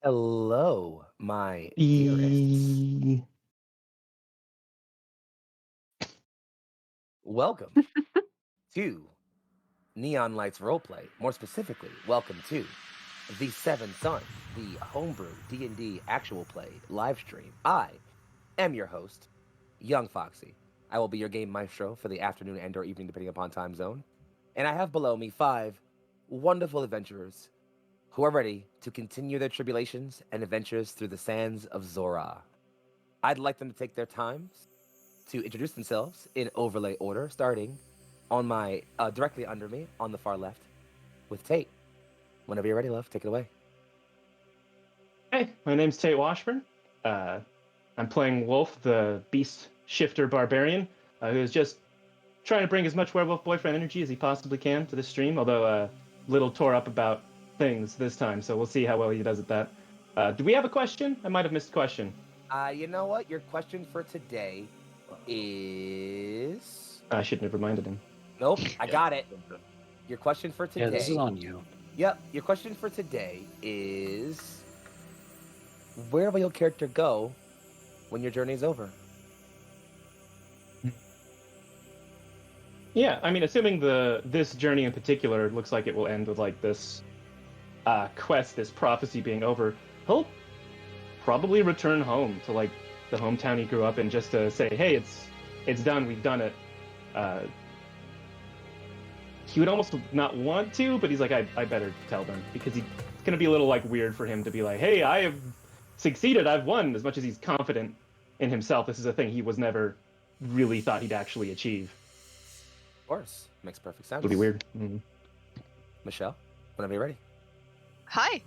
Hello, my dearists. Welcome to Neon Lights Roleplay. More specifically, welcome to the Seven Sons, the homebrew D&D actual play live stream. I am your host, Young Foxxii. I will be your game maestro for the afternoon and or evening, depending upon time zone. And I have below me 5 wonderful adventurers who are ready to continue their tribulations and adventures through the sands of Zor'aa. I'd like them to take their times to introduce themselves in overlay order, starting on my directly under me on the far left with Tate. Whenever you're ready, love, take it away. Hey, my name's Tate Washburn. I'm playing Wolf, the beast shifter barbarian, who's just trying to bring as much werewolf boyfriend energy as he possibly can to this stream, although little tore up about things this time, so we'll see how well he does at that. Do we have a question? I might have missed a question. You know what? Your question for today is... I shouldn't have reminded him. Nope, I got it. Your question for today... Yeah, this is on you. Yep, your question for today is... Where will your character go when your journey is over? Yeah, I mean, assuming this journey in particular looks like it will end with like this quest, this prophecy being over, he'll probably return home to like the hometown he grew up in, just to say, hey, it's done, we've done it. He would almost not want to, but he's like, I better tell them, because it's gonna be a little like weird for him to be like, hey, I have succeeded, I've won. As much as he's confident in himself, this is a thing he was never really thought he'd actually achieve. Of course, makes perfect sense. It'll be weird. Mm-hmm. Michelle, whenever you're ready. Hi,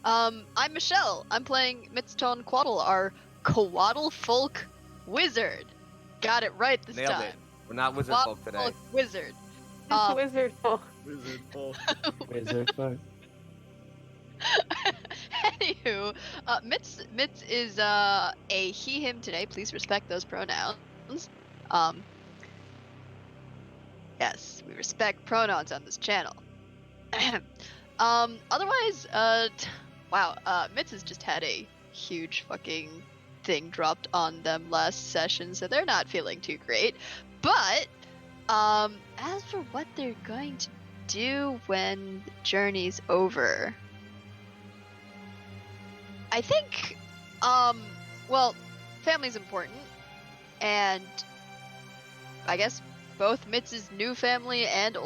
I'm Michelle. I'm playing Mitzton Quaddle, our Quaddle Folk Wizard. Got it right this Nailed time. it. We're not wizard Quaddle folk today. Folk Wizard. Wizard folk. Wizard folk. Wizard folk. Anywho, Mitz is a he, him today. Please respect those pronouns. Yes, we respect pronouns on this channel. Otherwise, wow, Mitz has just had a huge fucking thing dropped on them last session, so they're not feeling too great. But, as for what they're going to do when the journey's over, I think, well, family's important, and I guess both Mitz's new family and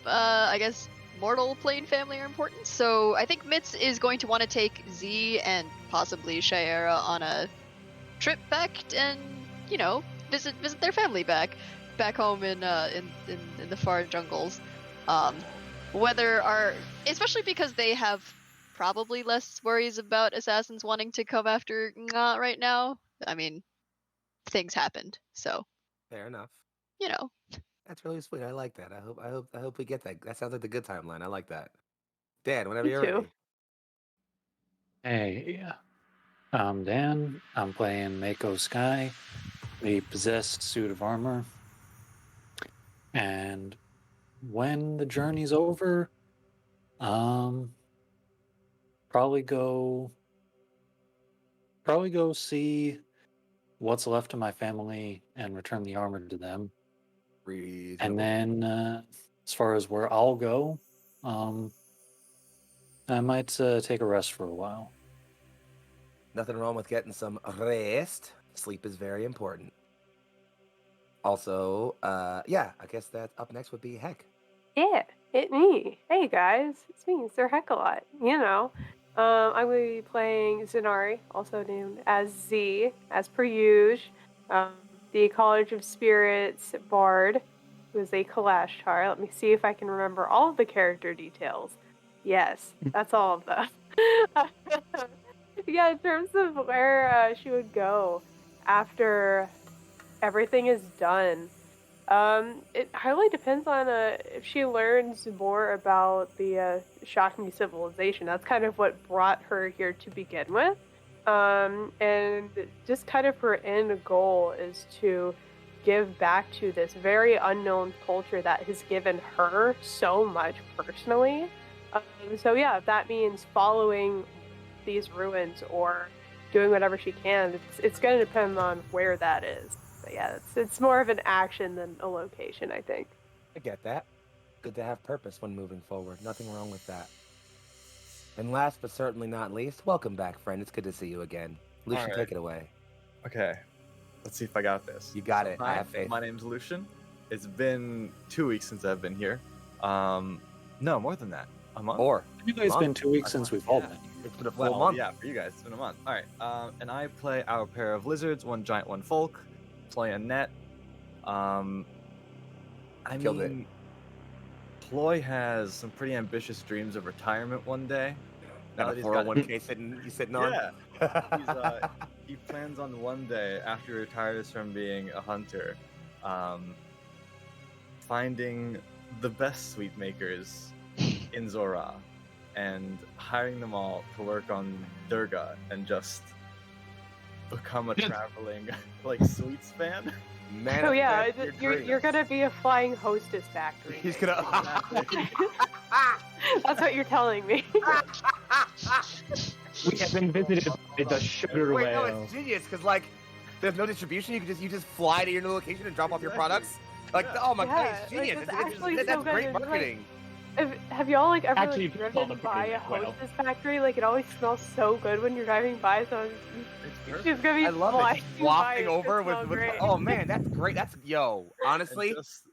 I guess mortal plane family are important. So I think Mitz is going to want to take Z and possibly Shaira on a trip back and visit their family back home in the far jungles. Especially because they have probably less worries about assassins wanting to come after right now. I mean, things happened, so. Fair enough. That's really sweet. I like that. I hope we get that. That sounds like the good timeline. I like that. Dan, whenever Me you're too. ready. Hey, I'm Dan. I'm playing Mako Sky, the possessed suit of armor. And when the journey's over, probably go see what's left of my family and return the armor to them. Reasonable. And then, as far as where I'll go, I might take a rest for a while. Nothing wrong with getting some rest. Sleep is very important. Also, yeah, I guess that up next would be Heck. Yeah, it me. Hey guys, it's me, Sir Heckalot. I'm going to be playing Zenari, also named as Z, as per usual. The College of Spirits Bard, who is a Kalashtar. Let me see if I can remember all of the character details. Yes, that's all of them. Yeah, in terms of where she would go after everything is done, it highly depends on if she learns more about the Shakni civilization. That's kind of what brought her here to begin with. And just kind of her end goal is to give back to this very unknown culture that has given her so much personally. So yeah, if that means following these ruins or doing whatever she can, it's going to depend on where that is. But yeah, it's more of an action than a location, I think. I get that. Good to have purpose when moving forward. Nothing wrong with that. And last but certainly not least, welcome back, friend. It's good to see you again. Lucian, Alright. take it away. Okay, let's see if I got this. You got So, it. I hi, have faith. My name's Lucian. It's been 2 weeks since I've been here. No, more than that. A month? Or I think it's been 2 weeks since we've all Yeah. been here. it's been a full Well, month. yeah, for you guys, it's been a month. All right, and I play our pair of lizards, one giant, one folk. Play a net. I Killed it. mean, Ploy has some pretty ambitious dreams of retirement one day. Now Got a that he's got- 401k you sitting on? Yeah. He plans on one day after he retires from being a hunter, finding the best sweet makers in Zor'aa and hiring them all to work on Durga and just become a traveling like sweets fan. Man, So yeah, that's you're gonna be a flying hostess factory. He's gonna. That's what you're telling me. We have been visited by the sugar Wait, no, whale. it's genius because like, there's no distribution. You just fly to your new location and drop off your products. Like, Yeah. oh my god, Yeah, it's like, genius. it's actually that's so good. great It's like- marketing. Have y'all like ever Actually, like, you call driven them by pretty a well. hostess factory? Like it always smells so good when you're driving by. So she's gonna be I love it. flying Just by. wafting It's over gonna smell with great. oh man, that's great. That's honestly, And just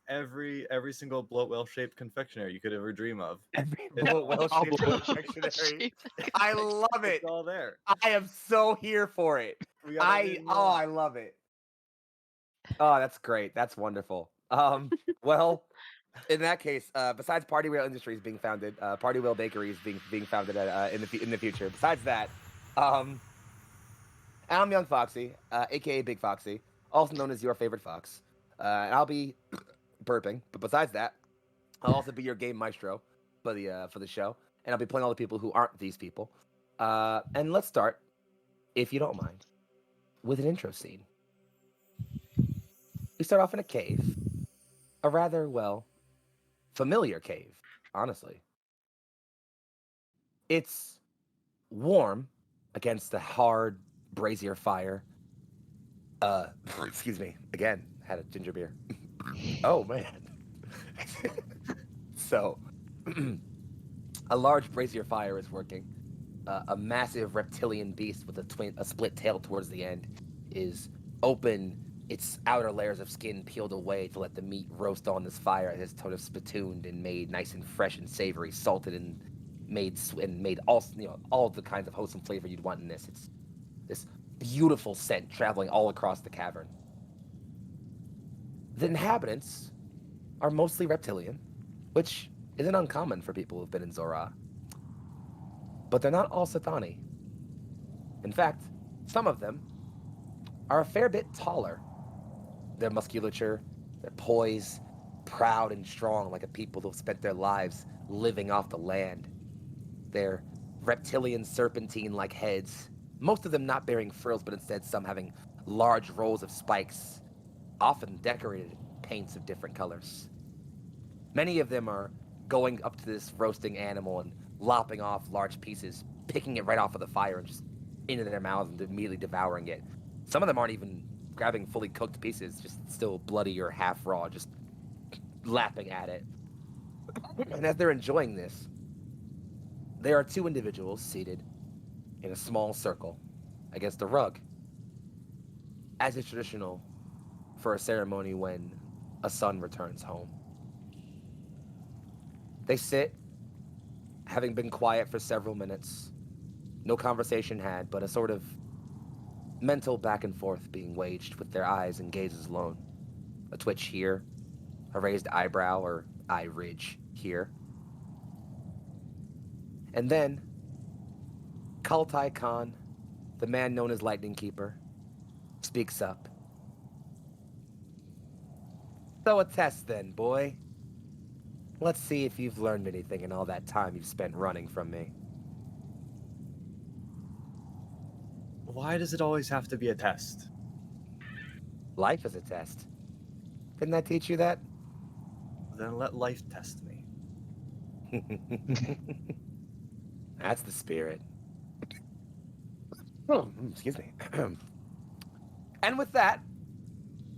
every single bloat whale shaped confectionery you could ever dream of. every It's well-shaped all- confectionery. I love it. It's all there. I am so here for it. We got it in I love it. Oh, that's great. That's wonderful. Well, in that case, besides Party Whale Industries being founded, Party Whale Bakery is being founded at, in the future. Besides that, I'm Young Foxxii, aka Big Foxxii, also known as your favorite fox. And I'll be burping, but besides that, I'll also be your game maestro for the show, and I'll be playing all the people who aren't these people. And let's start, if you don't mind, with an intro scene. We start off in a cave, a rather, well, familiar cave, honestly. It's warm against the hard brazier fire. Excuse me, again, had a ginger beer. Oh, man. So, a large brazier fire is working. A massive reptilian beast with a split tail towards the end is open, its outer layers of skin peeled away to let the meat roast on this fire. It is sort of spittooned and made nice and fresh and savory, salted and made all all the kinds of wholesome flavor you'd want in this. It's this beautiful scent traveling all across the cavern. The inhabitants are mostly reptilian, which isn't uncommon for people who've been in Zor'aa. But they're not all Sithani. In fact, some of them are a fair bit taller. Their musculature, their poise, proud and strong like a people who've spent their lives living off the land. Their reptilian serpentine-like heads, most of them not bearing frills, but instead some having large rows of spikes, often decorated paints of different colors. Many of them are going up to this roasting animal and lopping off large pieces, picking it right off of the fire and just into their mouths and immediately devouring it. Some of them aren't even grabbing fully cooked pieces, just still bloody or half raw, just lapping at it. And as they're enjoying this, there are two individuals seated in a small circle against a rug, as is traditional for a ceremony when a son returns home. They sit, having been quiet for several minutes, no conversation had, but a sort of mental back and forth being waged with their eyes and gazes alone. A twitch here, a raised eyebrow or eye ridge here. And then, Kaltai Khan, the man known as Lightning Keeper, speaks up. So a test then, boy. Let's see if you've learned anything in all that time you've spent running from me. Why does it always have to be a test? Life is a test. Didn't I teach you that? Then let life test me. That's the spirit. Oh, excuse me. And with that,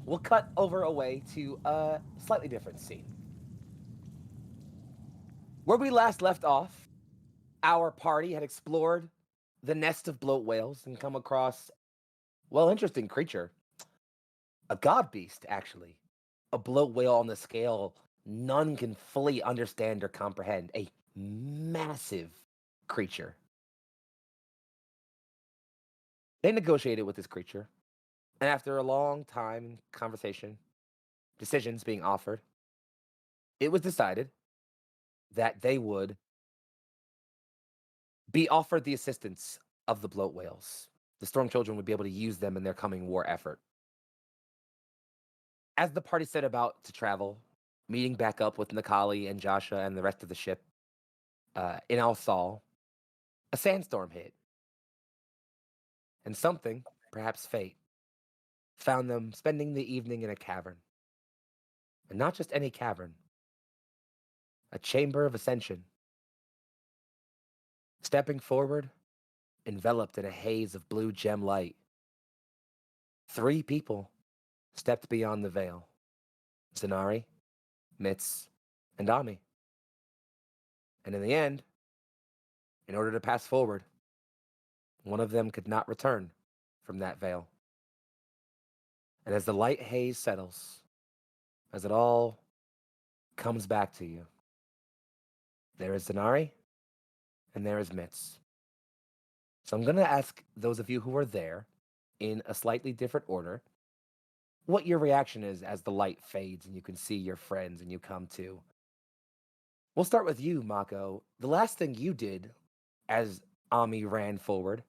we'll cut over away to a slightly different scene. Where we last left off, our party had explored the nest of bloat whales and come across, well, interesting creature. A god beast, actually. A bloat whale on the scale none can fully understand or comprehend. A massive creature. They negotiated with this creature, and after a long time and conversation, decisions being offered, it was decided that they would be offered the assistance of the bloat whales. The storm children would be able to use them in their coming war effort. As the party set about to travel, meeting back up with Nikali and Joshua and the rest of the ship in Alsal, a sandstorm hit. And something, perhaps fate, found them spending the evening in a cavern. And not just any cavern, a chamber of ascension. Stepping forward, enveloped in a haze of blue gem light, 3 people stepped beyond the veil. Zanari, Mitz, and Ami. And in the end, in order to pass forward, one of them could not return from that veil. And as the light haze settles, as it all comes back to you, there is Zanari and there is Mitz. So I'm going to ask those of you who are there, in a slightly different order, what your reaction is as the light fades and you can see your friends and you come to. We'll start with you, Mako. The last thing you did as Ami ran forward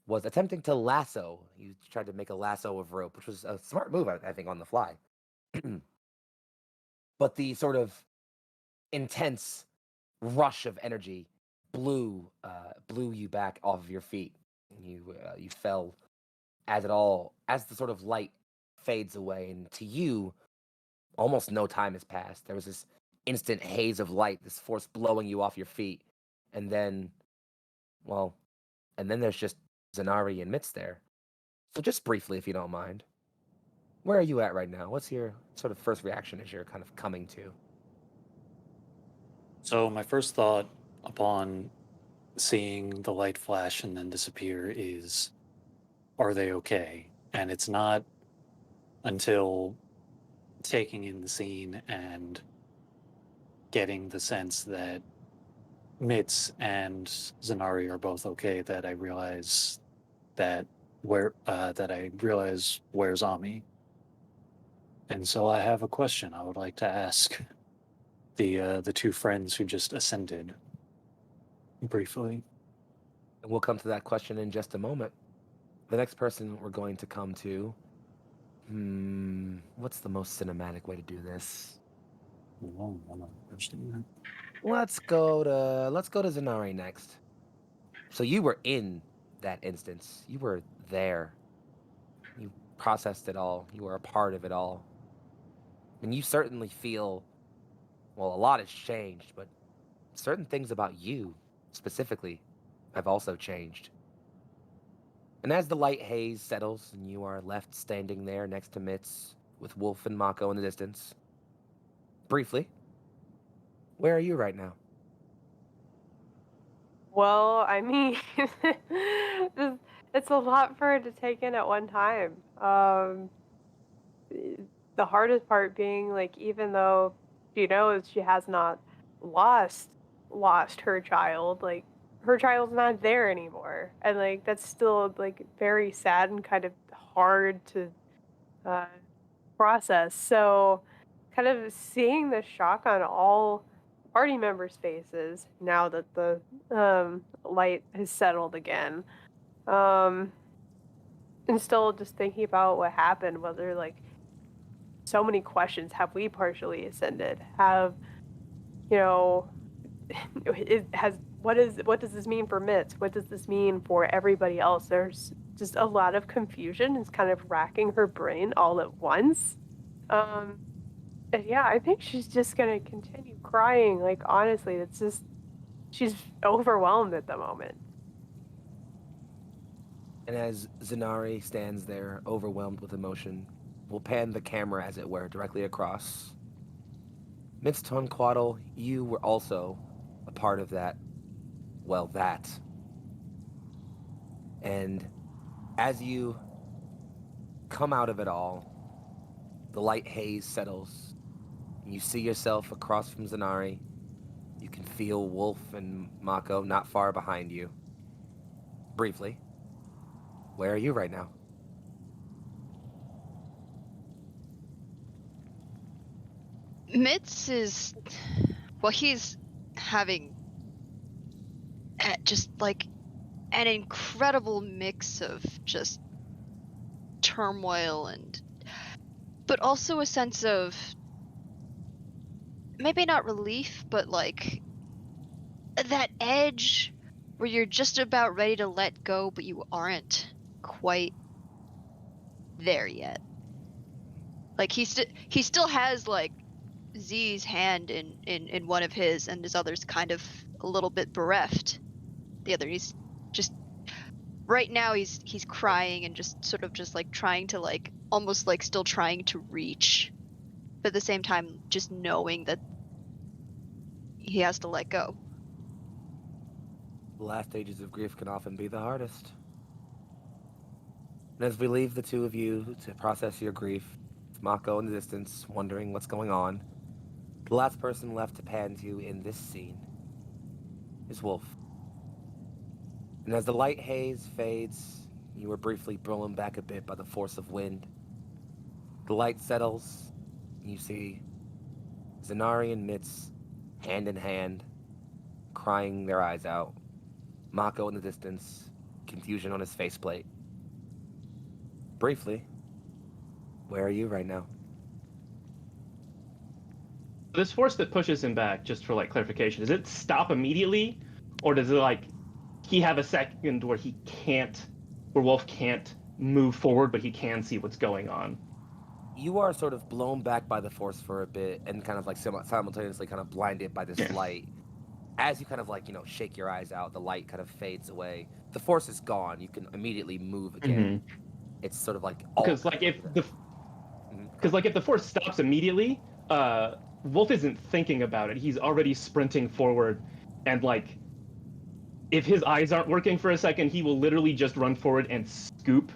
was attempting to lasso. You tried to make a lasso of rope, which was a smart move, I think, on the fly. But the sort of intense rush of energy blew you back off of your feet. You fell as the sort of light fades away, and to you, almost no time has passed. There was this instant haze of light, this force blowing you off your feet, and then there's just Zanari and Mitz there. So just briefly, if you don't mind, where are you at right now? What's your sort of first reaction as you're kind of coming to? So my first thought upon seeing the light flash and then disappear is, are they okay? And it's not until taking in the scene and getting the sense that Mitz and Zanari are both okay that I realize where's Ami. And so I have a question I would like to ask the 2 friends who just ascended briefly. And we'll come to that question in just a moment. The next person we're going to come to, what's the most cinematic way to do this? Let's go to Zanari next. So you were in that instance. You were there. You processed it all. You were a part of it all. And you certainly feel, well, a lot has changed, but certain things about you, specifically, have also changed. And as the light haze settles and you are left standing there next to Mitz with Wolf and Mako in the distance, briefly, where are you right now? Well, I mean, it's a lot for her to take in at one time. The hardest part being, like, even though she knows she has not lost her child, like, her child's not there anymore, and like that's still like very sad and kind of hard to process. So, kind of seeing the shock on all party members' faces now that the light has settled again, and still just thinking about what happened, whether like so many questions. Have we partially ascended? Have, you know, what does this mean for Mitz? What does this mean for everybody else? There's just a lot of confusion. It's kind of racking her brain all at once. And yeah, I think she's just gonna continue crying. Like, honestly, it's just, she's overwhelmed at the moment. And as Zenari stands there, overwhelmed with emotion, we'll pan the camera, as it were, directly across. Miss Tonquaddle, you were also a part of that. Well, that. And as you come out of it all, the light haze settles, and you see yourself across from Zenari. You can feel Wolf and Mako not far behind you. Briefly, where are you right now? Mitz is, well, he's having just like an incredible mix of just turmoil but also a sense of maybe not relief, but like that edge where you're just about ready to let go, but you aren't quite there yet. Like he still has like Z's hand in one of his, and his other's kind of a little bit bereft. The other, he's just right now he's crying and just sort of just like trying to like almost like still trying to reach, but at the same time just knowing that he has to let go. The last stages of grief can often be the hardest. And as we leave the two of you to process your grief, Mako in the distance, wondering what's going on, the last person left to pan to in this scene is Wolf. And as the light haze fades, you are briefly blown back a bit by the force of wind. The light settles, and you see Zenari and Mitz, hand in hand, crying their eyes out. Mako in the distance, confusion on his faceplate. Briefly, where are you right now? This force that pushes him back, just for like clarification, does it stop immediately, or does it like he have a second where where Wolf can't move forward, but he can see what's going on? You are sort of blown back by the force for a bit, and kind of like simultaneously kind of blinded by this light. As you kind of like, shake your eyes out, the light kind of fades away. The force is gone. You can immediately move again. It's sort of like all Because like if the force stops immediately, Wolf isn't thinking about it. He's already sprinting forward, and like if his eyes aren't working for a second, he will literally just run forward and scoop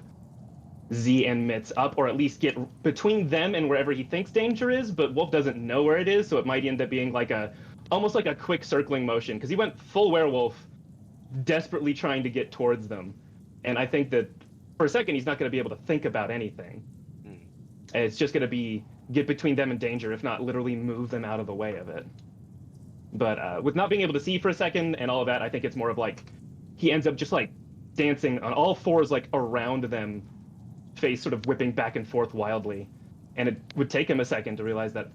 Z and Mitz up, or at least get between them and wherever he thinks danger is, but Wolf doesn't know where it is, so it might end up being like almost like a quick circling motion, because he went full werewolf, desperately trying to get towards them. And I think that for a second he's not going to be able to think about anything. And it's just going to be get between them and danger, if not literally move them out of the way of it. But with not being able to see for a second and all of that, I think it's more of like he ends up just like dancing on all fours, like around them, face sort of whipping back and forth wildly. And it would take him a second to realize that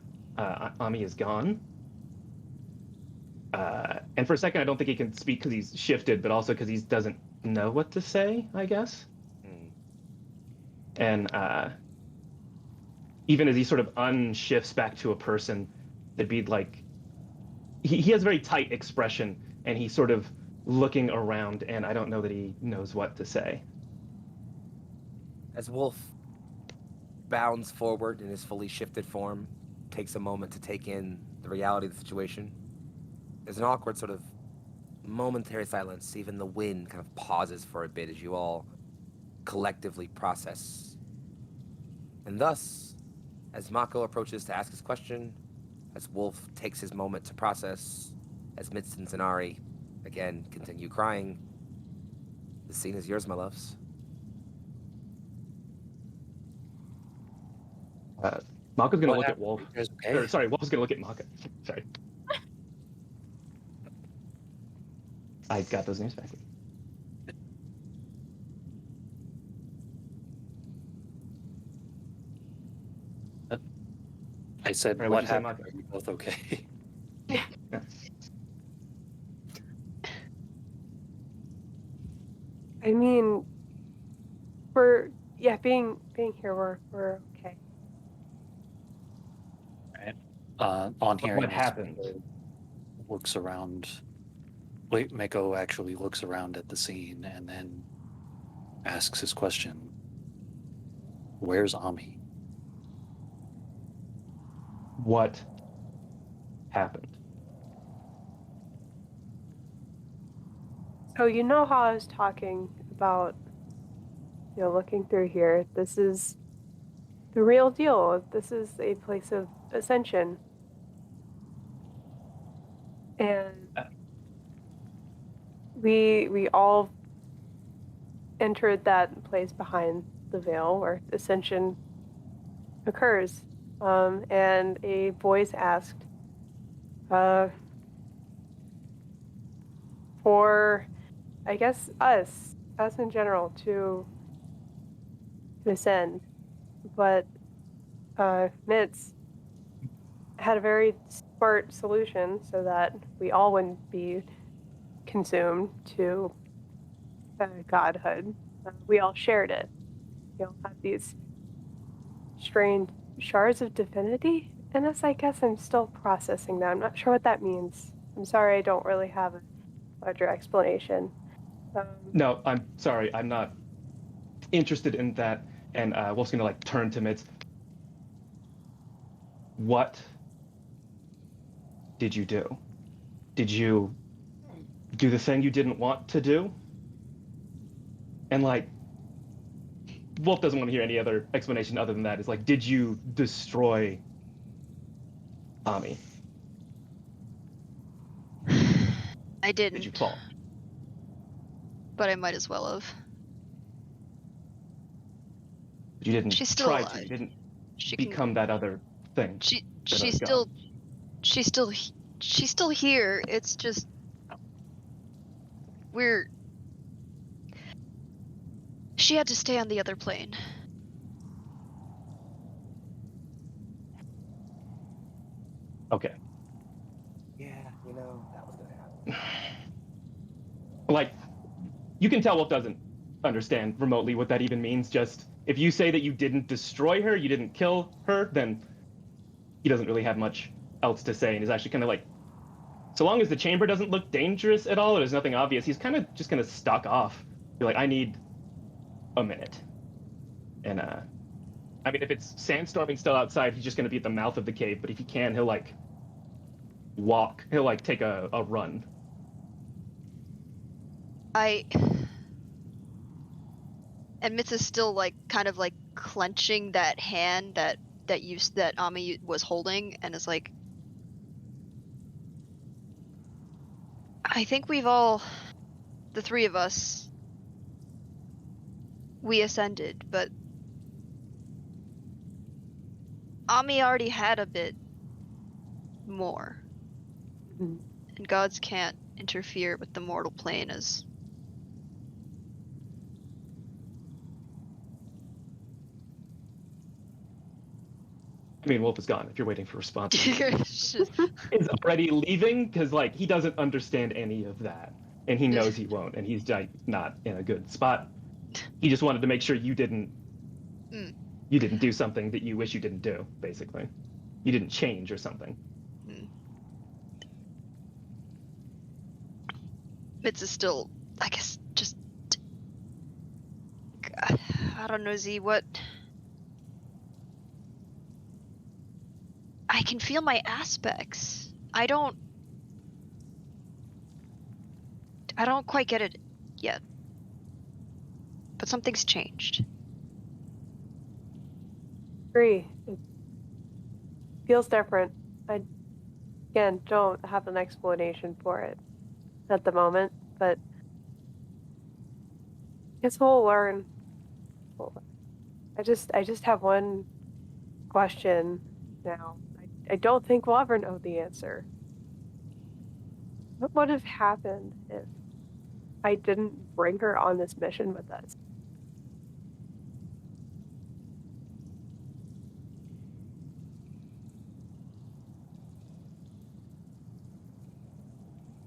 Ami is gone. And for a second, I don't think he can speak because he's shifted, but also because he doesn't know what to say, I guess. And even as he sort of unshifts back to a person, it'd be like he has a very tight expression, and he's sort of looking around, and I don't know that he knows what to say. As Wolf bounds forward in his fully shifted form, takes a moment to take in the reality of the situation, there's an awkward sort of momentary silence. Even the wind kind of pauses for a bit as you all collectively process. And thus, as Mako approaches to ask his question, as Wolf takes his moment to process, as Mitz and Zenari again continue crying, the scene is yours, my loves. Mako's gonna look at Wolf. Okay. Or, sorry, Wolf's gonna look at Mako. Sorry. I got those names back. I said, Right, what what'd you say, happened? Mako? Are you both okay? I mean, being here, we're okay. Right. On hearing What this, happened? Mako looks around. Wait, Mako actually looks around at the scene and then asks his question. Where's Ami? What happened? So you know how I was talking about, looking through here. This is the real deal. This is a place of ascension. And we all entered that place behind the veil where ascension occurs. And a voice asked for, I guess, us in general, to ascend. But Mitz had a very smart solution so that we all wouldn't be consumed to godhood. We all shared it. We all had these strange shards of divinity in us. I guess I'm still processing that. I'm not sure what that means. I'm sorry, I don't really have a larger explanation. No, I'm sorry. I'm not interested in that. And Wolf's gonna turn to Mitz. What did you do? Did you do the thing you didn't want to do? And Wolf doesn't want to hear any other explanation other than that. It's did you destroy Ami? I didn't. Did you fall? But I might as well have. You didn't She's still try alive. to. You didn't She become that other thing. she's still here. It's just she had to stay on the other plane. Okay. Yeah, that was gonna happen. You can tell Wolf doesn't understand remotely what that even means. Just if you say that you didn't destroy her, you didn't kill her, then he doesn't really have much else to say, and is actually kind of so long as the chamber doesn't look dangerous at all, or there's nothing obvious, he's kind of just gonna stalk off. Be I need a minute. And I mean, if it's sandstorming still outside, he's just gonna be at the mouth of the cave. But if he can, he'll walk. He'll take a run. And Mitz is still kind of clenching that hand that Ami was holding, and is I think we've all, the three of us, we ascended, but Ami already had a bit more. Mhm. And gods can't interfere with the mortal plane as... I mean, Wolf is gone. If you're waiting for a response, It's just- is already leaving because he doesn't understand any of that, and he knows he won't, and he's not in a good spot. He just wanted to make sure you didn't do something that you wish you didn't do. Basically, you didn't change or something. Mitz is still, I guess, just... God, I don't know, Z, what... I can feel my aspects. I don't quite get it yet. But something's changed. Agree. It feels different. I, again, don't have an explanation for it at the moment, but I guess we'll learn. I just have one question now. I don't think we'll ever know the answer. What would have happened if I didn't bring her on this mission with us?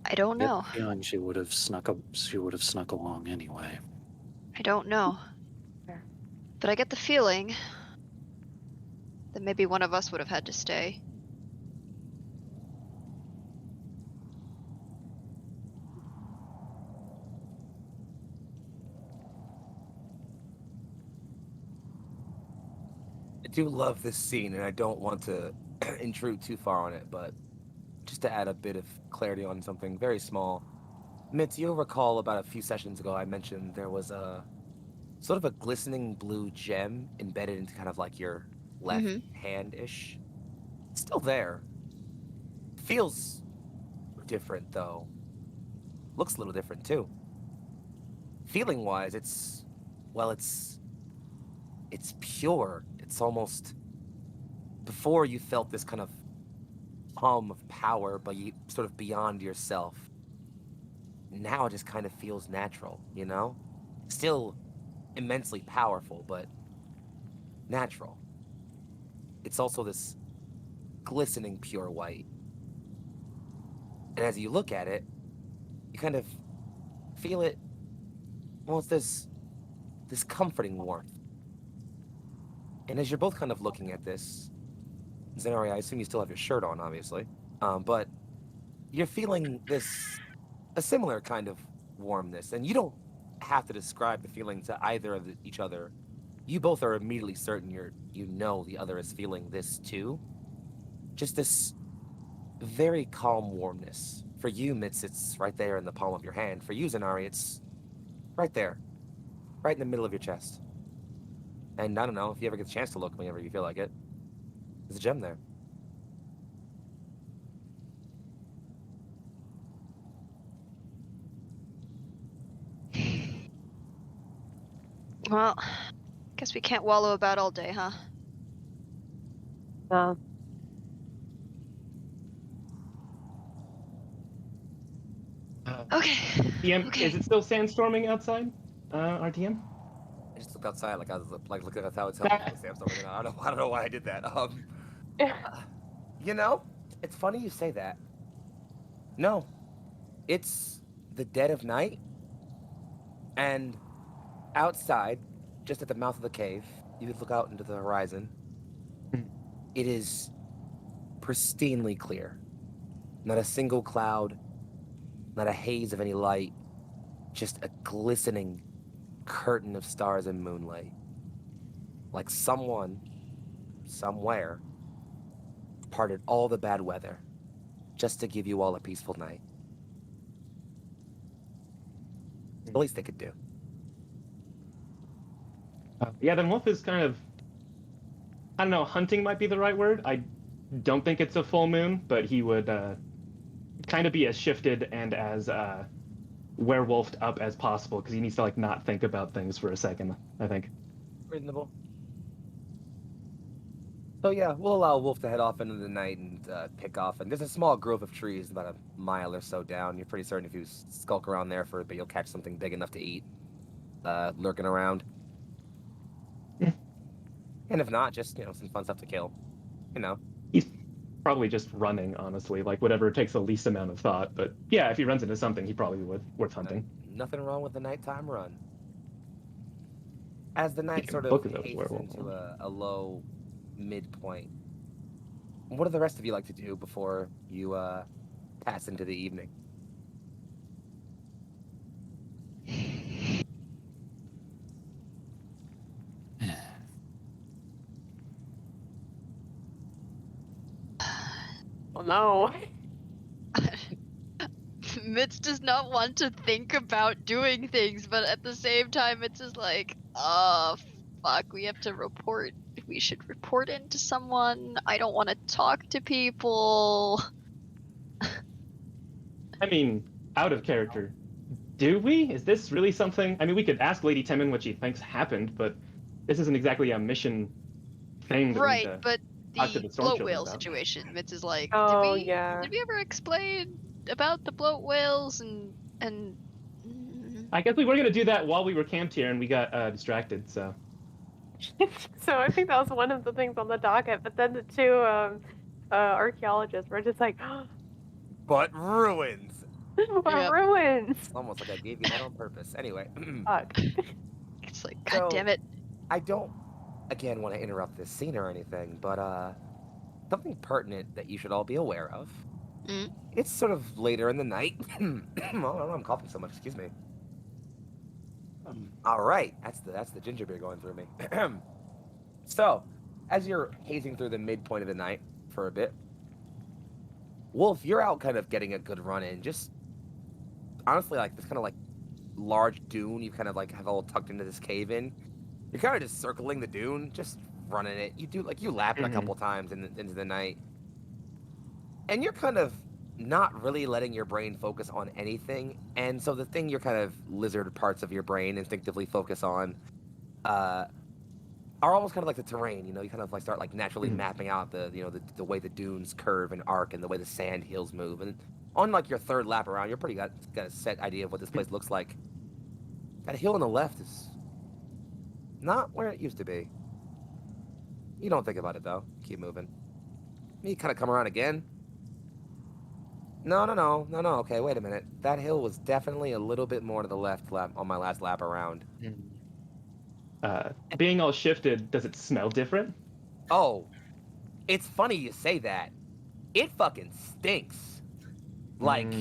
I don't I get know. the feeling she would have snuck along anyway. I don't know. Fair. But I get the feeling that maybe one of us would have had to stay. do love this scene, and I don't want to intrude too far on it, but just to add a bit of clarity on something very small. Mitz, you'll recall about a few sessions ago I mentioned there was a sort of a glistening blue gem embedded into kind of like your left hand-ish. It's still there. Feels different, though. Looks a little different, too. Feeling-wise, it's pure. It's almost... Before you felt this kind of hum of power, but you sort of beyond yourself. Now it just kind of feels natural, you know? Still immensely powerful, but natural. It's also this glistening pure white. And as you look at it, you kind of feel it, well, it's this comforting warmth. And as you're both kind of looking at this, Zenari, I assume you still have your shirt on, obviously, but you're feeling a similar kind of warmness, and you don't have to describe the feeling to either of each other. You both are immediately certain you know the other is feeling this too. Just this very calm warmness. For you, Mitz, it's right there in the palm of your hand. For you, Zenari, it's right there, right in the middle of your chest. And I don't know, if you ever get the chance to look whenever you feel like it, there's a gem there. Well, guess we can't wallow about all day, huh? Okay. DM, Okay. is it still sandstorming outside? RTM? I just looked outside like I was like looking at how it's helping with Samsung. I don't know why I did that. You know, it's funny you say that. No, it's the dead of night, and outside, just at the mouth of the cave, you could look out into the horizon. It is pristinely clear. Not a single cloud, not a haze of any light, just a glistening curtain of stars and moonlight. Like someone, somewhere, parted all the bad weather just to give you all a peaceful night. It's the least they could do. Yeah, then Wolf is kind of, I don't know, hunting might be the right word. I don't think it's a full moon, but he would kind of be as shifted and as werewolfed up as possible because he needs to like not think about things for a second, I think. Reasonable. So yeah, we'll allow Wolf to head off into the night and pick off. And there's a small grove of trees about a mile or so down. You're pretty certain if you skulk around there for a bit, you'll catch something big enough to eat, lurking around. And if not, just, some fun stuff to kill. He's probably just running, honestly, like whatever takes the least amount of thought. But yeah, if he runs into something, he probably would. Worth hunting. Nothing wrong with the nighttime run. As the night sort Look of at those hastes werewolves. into a low midpoint, what do the rest of you like to do before you pass into the evening? Oh no. Mitz does not want to think about doing things, but at the same time, Mitz is like, oh, fuck, we have to report. We should report into someone. I don't want to talk to people. I mean, out of character. Do we? Is this really something? I mean, we could ask Lady Temin what she thinks happened, but this isn't exactly a mission thing that Right, we need to but talk to the the Storm bloat Children whale about. situation, Mitz is like, Oh, did we ever explain about the bloat whales and I guess we were going to do that while we were camped here and we got distracted, so. So I think that was one of the things on the docket, but then the two archaeologists were just like, But ruins! what Yep. ruins? It's almost like I gave you that on purpose. Anyway. Fuck. it's like, So- god damn it. I don't, again, want to interrupt this scene or anything, but something pertinent that you should all be aware of. Mm. It's sort of later in the night. Oh, I'm coughing so much. Excuse me. All right, that's the ginger beer going through me. So, as you're hazing through the midpoint of the night for a bit, Wolf, you're out kind of getting a good run in. Just honestly, like this kind of like large dune you kind of like have all tucked into this cave in. You're kind of just circling the dune, just running it. You do like you lap it a couple times into the night, and you're kind of not really letting your brain focus on anything. And so the thing your kind of lizard parts of your brain instinctively focus on are almost kind of like the terrain. You know, you kind of like start like naturally mapping out the the way the dunes curve and arc and the way the sand hills move. And on like your third lap around, you're pretty got a set idea of what this place looks like. That hill on the left is not where it used to be. You don't think about it though. Keep moving. You kind of come around again. No. Okay, wait a minute. That hill was definitely a little bit more to the left lap on my last lap around. Being all shifted, does it smell different? Oh, it's funny you say that. It fucking stinks. Like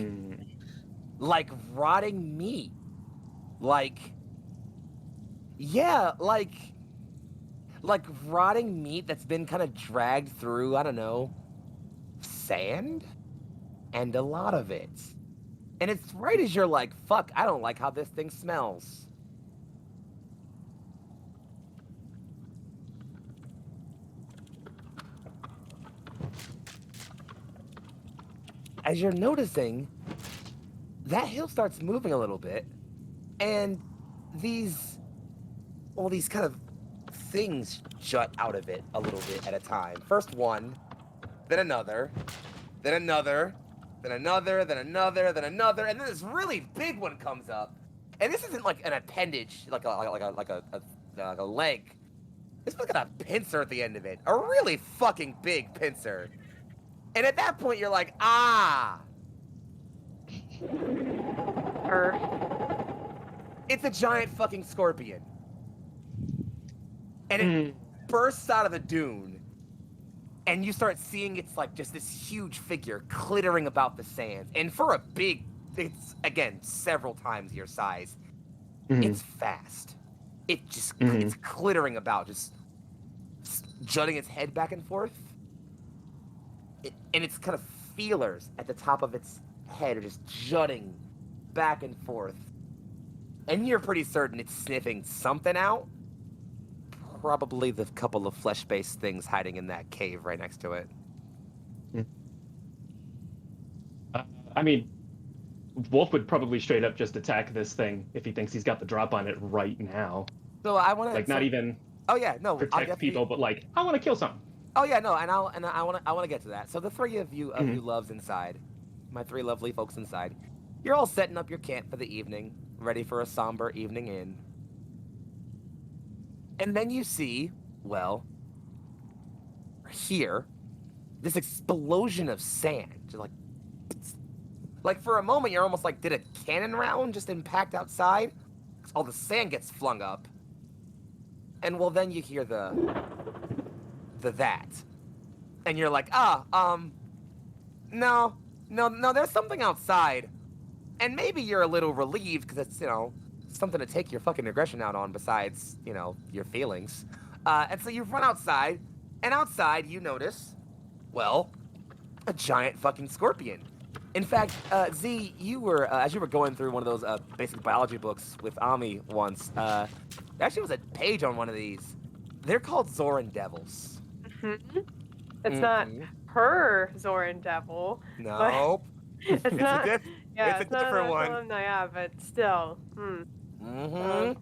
rotting meat. Like, yeah, like rotting meat that's been kind of dragged through, I don't know, sand? And a lot of it. And it's right as you're like, fuck, I don't like how this thing smells. As you're noticing, that hill starts moving a little bit, and these kind of things jut out of it a little bit at a time. First one, then another, then another, then another, then another, then another, and then this really big one comes up. And this isn't like an appendage, like a leg. This one's got a pincer at the end of it, a really fucking big pincer. And at that point, you're like, ah. It's a giant fucking scorpion. And it bursts out of the dune. And you start seeing it's like just this huge figure clittering about the sands. And for a big, it's again, several times your size. It's fast. It just, it's clittering about, just jutting its head back and forth. And its kind of feelers at the top of its head are just jutting back and forth. And you're pretty certain it's sniffing something out. Probably the couple of flesh-based things hiding in that cave right next to it. I mean, Wolf would probably straight up just attack this thing if he thinks he's got the drop on it right now. So I want to like not even. Oh yeah, no. Protect people, but like I want to kill something. Oh yeah, no, and I want to get to that. So the three of you loves inside, my three lovely folks inside, you're all setting up your camp for the evening, ready for a somber evening in. And then you see, well, here, this explosion of sand, just like for a moment you're almost like, did a cannon round just impact outside? All the sand gets flung up, and well, then you hear the that, and you're like, no, there's something outside, and maybe you're a little relieved because it's, something to take your fucking aggression out on besides, your feelings, and so you run outside, and outside you notice, well, a giant fucking scorpion. In fact, Z, you were, as you were going through one of those basic biology books with Ami once, there actually was a page on one of these. They're called Zoran devils. It's not her Zoran devil. No. It's not. It's a different one. Yeah, but still. And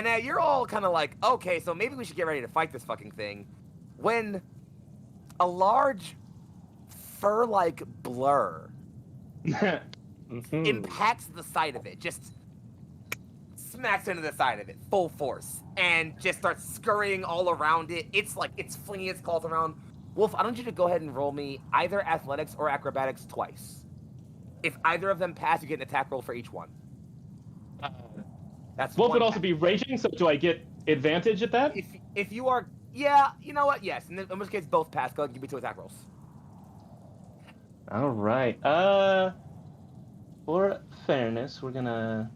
now you're all kind of like, okay, so maybe we should get ready to fight this fucking thing. When a large fur-like blur impacts the side of it, just smacks into the side of it, full force, and just starts scurrying all around it. It's like, it's flinging its claws around. Wolf, I want you to go ahead and roll me either athletics or acrobatics twice. If either of them pass, you get an attack roll for each one. That's Wolf would also be raging, so do I get advantage at that? If you are, yeah, you know what, yes. In which case, both pass. Go ahead and give me 2 attack rolls. All right. For fairness, we're gonna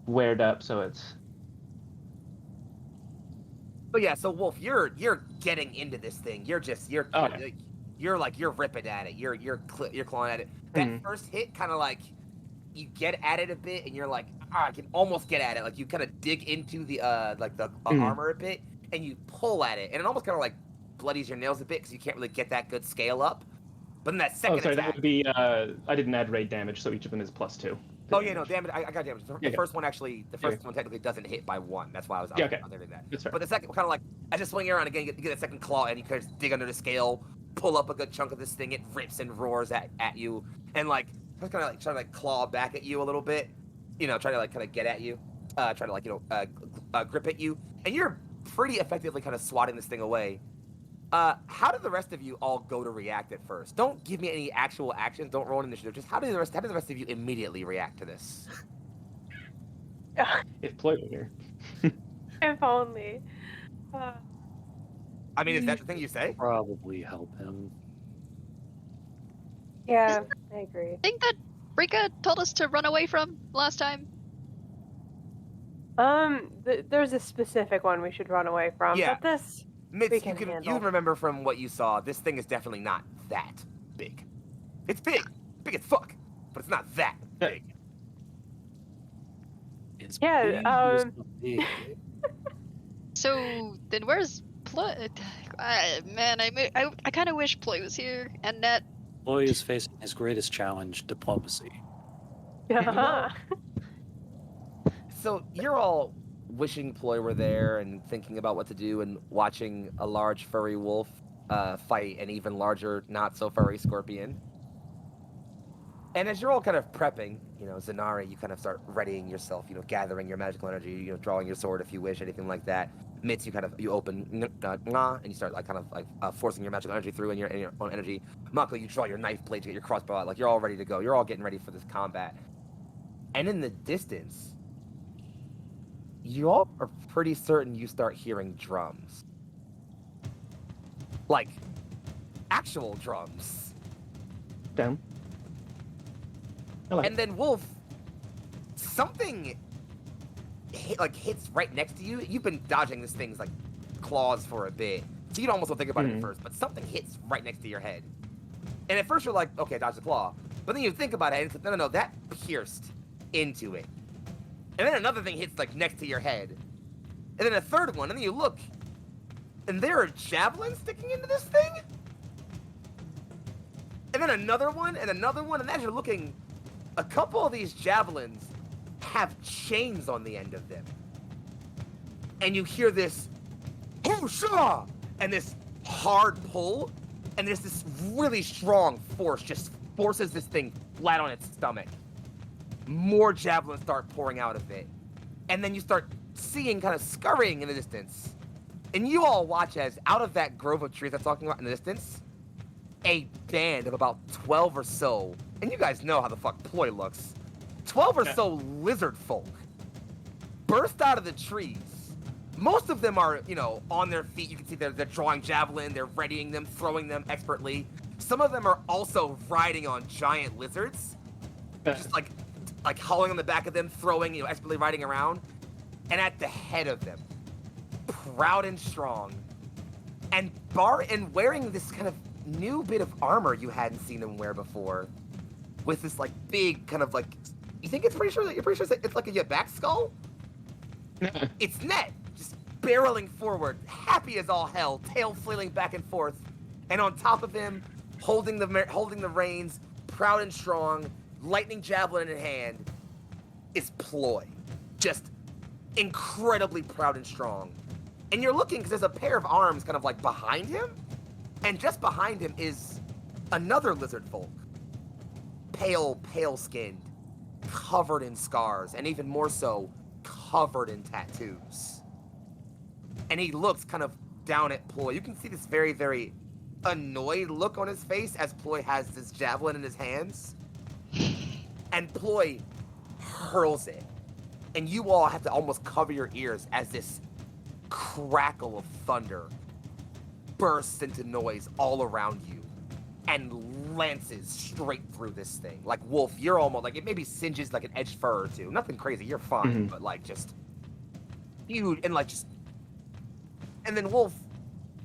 wear it up so it's But yeah, so Wolf, you're getting into this thing. You're Oh, yeah. you're ripping at it. You're clawing at it. That Mhm. first hit kind of like you get at it a bit, and you're like, I can almost get at it. Like you kind of dig into the Mhm. armor a bit, and you pull at it, and it almost kind of like bloodies your nails a bit because you can't really get that good scale up. But then that Oh, second sorry, that attack. would be. I didn't add raid damage, so each of them is +2. to Oh yeah, no damage. damage. I got damage. The Yeah, first one actually, the Yeah. first one technically doesn't hit by 1. That's why I was Yeah, okay. doing that. That's fair. But the second kind of like, I just swing around again, you get that second claw, and you kind of dig under the scale, pull up a good chunk of this thing. It rips and roars at you, and like I was kind of like trying to like claw back at you a little bit, trying to like kind of get at you, try to like grip at you, and you're pretty effectively kind of swatting this thing away. How did the rest of you all go to react at first? Don't give me any actual actions. Don't roll an initiative. Just how did the rest of you immediately react to this? If Ploy were here. If only. I mean, is that the thing you say? Probably help him. Yeah, I agree. Thing that Rika told us to run away from last time. There's a specific one we should run away from. Yeah. But this, Mitz, we you can can handle. remember from what you saw, this thing is definitely not that big. It's big as fuck, but it's not that big. It's Yeah, big, it's not big. So then where's Ploy? Man, I kind of wish Ploy was here and Net. Ploy is facing his greatest challenge, diplomacy. So you're all wishing Ploy were there and thinking about what to do and watching a large furry wolf fight an even larger, not so furry scorpion. And as you're all kind of prepping, Zanari, you kind of start readying yourself, gathering your magical energy, drawing your sword if you wish, anything like that. Mitz, you open and you start like kind of like forcing your magical energy through in your own energy. Mako, you draw your knife blade to get your crossbow out. Like you're all ready to go. You're all getting ready for this combat. And in the distance, you all are pretty certain you start hearing drums. Like actual drums. Down. And then Wolf, something hits right next to you. You've been dodging this thing's like claws for a bit, so you almost don't think about it at first. But something hits right next to your head, and at first you're like, okay, dodge the claw. But then you think about it, and it's like, no, that pierced into it. And then another thing hits like next to your head, and then a third one, and then you look, and there are javelins sticking into this thing. And then another one, and as you're looking, a couple of these javelins have chains on the end of them. And you hear this whoosha, and this hard pull, and there's this really strong force just forces this thing flat on its stomach. More javelins start pouring out of it. And then you start seeing kind of scurrying in the distance. And you all watch as out of that grove of trees I'm talking about in the distance, a band of about 12 or so, and you guys know how the fuck Ploy looks, 12 or so lizard folk burst out of the trees. Most of them are, on their feet. You can see they're drawing javelin, they're readying them, throwing them expertly. Some of them are also riding on giant lizards, just like hauling on the back of them, throwing, expertly riding around. And at the head of them, proud and strong, and wearing this kind of new bit of armor you hadn't seen them wear before, with this like big kind of like, you're pretty sure it's like a back skull? It's Net, just barreling forward, happy as all hell, tail flailing back and forth, and on top of him, holding the reins, proud and strong, lightning javelin in hand, is Ploy, just incredibly proud and strong. And you're looking because there's a pair of arms kind of like behind him, and just behind him is another lizard folk, pale skinned, covered in scars, and even more so, covered in tattoos. And he looks kind of down at Ploy. You can see this very, very annoyed look on his face as Ploy has this javelin in his hands. And Ploy hurls it. And you all have to almost cover your ears as this crackle of thunder bursts into noise all around you and lances straight through this thing. Like Wolf, you're almost like, it maybe singes like an edged fur or two. Nothing crazy, you're fine, but like just huge and like just And then Wolf,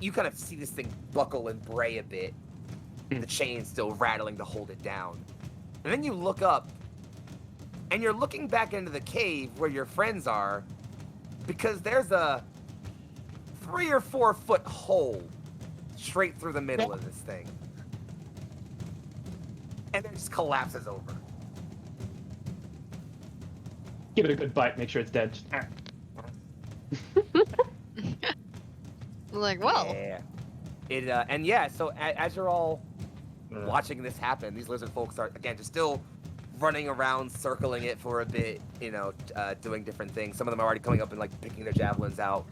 you kind of see this thing buckle and bray a bit. The chain still rattling to hold it down. And then you look up, and you're looking back into the cave where your friends are, because there's a 3 or 4 foot hole straight through the middle of this thing. And it just collapses over. Give it a good bite, make sure it's dead. Like, well, Yeah. It and yeah, so as you're all watching this happen, these lizard folks are again just still running around, circling it for a bit, you know, doing different things. Some of them are already coming up and like picking their javelins out.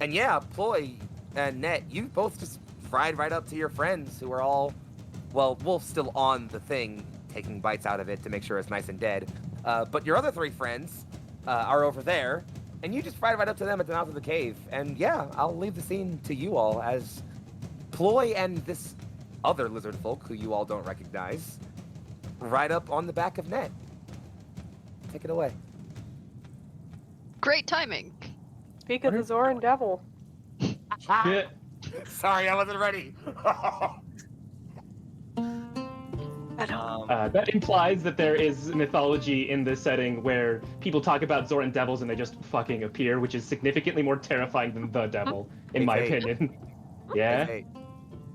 And yeah, Ploy and Net, you both just fried right up to your friends who are all, well, Wolf's still on the thing, taking bites out of it to make sure it's nice and dead. But your other 3 friends are over there, and you just fried right up to them at the mouth of the cave. And yeah, I'll leave the scene to you all as Ploy and this other lizard folk who you all don't recognize right up on the back of Net. Take it away. great timing. Speak of the Zoran devil. Yeah. Sorry, I wasn't ready. That implies that there is mythology in this setting where people talk about Zoran devils and they just fucking appear, which is significantly more terrifying than the devil, in my Hey. opinion. Yeah. Hey,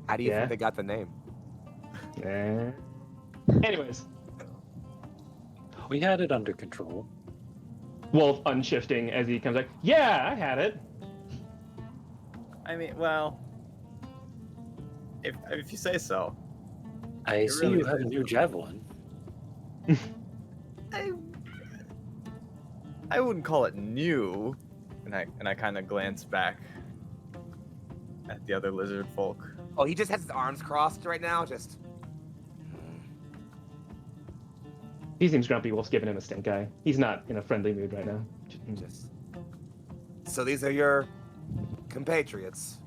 how do you Yeah. think they got the name? Yeah. Anyways, We had it under control. Wolf unshifting as he comes like, yeah, I had it. I mean, well, if you say so. I see really you have a new javelin. I wouldn't call it new, and I kind of glance back at the other lizard folk. Oh, he just has his arms crossed right now, just... He seems grumpy. Wolf's giving him a stink eye. He's not in a friendly mood right now. just... So these are your compatriots?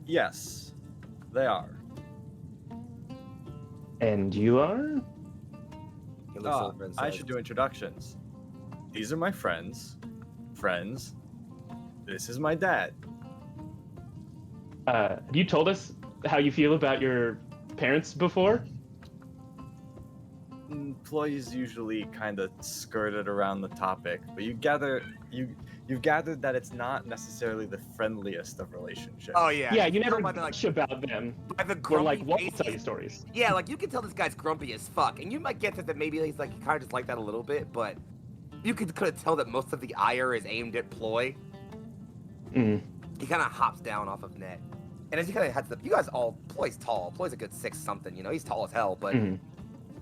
Yes, they are. And you are? He looks over and I says, should do introductions. These are my friends. This is my dad. Have you told us how you feel about your parents before? Employees usually kind of skirted around the topic, but you've gathered that it's not necessarily the friendliest of relationships. Oh, yeah. Yeah, you never By the, gush about them. by the We're like, grumpy what face will tell he- you stories? Yeah, like, you can tell this guy's grumpy as fuck, and you might get that maybe he's, like, kind of just like that a little bit, but you could kind of tell that most of the ire is aimed at Ploy. Mm. He kind of hops down off of Net. And as he kind of heads up, you guys all, Ploy's tall. Ploy's a good 6-something, you know? He's tall as hell, but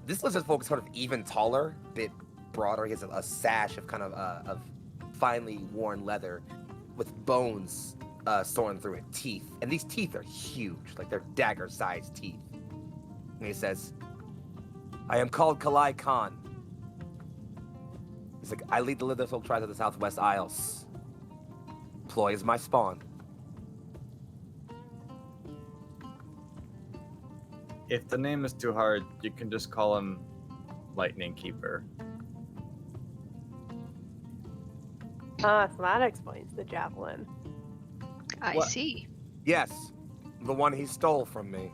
this lizard folk is sort of even taller, a bit broader. He has a sash of kind of finely worn leather with bones soaring through it, teeth. And these teeth are huge, like they're dagger-sized teeth. And he says, I am called Kalai Khan. He's like, I lead the lizard folk tribe of the Southwest Isles. Ploy is my spawn. If the name is too hard, you can just call him Lightning Keeper. So that explains the javelin. I What? see. Yes, the one he stole from me.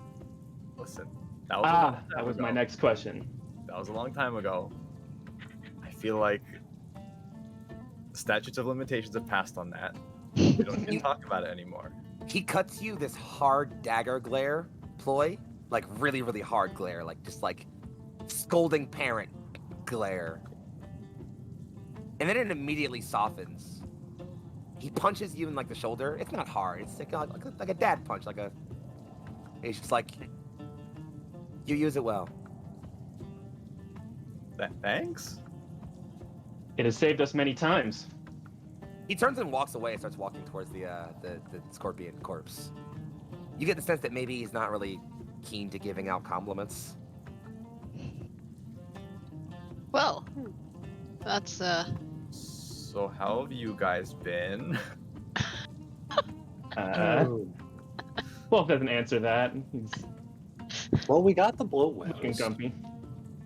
Listen, that was a long time That was ago. my next question. That was a long time ago. I feel like the statutes of limitations have passed on that. We don't need to talk about it anymore. He cuts you this hard dagger glare, Ploy. Like really, really hard glare. Like just like scolding parent glare. And then it immediately softens. He punches you in like the shoulder. It's not hard. It's like a dad punch. He's just like, you use it well. Thanks? It has saved us many times. He turns and walks away and starts walking towards the scorpion corpse. You get the sense that maybe he's not really keen to giving out compliments. Well, that's So how have you guys been? Wolf doesn't answer that. He's Well, we got the bloat looking whales. grumpy.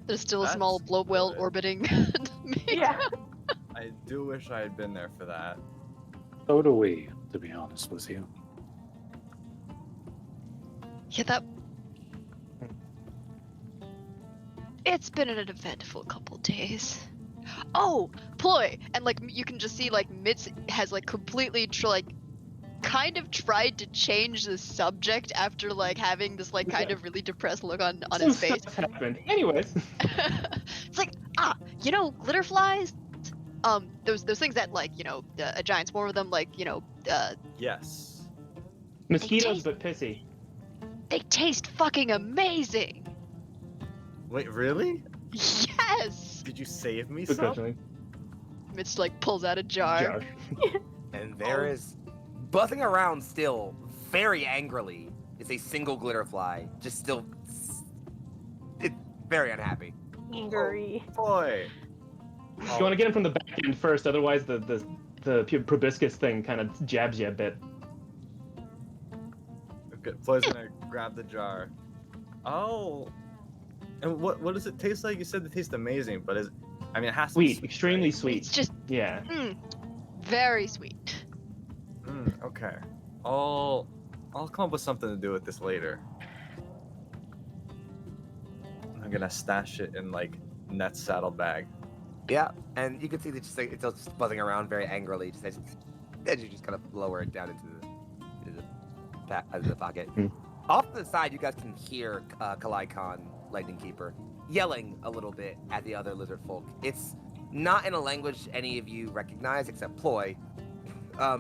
there's still a That's small bloat whale good. orbiting. me. Yeah. I do wish I had been there for that. So do we. to be honest with you. Yeah, that. It's been an eventful couple days. Oh, ploy, and like you can just see like Mitz has like completely kind of tried to change the subject after like having this like kind of really depressed look on Some his face. stuff happened. Anyways. It's like, glitter flies. Those things that like a giant swarm of them like Yes. Mosquitoes, taste- but pissy. they taste fucking amazing. Wait, really? Yes. Did you save me Good some? question. Mitch like pulls out a jar. Jar. And there is, buzzing around still, very angrily, is a single glitter fly. Just still, it's very unhappy. Angry. Boy. You want to get him from the back end first, otherwise the proboscis thing kind of jabs you a bit. Good. Ploy's gonna grab the jar. Oh. And what does it taste like? You said it tastes amazing, but it has to be Sweet, extremely right? sweet. It's just Yeah. very sweet. Okay. I'll come up with something to do with this later. I'm gonna stash it in like Net's saddlebag. Yeah, and you can see that it's just buzzing around very angrily. Just as you just kind of lower it down into the pocket. Hmm. Off to the side, you guys can hear Kalai Khan, Lightning Keeper, yelling a little bit at the other lizard folk. It's not in a language any of you recognize except Ploy.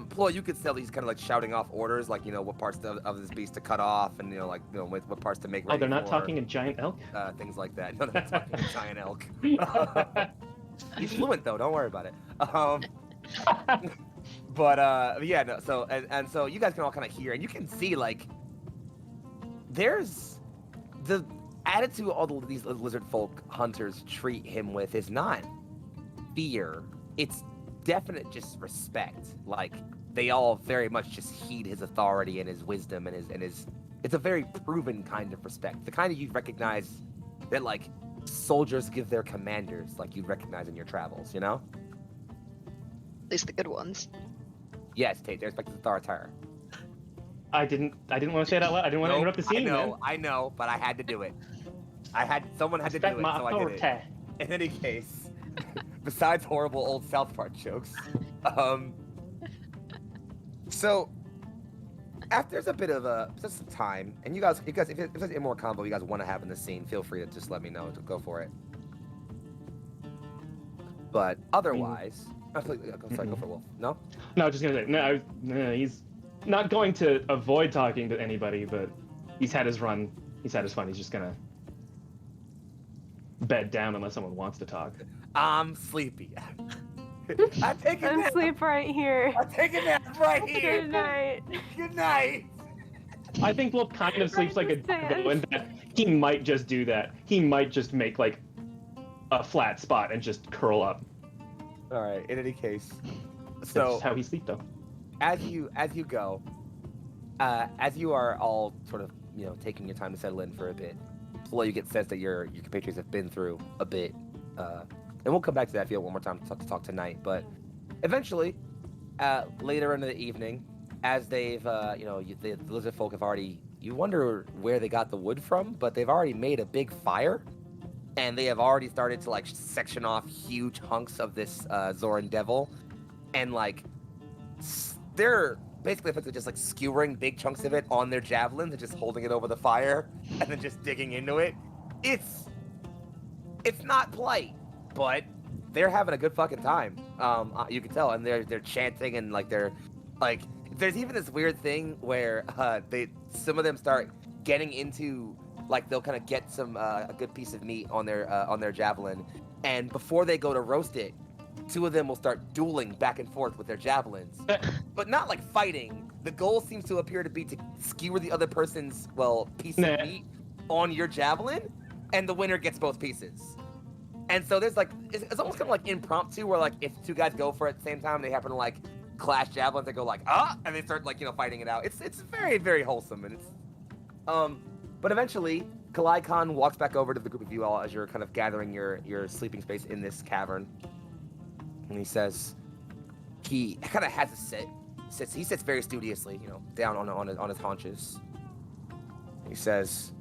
Ploy, you could tell he's kind of like shouting off orders, like what parts of this beast to cut off, and what parts to make ready. Oh, they're not for, talking a giant elk? things like that. No, they're not talking a giant elk. He's fluent though. Don't worry about it. But yeah, no. So and so you guys can all kind of hear, and you can see like there's the attitude all these lizard folk hunters treat him with is not fear. It's definite just respect. Like they all very much just heed his authority and his wisdom and his. It's a very proven kind of respect. The kind of you'd recognize that like soldiers give their commanders, like you'd recognize in your travels. At least the good ones. Yes, Tate, their respect is authoritarian. I didn't want to say it out loud. I didn't want to interrupt the scene, I know, but I had to do it. Someone had to do it, so I did it. In any case, besides horrible old South Park jokes, so after there's a bit of just some time, and you guys, if there's any more combo you guys want to have in the scene, feel free to just let me know to go for it. But otherwise, sorry, go for Wolf. No? No, I was just gonna say no. He's not going to avoid talking to anybody, but he's had his run. He's had his fun. He's just gonna bed down unless someone wants to talk. I'm sleepy. I take a I'm nap. asleep right here. I take a nap right here. Good night. Good night. I think Wolf kind of sleeps like a Understand. dog, and that he might just do that. He might just make like a flat spot and just curl up. All right. In any case, That's so just how he sleeps, though. as you go, as you are all sort of taking your time to settle in for a bit, well, you get the sense that your compatriots have been through a bit, and we'll come back to that if you want one more time to talk tonight. But eventually, later into the evening, as they've the lizard folk have already, you wonder where they got the wood from, but they've already made a big fire. And they have already started to like section off huge hunks of this Zoran devil, and like they're basically effectively just like skewering big chunks of it on their javelins and just holding it over the fire and then just digging into it. It's not polite, but they're having a good fucking time. You can tell, and they're chanting and like they're like there's even this weird thing where some of them start getting into. Like they'll kind of get a good piece of meat on their javelin, and before they go to roast it, two of them will start dueling back and forth with their javelins, but not like fighting. The goal seems to appear to be to skewer the other person's piece of meat on your javelin, and the winner gets both pieces. And so there's like it's almost kind of like impromptu, where like if two guys go for it at the same time, they happen to like clash javelins. They go like and they start like fighting it out. It's very very wholesome, and it's But eventually, Kalai Khan walks back over to the group of you all as you're kind of gathering your sleeping space in this cavern. And he says, he kind of has a sit, He sits very studiously, down on his haunches. He says,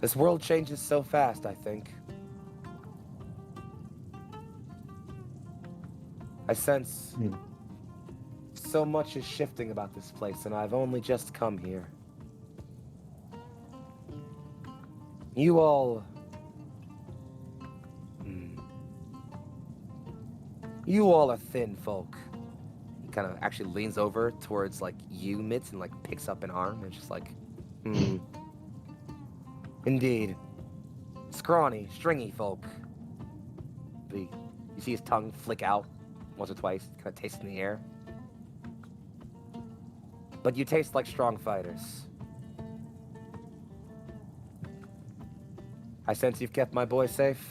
This world changes so fast, I think. I sense so much is shifting about this place, and I've only just come here. You all... You all are thin folk. He kind of actually leans over towards, you, Mitz, and, picks up an arm, and just Indeed. Scrawny, stringy folk. You see his tongue flick out once or twice, kind of tasting the air. But you taste like strong fighters. I sense you've kept my boy safe.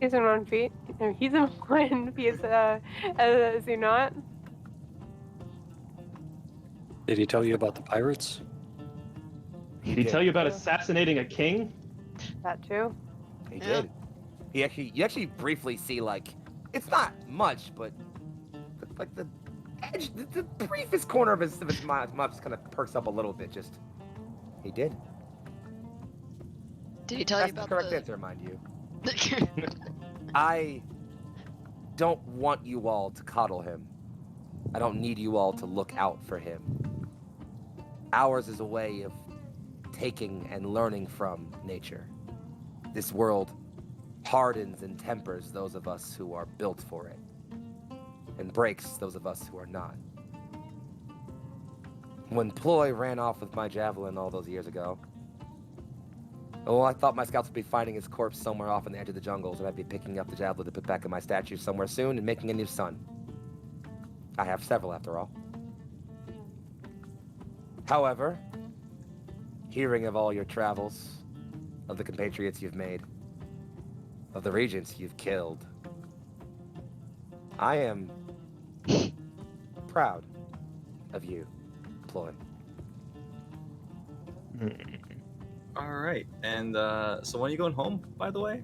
He's in 1 feet. No, he's in 1 piece, is he not? Did he tell you about the pirates? Did he tell you about assassinating a king? That too. He Yeah. did. You actually briefly see, it's not much, but, the edge, the briefest corner of his mouth just kind of perks up a little bit, he did. Did he tell That's you about the correct the... answer, mind you. I don't want you all to coddle him. I don't need you all to look out for him. Ours is a way of taking and learning from nature. This world hardens and tempers those of us who are built for it, and breaks those of us who are not. When Ploy ran off with my javelin all those years ago, I thought my scouts would be finding his corpse somewhere off in the edge of the jungles, and I'd be picking up the javelin to put back in my statue somewhere soon and making a new son. I have several, after all. However, hearing of all your travels, of the compatriots you've made, of the regents you've killed, I am proud of you, Ploy. All right, and so when are you going home, by the way?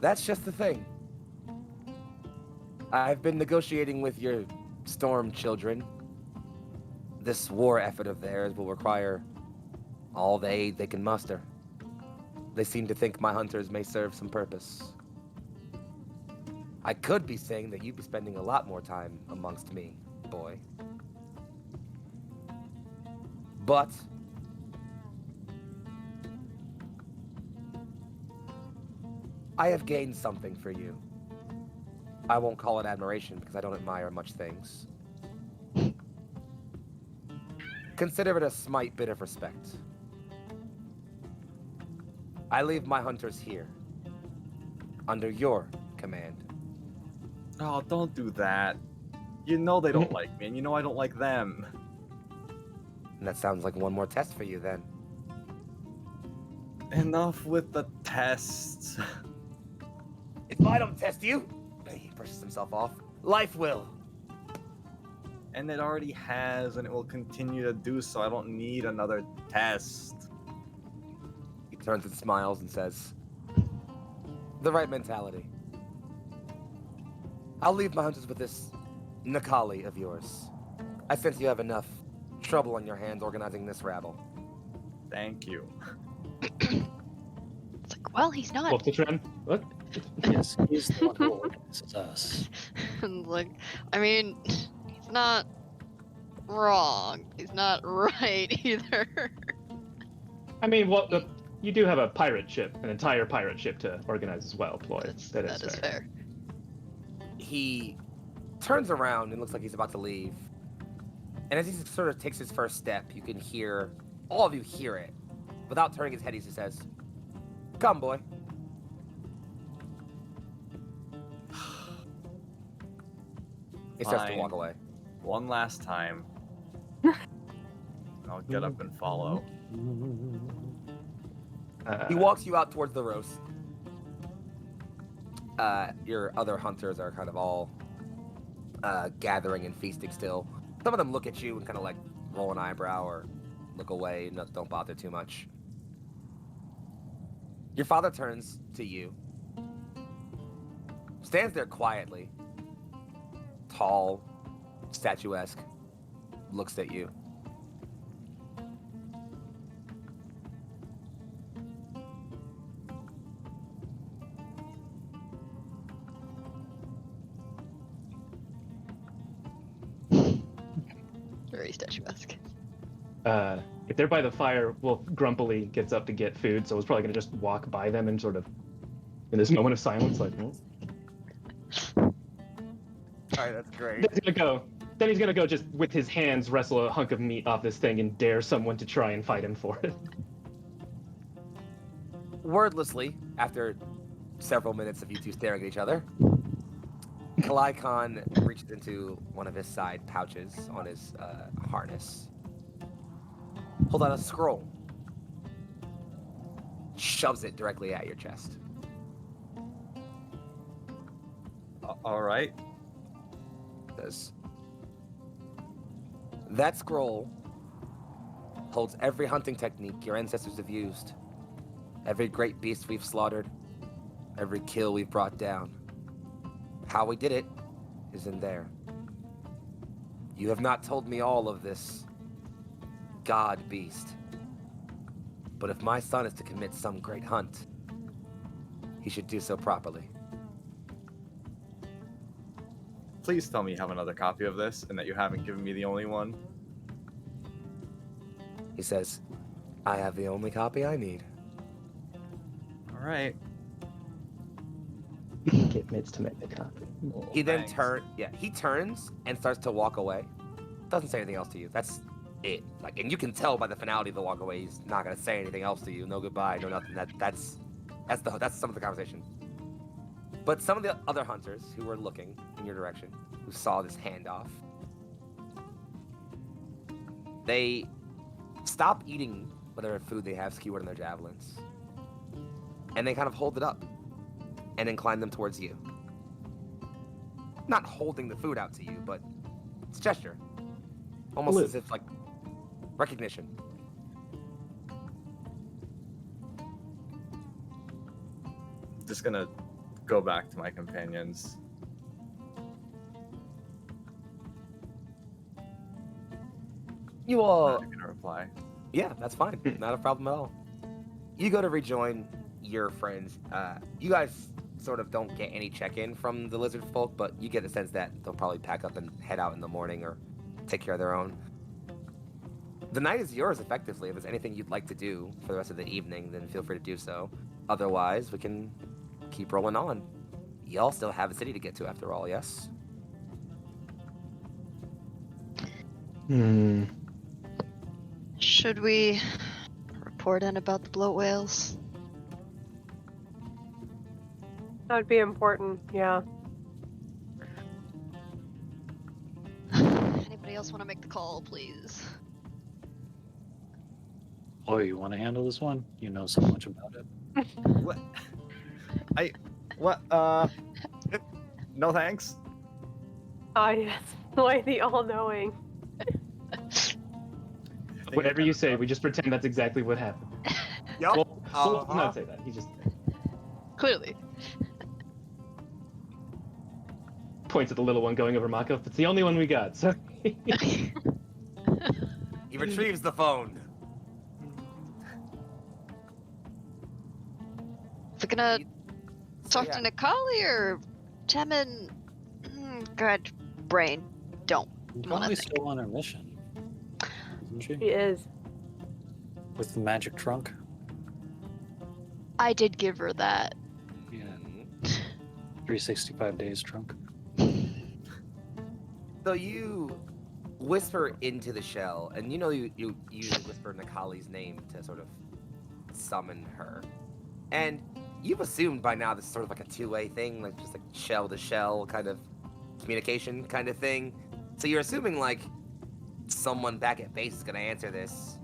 That's just the thing. I've been negotiating with your storm children. This war effort of theirs will require all the aid they can muster. They seem to think my hunters may serve some purpose. I could be saying that you'd be spending a lot more time amongst me, boy. But I have gained something for you. I won't call it admiration because I don't admire much things. Consider it a slight bit of respect. I leave my hunters here, under your command. Oh, don't do that. You know they don't like me, and you know I don't like them. And that sounds like one more test for you then. Enough with the tests. If I don't test you, he brushes himself off, life will. And it already has, and it will continue to do so. I don't need another test. He turns and smiles and says, the right mentality. I'll leave my hunters with this Nakali of yours. I sense you have enough trouble on your hands organizing this rabble. Thank you. It's like, well, he's not. Wolf the trend. What? Yes, he's the one who organizes us. Like, I mean, he's not wrong. He's not right either. I mean, you do have a pirate ship, an entire pirate ship to organize as well, Ploy. That is fair. He turns around and looks like he's about to leave. And as he sort of takes his first step, you can hear, all of you hear it. Without turning his head, he says, come, boy. He starts to Fine. walk away. One last time. I'll get up and follow. He walks you out towards the roast. Your other hunters are kind of all gathering and feasting still. Some of them look at you and kind of roll an eyebrow or look away, no, don't bother too much. Your father turns to you, stands there quietly, tall, statuesque, looks at you. Very statuesque. If they're by the fire, Wolf grumpily gets up to get food, so it's probably going to just walk by them and sort of, in this moment of silence, like, All right, that's great. Then he's gonna go. Then he's gonna go just with his hands wrestle a hunk of meat off this thing and dare someone to try and fight him for it. Wordlessly, after several minutes of you two staring at each other, Kalai Khan reaches into one of his side pouches on his harness. Hold out a scroll. Shoves it directly at your chest. All right. Says, that scroll holds every hunting technique your ancestors have used, every great beast we've slaughtered, every kill we've brought down. How we did it is in there. You have not told me all of this, god beast. But if my son is to commit some great hunt, he should do so properly. Please tell me you have another copy of this and that you haven't given me the only one. He says, I have the only copy I need. All right. Get Mitz to make the copy. He then Thanks. he turns and starts to walk away. Doesn't say anything else to you. That's it. Like, and you can tell by the finality of the walk away, he's not gonna say anything else to you. No goodbye, no nothing. That's some of the conversation. But some of the other hunters who were looking in your direction, who saw this handoff, they stop eating whatever food they have skewered on their javelins, and they kind of hold it up and incline them towards you. Not holding the food out to you, but it's a gesture. Almost Salute. as if, like, recognition. Just gonna go back to my companions. You all, Not gonna reply. yeah, that's fine. Not a problem at all. You go to rejoin your friends. You guys sort of don't get any check-in from the lizard folk, but you get the sense that they'll probably pack up and head out in the morning or take care of their own. The night is yours, effectively. If there's anything you'd like to do for the rest of the evening, then feel free to do so. Otherwise, we can keep rolling on. Y'all still have a city to get to after all, yes? Should we report in about the bloat whales? That would be important, yeah. Anybody else want to make the call, please? Oh, you want to handle this one? You know so much about it. What? What? No thanks. Ah, yes. Boy, the all-knowing. Whatever you say, we just pretend that's exactly what happened. Yup. Wolf does not say that. He just Clearly. points at the little one going over Mako. It's the only one we got, so. He retrieves the phone. We're gonna talk yeah. to Nikali or Temin? God, brain. Don't wanna Nikali's think. still on her mission, isn't He she? is. With the magic trunk. I did give her that. Yeah. 365 days trunk. So you whisper into the shell, and you know you usually whisper Nikali's name to sort of summon her. And you've assumed by now this is sort of like a two-way thing, like just like shell to shell kind of communication kind of thing. So you're assuming like someone back at base is gonna answer this.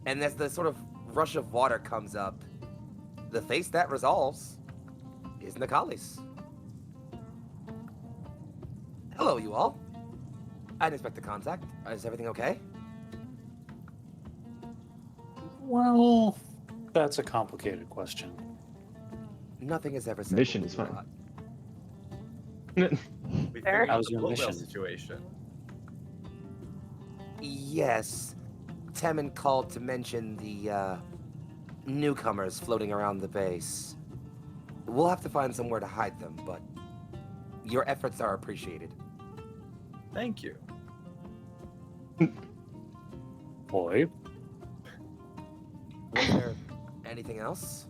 And as the sort of rush of water comes up, the face that resolves is Nikali's. Hello, you all. I didn't expect the contact. Is everything okay? Well, that's a complicated question. Nothing is ever Mission simple, is fine. We Fair. figured out How's the your bloat whale mission? situation. Yes. Temin called to mention the newcomers floating around the base. We'll have to find somewhere to hide them, but your efforts are appreciated. Thank you. Boy, Was there anything else?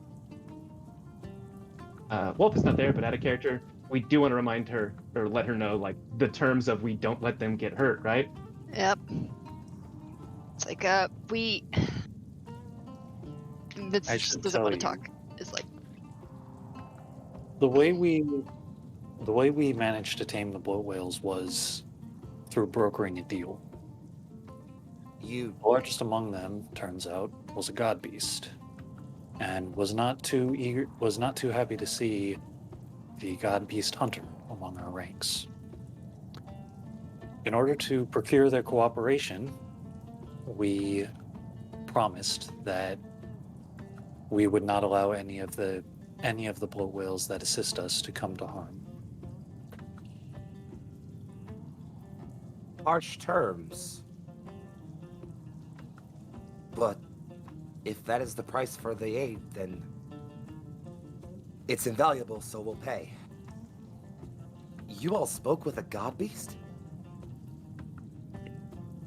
Wolf is not there, but out of character, we do want to remind her or let her know like the terms of we don't let them get hurt, right? Yep. It's like, we. Vince I just should doesn't want to tell talk. It's like, the way we managed to tame the bloat whales was through brokering a deal. You The largest among them, turns out, was a god beast, and was not too happy to see the god beast hunter among our ranks. In order to procure their cooperation, we promised that we would not allow any of the bloat whales that assist us to come to harm. harsh terms. But if that is the price for the aid, then it's invaluable, so we'll pay. You all spoke with a god beast?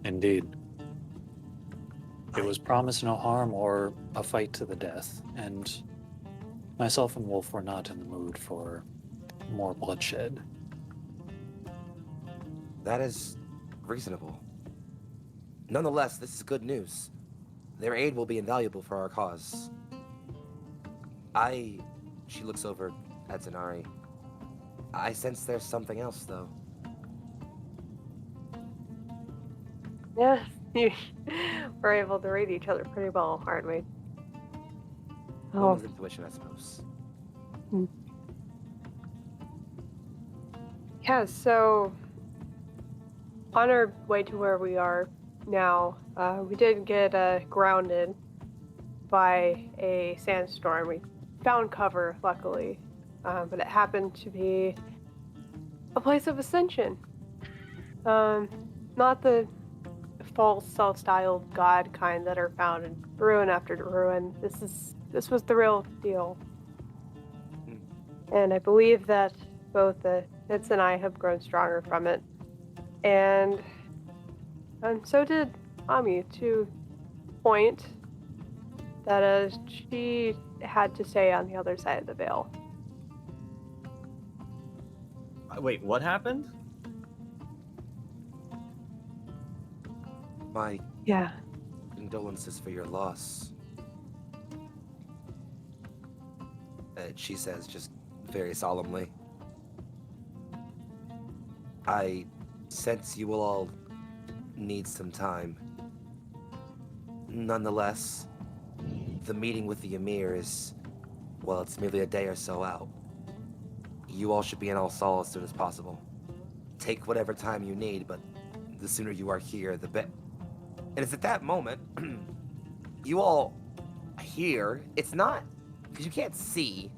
Indeed. It I- was promised no harm or a fight to the death, and myself and Wolf were not in the mood for more bloodshed. That is reasonable. Nonetheless, this is good news. Their aid will be invaluable for our cause. She looks over at Zanari. I sense there's something else, though. Yeah, we're able to read each other pretty well, aren't we? Oh, Woman's intuition, I suppose. yeah, so on our way to where we are now, we did get grounded by a sandstorm. We found cover, luckily, but it happened to be a place of ascension. Not the false self-styled god kind that are found in ruin after ruin. This was the real deal. And I believe that both Nitz and I have grown stronger from it. And so did Ami, to point that she had to stay on the other side of the veil. Wait, what happened? My Yeah. condolences for your loss. She says, just very solemnly. I sense you will all need some time. Nonetheless, the meeting with the Emir is, well, it's merely a day or so out. You all should be in Alsal as soon as possible. Take whatever time you need, but the sooner you are here, the better. And it's at that moment, you all hear, it's not, because you can't see,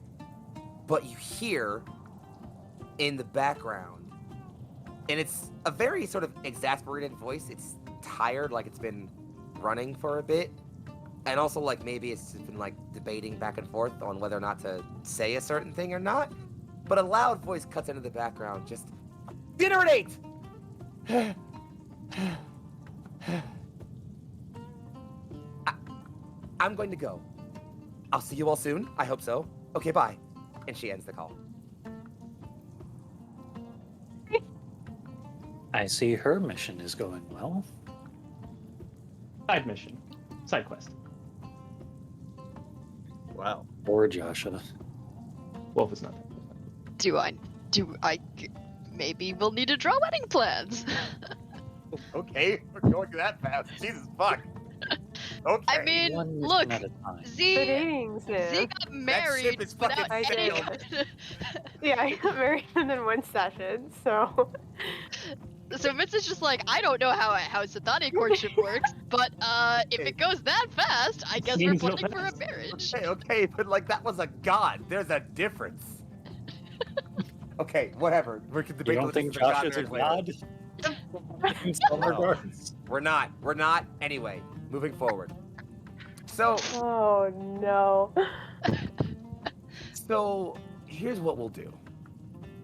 but you hear in the background, and it's a very sort of exasperated voice. It's tired, like it's been running for a bit, and also like maybe it's just been like debating back and forth on whether or not to say a certain thing or not, but a loud voice cuts into the background, just, dinner at 8! I'm going to go. I'll see you all soon. I hope so. Okay, bye. And she ends the call. I see her mission is going well. Side mission. Side quest. Wow. Or Joshua. Wolf is not there. Maybe we'll need to draw wedding plans. Okay, we're going that fast. Jesus fuck. Okay. I mean, One look, mission at a time. The Z dating sim. got married ship is fucking without any sailed. of it. Yeah, I got married in one session, so So Mitz is just like, I don't know how Sathani courtship works, but if Okay. it goes that fast, I guess we're Seems real planning for a fast. marriage. Okay, but like that was a god. There's a difference. Okay, whatever. We can You debate don't the think logistics of Josh god is a marriage god? In some No. regards. We're not. We're not. Anyway, moving forward. So, Oh no. so here's what we'll do.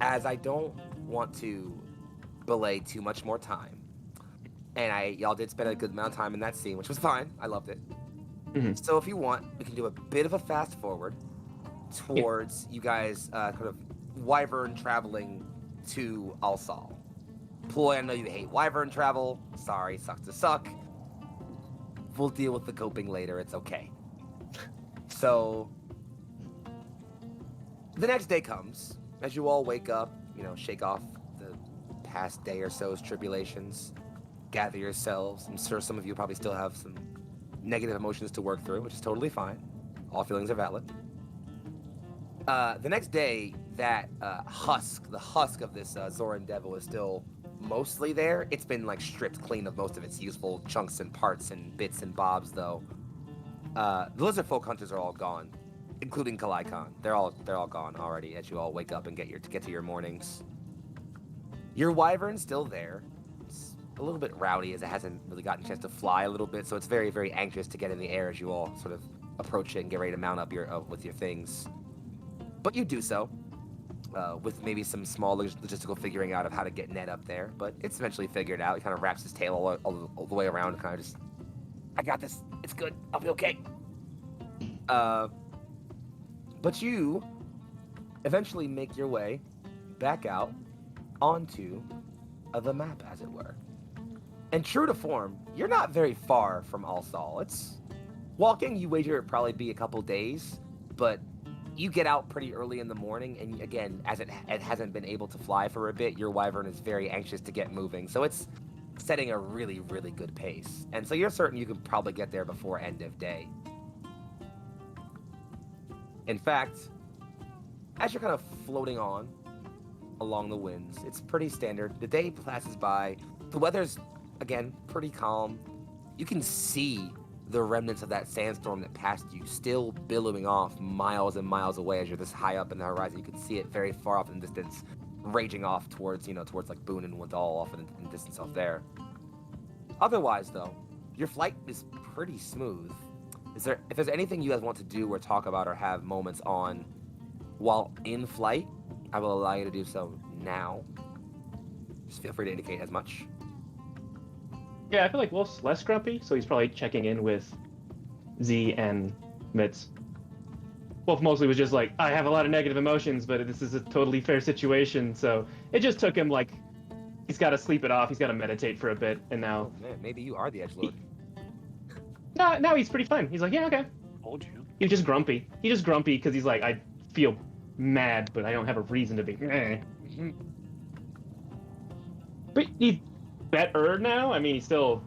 As I don't want to belay too much more time, and y'all did spend a good amount of time in that scene, which was fine. I loved it. Mhm. So if you want, we can do a bit of a fast forward towards you guys kind of wyvern traveling to Alsal. Ploy, I know you hate wyvern travel. Sorry, sucks to suck. We'll deal with the coping later. It's okay. So the next day comes as you all wake up, shake off the past day or so's tribulations, gather yourselves. I'm sure some of you probably still have some negative emotions to work through, which is totally fine. All feelings are valid. The next day, that the husk of this Zoran devil is still mostly there. It's been like stripped clean of most of its useful chunks and parts and bits and bobs, though. The lizard folk hunters are all gone, including Kalai Khan. They're all gone already as you all wake up and get to your mornings. Your wyvern's still there. It's a little bit rowdy as it hasn't really gotten a chance to fly a little bit, so it's very, very anxious to get in the air as you all sort of approach it and get ready to mount up with your things. But you do so, with maybe some small logistical figuring out of how to get Ned up there, but it's eventually figured out. He kind of wraps his tail all the way around and kind of just, I got this. It's good. I'll be okay. But you eventually make your way back out onto the map, as it were. And true to form, you're not very far from Alsal. It's walking, you wager it'd probably be a couple days, but you get out pretty early in the morning, and again, as it hasn't been able to fly for a bit, your wyvern is very anxious to get moving, so it's setting a really, really good pace. And so you're certain you can probably get there before end of day. In fact, as you're kind of floating on along the winds, it's pretty standard. The day passes by. The weather's, again, pretty calm. You can see the remnants of that sandstorm that passed you still billowing off miles and miles away as you're this high up in the horizon. You can see it very far off in the distance, raging off towards like Boone and Wadal off in the distance off there. Otherwise, though, your flight is pretty smooth. If there's anything you guys want to do or talk about or have moments on while in flight, I will allow you to do so now. Just feel free to indicate as much. Yeah, I feel like Wolf's less grumpy, so he's probably checking in with Z and Mitz. Wolf mostly was just like, I have a lot of negative emotions, but this is a totally fair situation, so it just took him like, he's got to sleep it off, he's got to meditate for a bit, and now... Oh, man, maybe you are the edgelord. Now he's pretty fine. He's like, yeah, okay. Told you. He's just grumpy. He's just grumpy because he's like, I feel mad, but I don't have a reason to be. But he's better now. I mean, he's still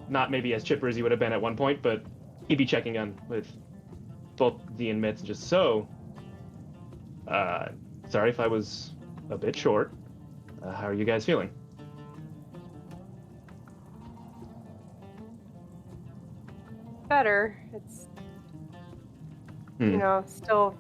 not maybe as chipper as he would have been at one point, but he'd be checking on with both D and Mitz and just so. Sorry if I was a bit short. How are you guys feeling? Better. It's still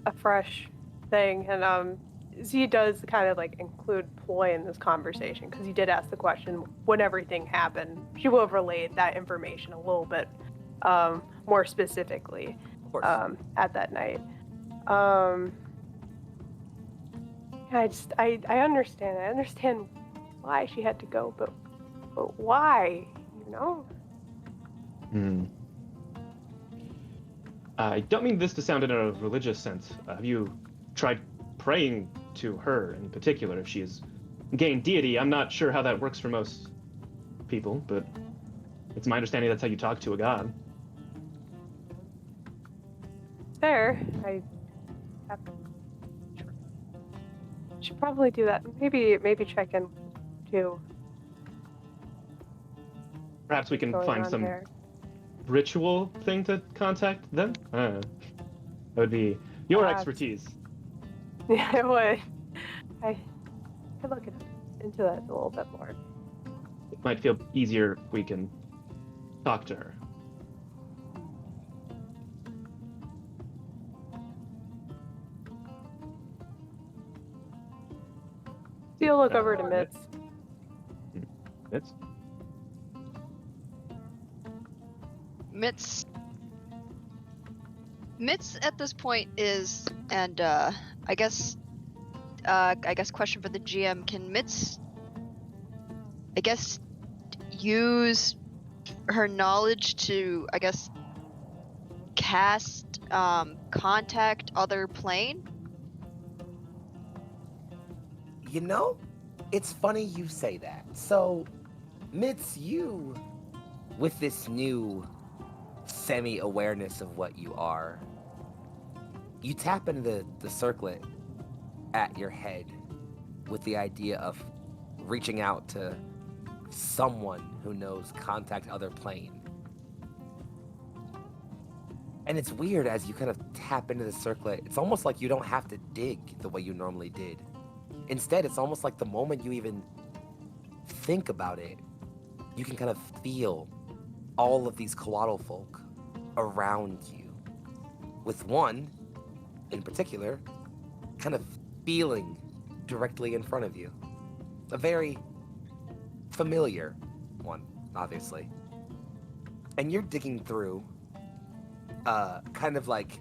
a fresh thing, and Z does kind of like include Ploy in this conversation because he did ask the question when everything happened. She will have relayed that information a little bit more specifically Of course. at that night. I understand. I understand why she had to go, but why? I don't mean this to sound in a religious sense. Have you tried praying to her in particular if she has gained deity? I'm not sure how that works for most people, but it's my understanding that's how you talk to a god. Fair. I should probably do that. Maybe check in too. Perhaps we can Going find on some there. ritual thing to contact them? That would be your Perhaps. expertise. Yeah, it would. I could look at it. into that a little bit more. It might feel easier if we can talk to her. So you'll look over to Mitz. Mitz? Mitz at this point is, and I guess question for the GM: can Mitz, I guess, use her knowledge to, I guess, cast contact other plane? You know, it's funny you say that. So, Mitz, you, with this new semi-awareness of what you are, you tap into the circlet at your head with the idea of reaching out to someone who knows contact other plane. And it's weird as you kind of tap into the circlet, it's almost like you don't have to dig the way you normally did. Instead, it's almost like the moment you even think about it, you can kind of feel all of these coatl folk around you. With one, in particular, kind of feeling directly in front of you. A very familiar one, obviously. And you're digging through, kind of like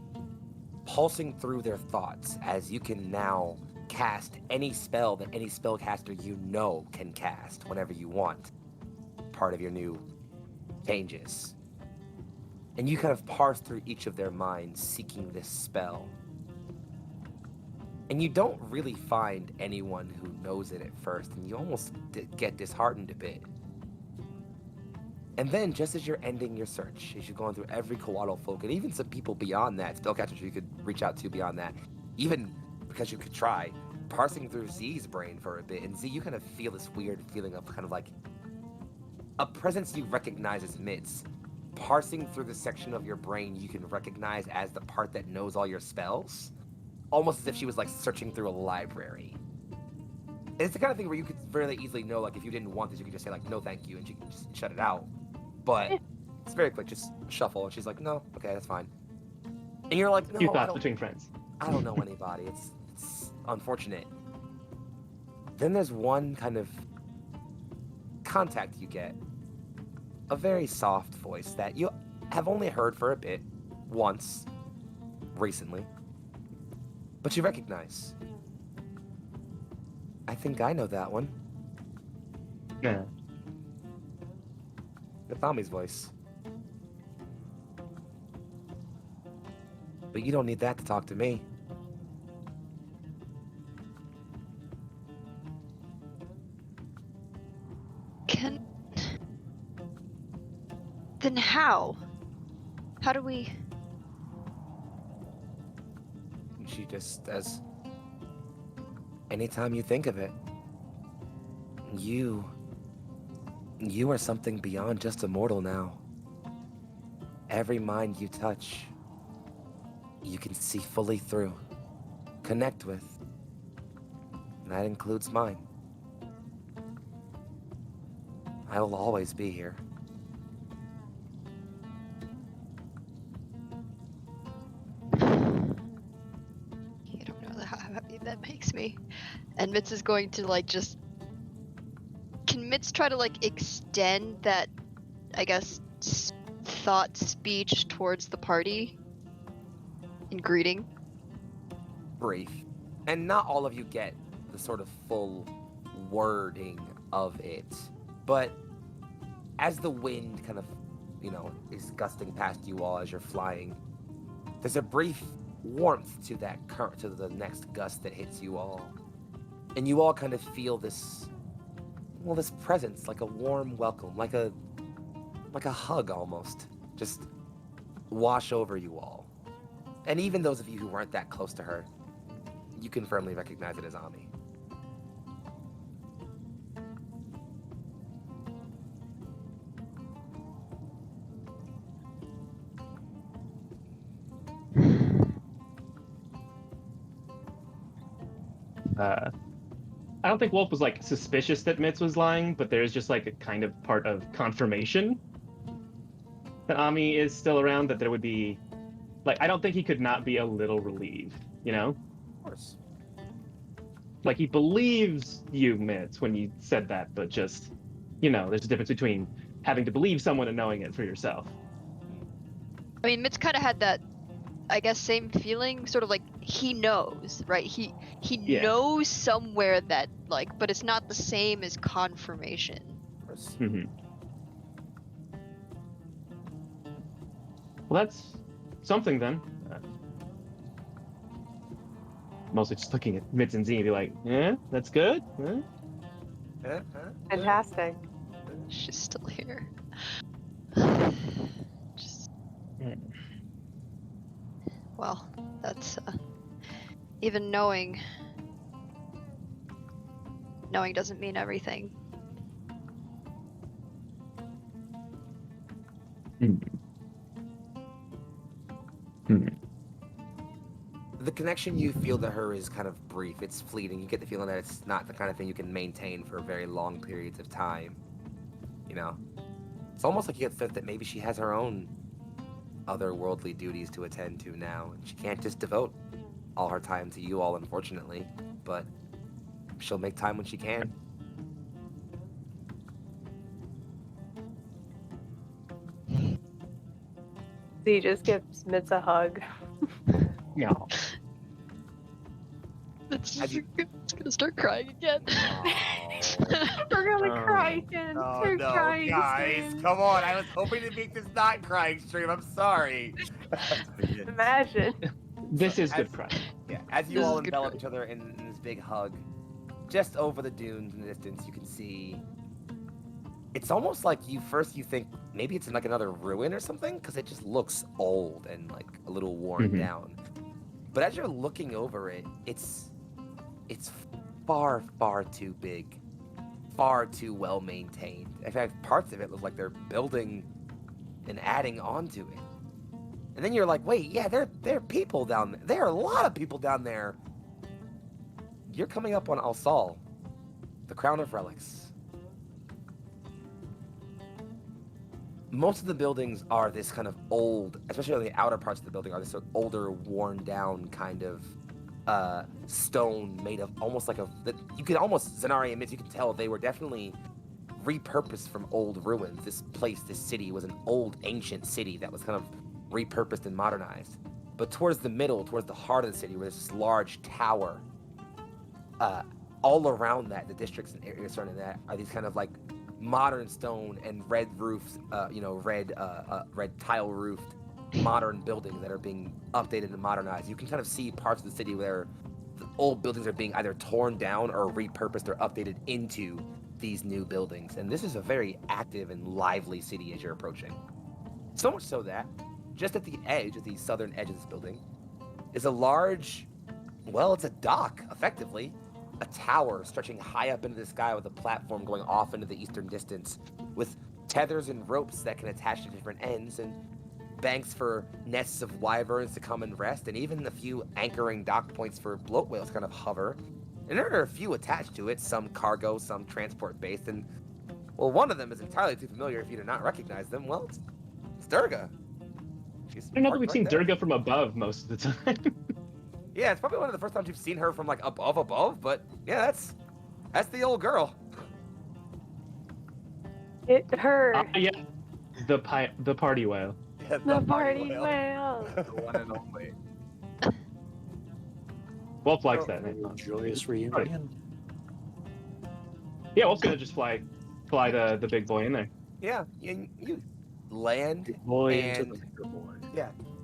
pulsing through their thoughts as you can now cast any spell that any spellcaster you know can cast whenever you want. Part of your new changes. And you kind of parse through each of their minds seeking this spell. And you don't really find anyone who knows it at first, and you almost get disheartened a bit. And then, just as you're ending your search, as you're going through every coatl folk, and even some people beyond that, spellcasters you could reach out to beyond that, even because you could try, parsing through Z's brain for a bit, and Z, you kind of feel this weird feeling of kind of like a presence you recognize as Mitz, parsing through the section of your brain you can recognize as the part that knows all your spells. Almost as if she was like searching through a library. And it's the kind of thing where you could fairly easily know, like, if you didn't want this, you could just say, like, no, thank you, and she could just shut it out. But it's very quick, just shuffle, and she's like, no, okay, that's fine. And you're like, no, Few thoughts between friends. I don't know anybody. It's unfortunate. Then there's one kind of contact you get. A very soft voice that you have only heard for a bit, once, recently. But you recognize. I think I know that one. Yeah. Nathami's voice. But you don't need that to talk to me. Then how? How do we... And she just says, anytime you think of it, you are something beyond just a mortal now. Every mind you touch, you can see fully through, connect with. And that includes mine. I will always be here. You don't know how happy that makes me. And Mitz is going to, like, just... Can Mitz try to, like, extend that, I guess, thought speech towards the party? In greeting? Brief. And not all of you get the sort of full wording of it. But as the wind kind of, is gusting past you all as you're flying, there's a brief warmth to that current, to the next gust that hits you all. And you all kind of feel this presence, like a warm welcome, like a hug almost, just wash over you all. And even those of you who weren't that close to her, you can firmly recognize it as Ami. I don't think Wolf was like suspicious that Mitz was lying, but there is just like a kind of part of confirmation that Ami is still around. That there would be, like, I don't think he could not be a little relieved. You know, Of course. like he believes you, Mitz, when you said that, but just, there's a difference between having to believe someone and knowing it for yourself. I mean, Mitz kind of had that, I guess, same feeling, sort of like he knows, right? He Yeah. knows somewhere that, like, but it's not the same as confirmation. Of course. Mm-hmm. Well, that's something then. Mostly just looking at Mitz and Z and be like, yeah, that's good. Huh? Fantastic. She's still here. Just, well, that's even knowing doesn't mean everything. The connection you feel to her is kind of brief. It's fleeting. You get the feeling that it's not the kind of thing you can maintain for very long periods of time. It's almost like you get the sense that maybe she has her own otherworldly duties to attend to now, and she can't just devote all her time to you all, unfortunately. But she'll make time when she can. Z just gives Mitz a hug. No. It's Have you- gonna start crying again. We're gonna Oh. cry again. Oh We're no, crying guys! soon. Come on! I was hoping to make this not crying stream. I'm sorry. Imagine. This is As- good cry. Yeah, as you This all is good envelop cry. each other in this big hug, just over the dunes in the distance, you can see. It's almost like you think maybe it's in like another ruin or something, because it just looks old and like a little worn Mhm. down. But as you're looking over it, it's far, far too big, far too well maintained. In fact, parts of it look like they're building and adding onto it. And then you're like, wait, yeah, there are people down there. There are a lot of people down there. You're coming up on Alsal, the crown of relics. Most of the buildings are this kind of old, especially on the outer parts of the building, are this sort of older, worn down kind of stone made of almost like that you could almost, Zanari admits, you can tell they were definitely repurposed from old ruins. This place, this city, was an old, ancient city that was kind of repurposed and modernized. But towards the middle, towards the heart of the city, where there's this large tower, all around that, the districts and areas surrounding that are these kind of like modern stone and red roofs, red tile roofed modern buildings that are being updated and modernized. You can kind of see parts of the city where the old buildings are being either torn down or repurposed or updated into these new buildings. And this is a very active and lively city as you're approaching. So much so that just at the edge, at the southern edge of this building, is a large, well, it's a dock, effectively. A tower stretching high up into the sky with a platform going off into the eastern distance, with tethers and ropes that can attach to different ends, and banks for nests of wyverns to come and rest, and even a few anchoring dock points for bloat whales to kind of hover. And there are a few attached to it, some cargo, some transport-based, and, well, one of them is entirely too familiar for you to not recognize them. Well, it's Durga. She's I don't know that parked we've right seen there. Durga from above most of the time. Yeah, it's probably one of the first times you've seen her from, like, above, but, yeah, that's the old girl. Her. Yeah, the party whale. Yeah, The party whale. whale. The one and only. Wolf likes Oh. that name. Joyous reunion. Yeah, Wolf's gonna just fly the big boy in there. Yeah, you land, Boy and into the bigger boy.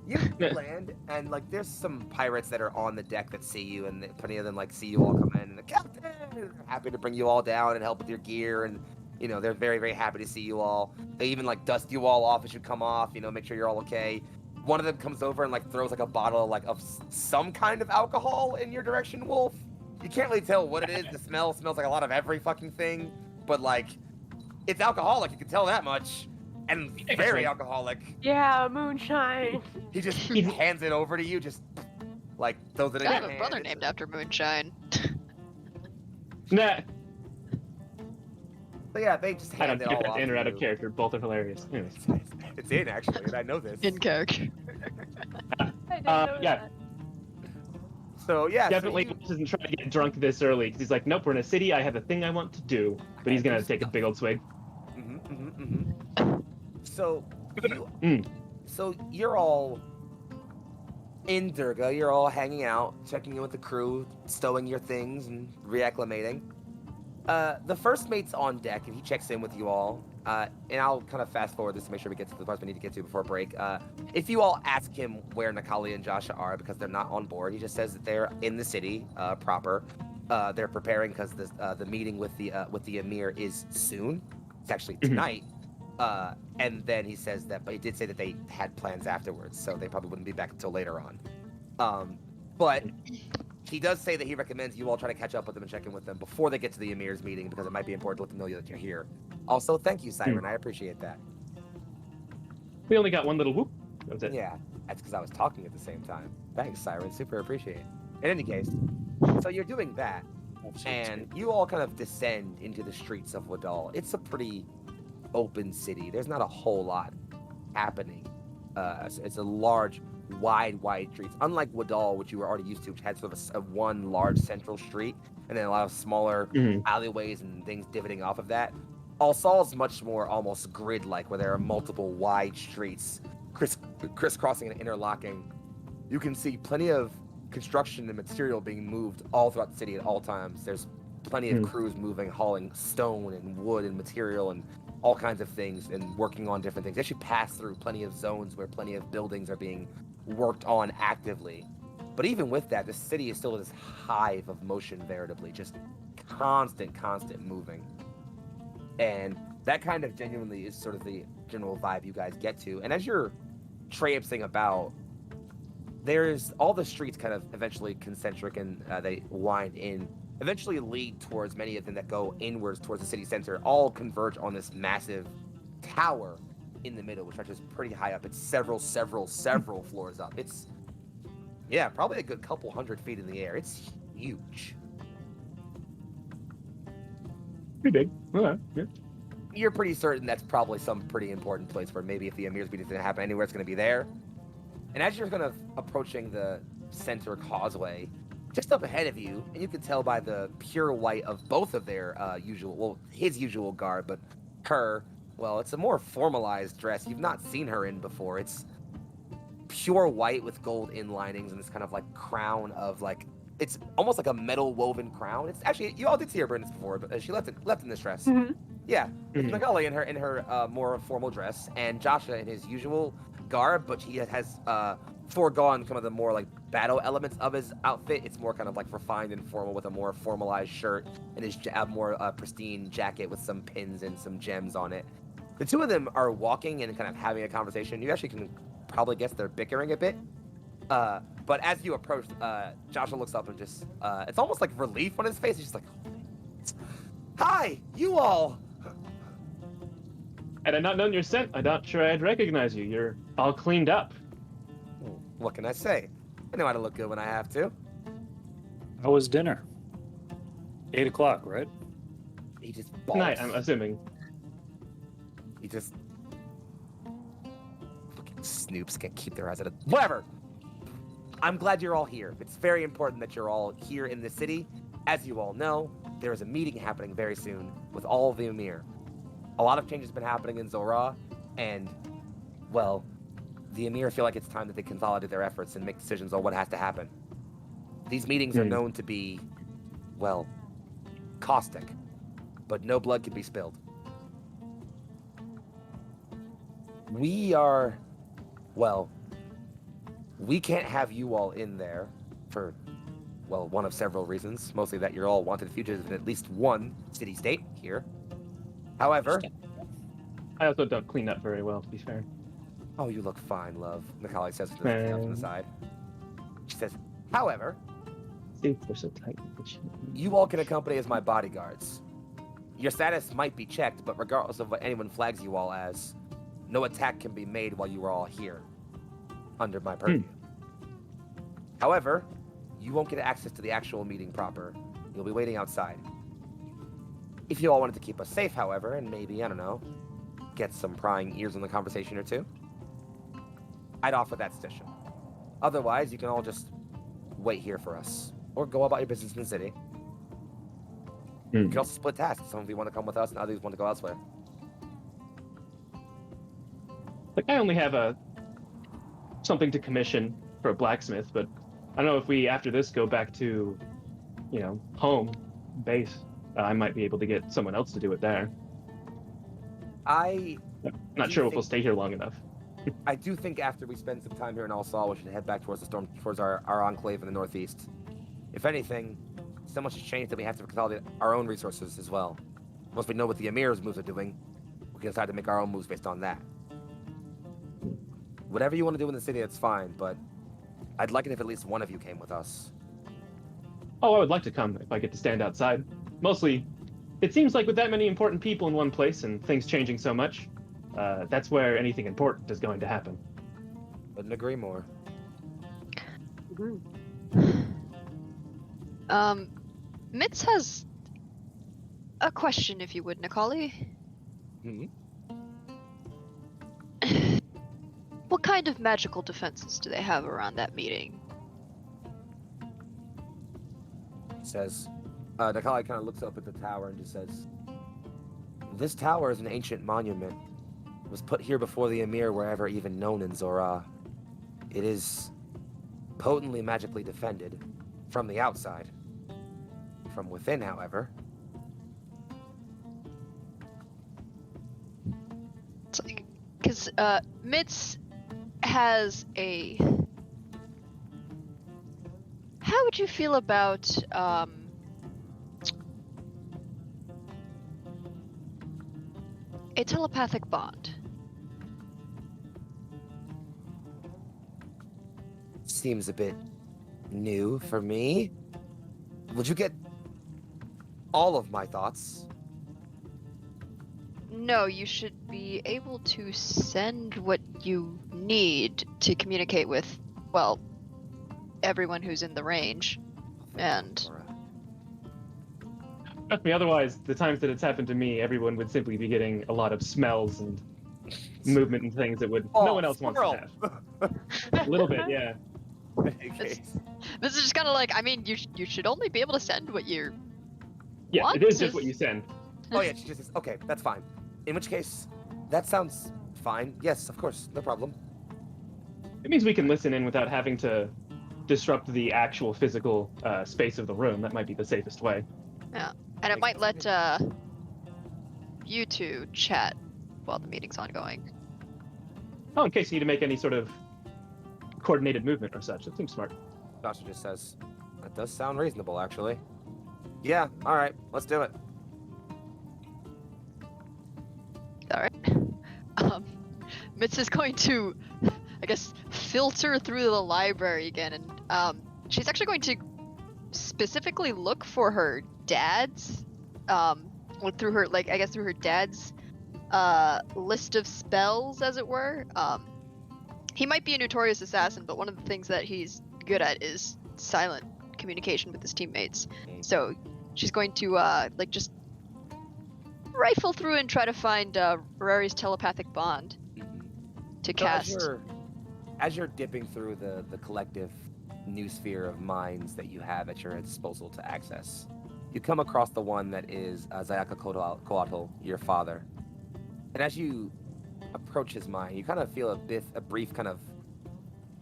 you land, and like there's some pirates that are on the deck that see you, and plenty of them like see you all come in, and the captain, they're happy to bring you all down and help with your gear, and they're very, very happy to see you all. They even like dust you all off as you come off, make sure you're all okay. One of them comes over and like throws like a bottle of some kind of alcohol in your direction, Wolf. You can't really tell what it is. The smell smells like a lot of every fucking thing, but like it's alcoholic. You can tell that much, and very alcoholic. Yeah, moonshine. He just hands it over to you, just like throws it in I your have a hand. brother named after Moonshine. Nah, So yeah, they just I hand don't it get all that's off in or to out of you. character. Both are hilarious. Anyways. It's in actually, and I know this. In character. I didn't know Yeah, that. So yeah, definitely so you, isn't trying to get drunk this early because he's like, nope, we're in a city. I have a thing I want to do, but he's gonna take a big old swig. So you, Mm. so you're all in Durga. You're all hanging out, checking in with the crew, stowing your things, and reacclimating. The first mate's on deck, and he checks in with you all. And I'll kind of fast forward this to make sure we get to the parts we need to get to before break. If you all ask him where Nakali and Joshua are because they're not on board, he just says that they're in the city proper. They're preparing because the meeting with the Emir is soon. It's actually tonight. And then he says that, but he did say that they had plans afterwards, so they probably wouldn't be back until later on. But he does say that he recommends you all try to catch up with them and check in with them before they get to the Emir's meeting because it might be important to let them know that you're here. Also, thank you, Siren. I appreciate that. We only got one little whoop. That was it. Yeah, that's because I was talking at the same time. Thanks, Siren. Super appreciate it. In any case, so you're doing that, and you all kind of descend into the streets of Wadal. It's a pretty open city. There's not a whole lot happening. It's a large, wide streets. Unlike Wadal, which you were already used to, which had sort of a one large central street, and then a lot of smaller alleyways and things divoting off of that. Alsal is much more almost grid-like, where there are multiple wide streets crisscrossing and interlocking. You can see plenty of construction and material being moved all throughout the city at all times. There's plenty of crews moving, hauling stone and wood and material and all kinds of things and working on different things. They should pass through plenty of zones where plenty of buildings are being worked on actively. But even with that, the city is still this hive of motion veritably, just constant moving. And that kind of genuinely is sort of the general vibe you guys get to. And as you're traipsing about, there's all the streets kind of eventually concentric and they wind in, eventually lead towards many of them that go inwards towards the city center, all converge on this massive tower in the middle, which stretches pretty high up. It's several floors up. It's, yeah, probably a good couple 100 feet in the air. It's huge. Pretty big. Okay. Yeah. You're pretty certain that's probably some pretty important place where maybe if the Emir's meeting is going to happen anywhere, it's going to be there. And as you're kind of approaching the center causeway, just up ahead of you, and you can tell by the pure white of both of their his usual garb, but her, well, it's a more formalized dress you've not seen her in before. It's pure white with gold inlinings and this kind of like crown of like, it's almost like a metal woven crown. It's actually, you all did see her in this before, but she left in this dress. Yeah, it's Magali in her more formal dress, and Joshua in his usual garb, but he has foregone some of the more like battle elements of his outfit. It's more kind of like refined and formal with a more formalized shirt and his more pristine jacket with some pins and some gems on it. The two of them are walking and kind of having a conversation. You actually can probably guess they're bickering a bit. But as you approach, Joshua looks up and just, it's almost like relief on his face. He's just like, hi, you all. Had I not known your scent, I'm not sure I'd recognize you. You're all cleaned up. What can I say? I know how to look good when I have to. How was dinner? 8 o'clock, right? He just balls. Tonight, I'm assuming. He just fucking snoops can't keep their eyes out of whatever. I'm glad you're all here. It's very important that you're all here in the city. As you all know, there is a meeting happening very soon with all of the Emir. A lot of changes have been happening in Zor'aa, and well, the Emir feel like it's time that they consolidate their efforts and make decisions on what has to happen. These meetings are known to be, well, caustic, but no blood can be spilled. We can't have you all in there for, well, one of several reasons. Mostly that you're all wanted fugitives in at least one city-state here. However... I also don't clean up very well, to be fair. Oh, you look fine, love, Macaulay says with the on the side. She says, however... See, they're so tight. You all can accompany as my bodyguards. Your status might be checked, but regardless of what anyone flags you all as, no attack can be made while you are all here, under my purview. However, you won't get access to the actual meeting proper. You'll be waiting outside. If you all wanted to keep us safe, however, and maybe, I don't know, get some prying ears in the conversation or two, I'd offer that station. Otherwise, you can all just wait here for us, or go about your business in the city. You can also split tasks. Some of you want to come with us, and others want to go elsewhere. Like, I only have something to commission for a blacksmith, but I don't know if we, after this, go back to, home base. I might be able to get someone else to do it there. I Not do sure if we'll think- stay here long enough. I do think after we spend some time here in Alsal, we should head back towards our enclave in the northeast. If anything, so much has changed that we have to consolidate our own resources as well. Once we know what the Emir's moves are doing, we can decide to make our own moves based on that. Whatever you want to do in the city, that's fine, but I'd like it if at least one of you came with us. Oh, I would like to come if I get to stand outside. Mostly, it seems like with that many important people in one place and things changing so much, that's where anything important is going to happen. Couldn't agree more. Mitz has a question, if you would, Nikali. Hmm? What kind of magical defenses do they have around that meeting? Says, Nakali kind of looks up at the tower and just says, "This tower is an ancient monument. It was put here before the Emir were ever even known in Zor'aa. It is potently magically defended from the outside. From within, however, It's like, because Mitz has a. How would you feel about a telepathic bond? seems a bit new for me. Would you get all of my thoughts?" No, you should be able to send what you need to communicate with, well, everyone who's in the range. And Trust me, otherwise, the times that it's happened to me, everyone would simply be getting a lot of smells and movement and things that no one else wants to have. A little bit, yeah. Okay. this is just kind of like, I mean, you should only be able to send what you're. Yeah, What? it is just what you send. Oh yeah, she just says, "Okay, that's fine." In which case, that sounds fine. Yes, of course, no problem. It means we can listen in without having to disrupt the actual physical space of the room. That might be the safest way. And it Makes might sense let to me. you two chat while the meeting's ongoing. Oh, in case you need to make any sort of coordinated movement or such. That seems smart. Dasha just says, "That does sound reasonable, actually." Yeah, all right, let's do it. All right. Mitz is going to, I guess, filter through the library again, and she's actually going to specifically look for her dad's, through her dad's list of spells, as it were. He might be a notorious assassin, but one of the things that he's good at is silent communication with his teammates. So she's going to just rifle through and try to find Rari's telepathic bond to So cast. as you're dipping through the collective new sphere of minds that you have at your disposal to access, you come across the one that is Zayaka Coatl, your father. And as you approach his mind, you kind of feel a brief kind of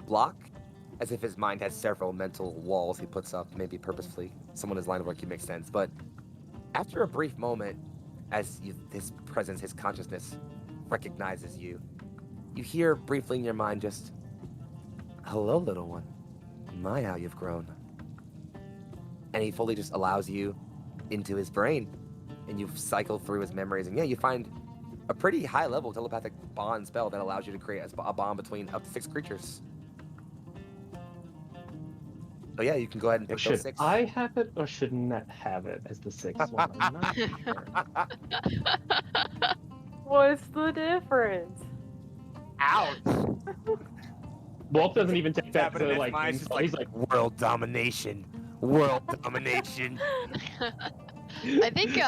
block, as if his mind has several mental walls he puts up, maybe purposefully. Someone his line of work can make sense. But after a brief moment, as his presence, his consciousness recognizes you, you hear briefly in your mind just, "Hello, little one. My, how you've grown." And he fully just allows you into his brain, and you cycle through his memories, and yeah, you find a pretty high-level telepathic bond spell that allows you to create a bond between up to 6 creatures. So yeah, you can go ahead and pick those Should 6. I have it or should Net have it as the sixth one? I'm not sure. What's the difference? Ouch! Wolf doesn't even take that Tapping in to his like mind, insult. He's like, world domination. World domination. I think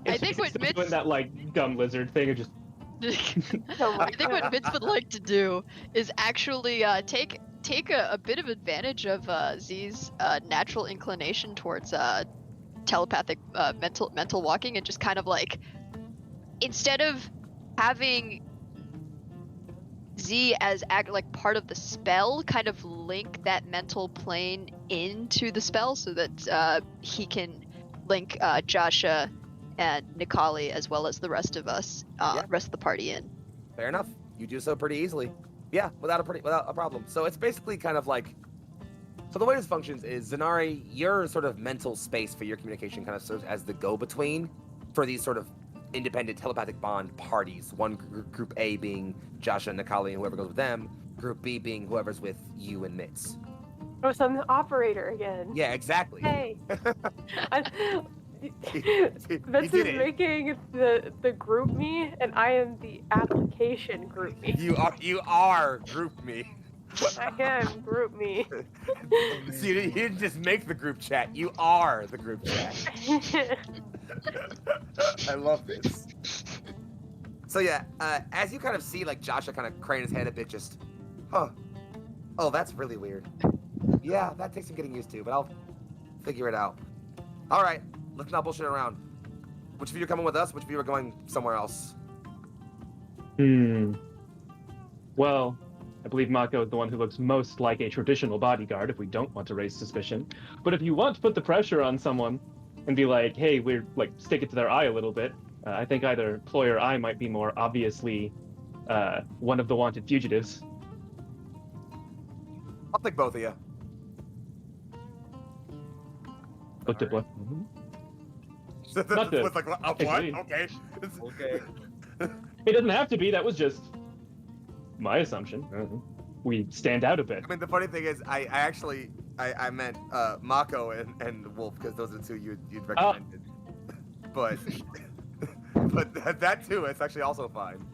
I think what Still Mitz doing that like gum lizard thing, or just Oh my I think what God. Mitz would like to do is actually take a bit of advantage of Z's natural inclination towards telepathic mental walking, and just kind of like, instead of having Z as like part of the spell, kind of link that mental plane into the spell so that he can link Joshua and Nikali as well as the rest of us, Yeah. rest of the party in. Fair enough. You do so pretty easily. Yeah, without a problem. So it's basically kind of like. So the way this functions is, Zanari, your sort of mental space for your communication kind of serves as the go-between for these sort of independent telepathic bond parties. One group A being Joshua and Nikali and whoever goes with them. Group B being whoever's with you and Mitz. Oh, so I'm the operator again. Yeah, exactly. Hey. You This did is it. making the group me, and I am the application group me. You are group me. I am group me. So you didn't just make the group chat. You are the group chat. I love this. So yeah, as you kind of see, like Joshua kind of crane his head a bit, just, oh, that's really weird. Yeah, that takes some getting used to, but I'll figure it out. All right, let's not bullshit around. Which of you are coming with us? Which of you are going somewhere else? Well, I believe Mako is the one who looks most like a traditional bodyguard if we don't want to raise suspicion. But if you want to put the pressure on someone and be like, hey, we're like, stick it to their eye a little bit, I think either Ploy or I might be more obviously one of the wanted fugitives. I'll take both of you. Look to Ploy. Not the- With like, what? actually- Okay. Okay. It doesn't have to be, that was just my assumption. We stand out a bit. I mean, the funny thing is, I actually meant Mako and Wolf, because those are the two you'd recommended. But that too, it's actually also fine.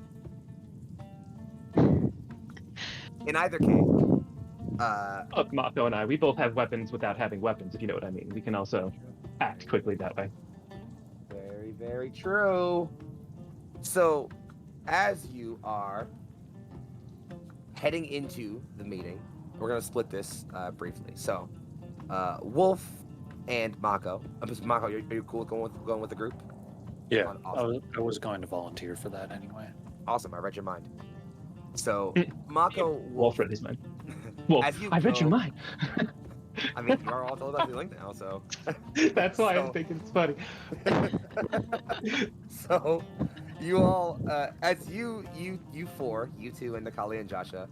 In either case, Look, Mako and I, we both have weapons without having weapons, if you know what I mean. We can also act quickly that way. very, very true. So, as you are heading into the meeting, we're gonna split this briefly. So, Wolf and Mako. Mako, are you cool going with the group? Yeah, Awesome. I was going to volunteer for that anyway. Awesome. I read your mind. So, Mako, Wolf read his mind. Wolf, As you I read your go- mind. I mean, you are all telepathically linked now, so. That's why So- I'm thinking it's funny. So, you all, as you four, you two, and Nikali and Joshua,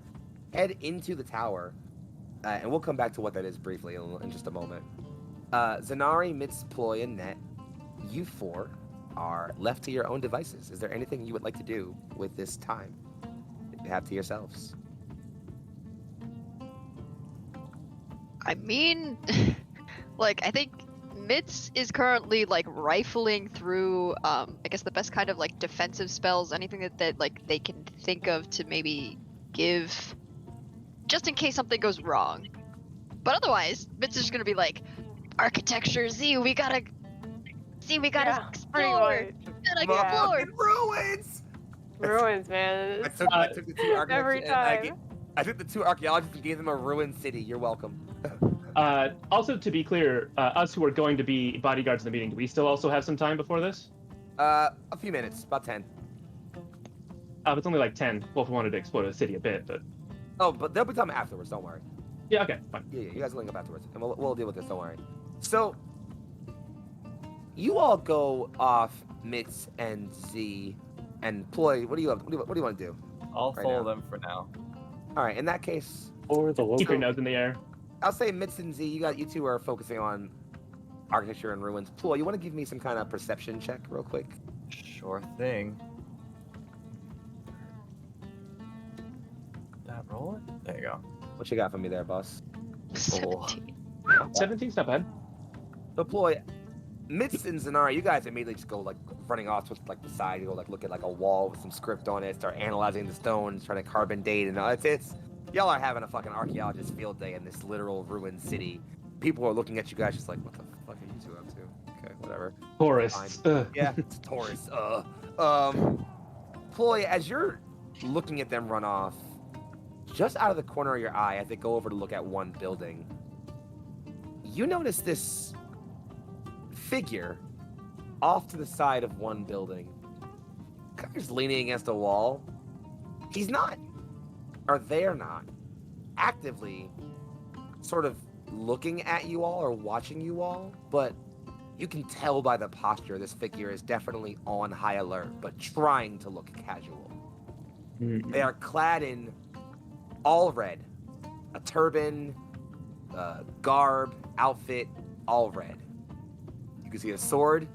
head into the tower, and we'll come back to what that is briefly in just a moment. Zanari, Mitz, Ploy, and Net, you four are left to your own devices. Is there anything you would like to do with this time that you have to yourselves? I mean, like, I think Mitz is currently like rifling through I guess the best kind of like defensive spells, anything that like they can think of to maybe give just in case something goes wrong. But otherwise, Mitz is just gonna be like, architecture, we gotta Yeah, pretty explore. much. Gotta Yeah. explore. Fucking ruins! Ruins, man. I It's took the two architects every and time. I took the two archaeologists and gave them a ruined city. You're welcome. Also, to be clear, us who are going to be bodyguards in the meeting, do we still also have some time before this? A few minutes, about 10. It's only like 10. Wolf wanted to explore the city a bit, but... Oh, but there'll be time afterwards, don't worry. Yeah, okay, fine. Yeah, you guys will link up afterwards, and we'll deal with this, don't worry. So, you all go off Mitz and Z and Ploy. What do you want to do? I'll Right follow now. them for now. All right, in that case, Or the Keep your local. nose in the air. I'll say Mitz and Z, you two are focusing on architecture and ruins. Ploy, you want to give me some kind of perception check real quick? Sure thing. That roll it? There you go. What you got for me there, boss? 17. 17's not bad. So Ploy, Mitz and Zanara, you guys immediately just go like running off to like the side. You go like look at like a wall with some script on it, start analyzing the stones, trying to carbon date, and it's y'all are having a fucking archaeologist field day in this literal ruined city. People are looking at you guys just like, what the fuck are you two up to? Okay, whatever. Tourists. Yeah, it's Taurus. Ploy, as you're looking at them run off, just out of the corner of your eye, as they go over to look at one building, you notice this figure off to the side of one building, kind of just leaning against a wall. He's not, or they're not, actively sort of looking at you all or watching you all, but you can tell by the posture this figure is definitely on high alert, but trying to look casual. They are clad in all red, a turban, garb, outfit, all red. You can see a sword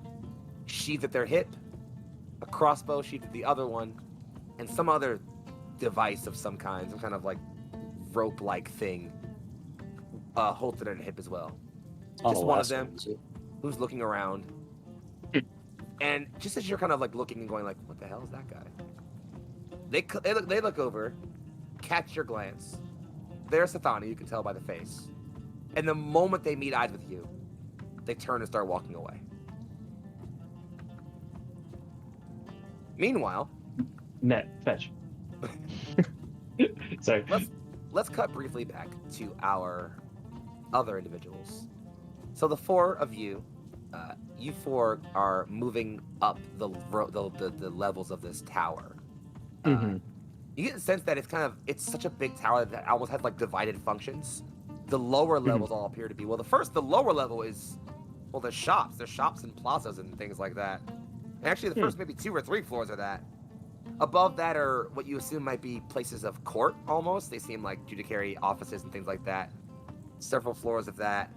sheathed at their hip, a crossbow sheathed at the other one, and some other device of some kind, some kind of like rope-like thing, holstered at their hip as well. Just one of them who's looking around. And just as you're kind of like looking and going like, what the hell is that guy? They look over, catch your glance. There's Sathani, you can tell by the face. And the moment they meet eyes with you, they turn and start walking away. Meanwhile, Net fetch. Sorry. Let's cut briefly back to our other individuals. So the four of you, you four are moving up the levels of this tower. You get the sense that it's such a big tower that it almost has like divided functions. The lower levels all appear to be, the lower level is, there's shops and plazas and things like that. And actually the first maybe 2 or 3 floors are that. Above that are what you assume might be places of court almost. They seem like judiciary offices and things like that. Several floors of that.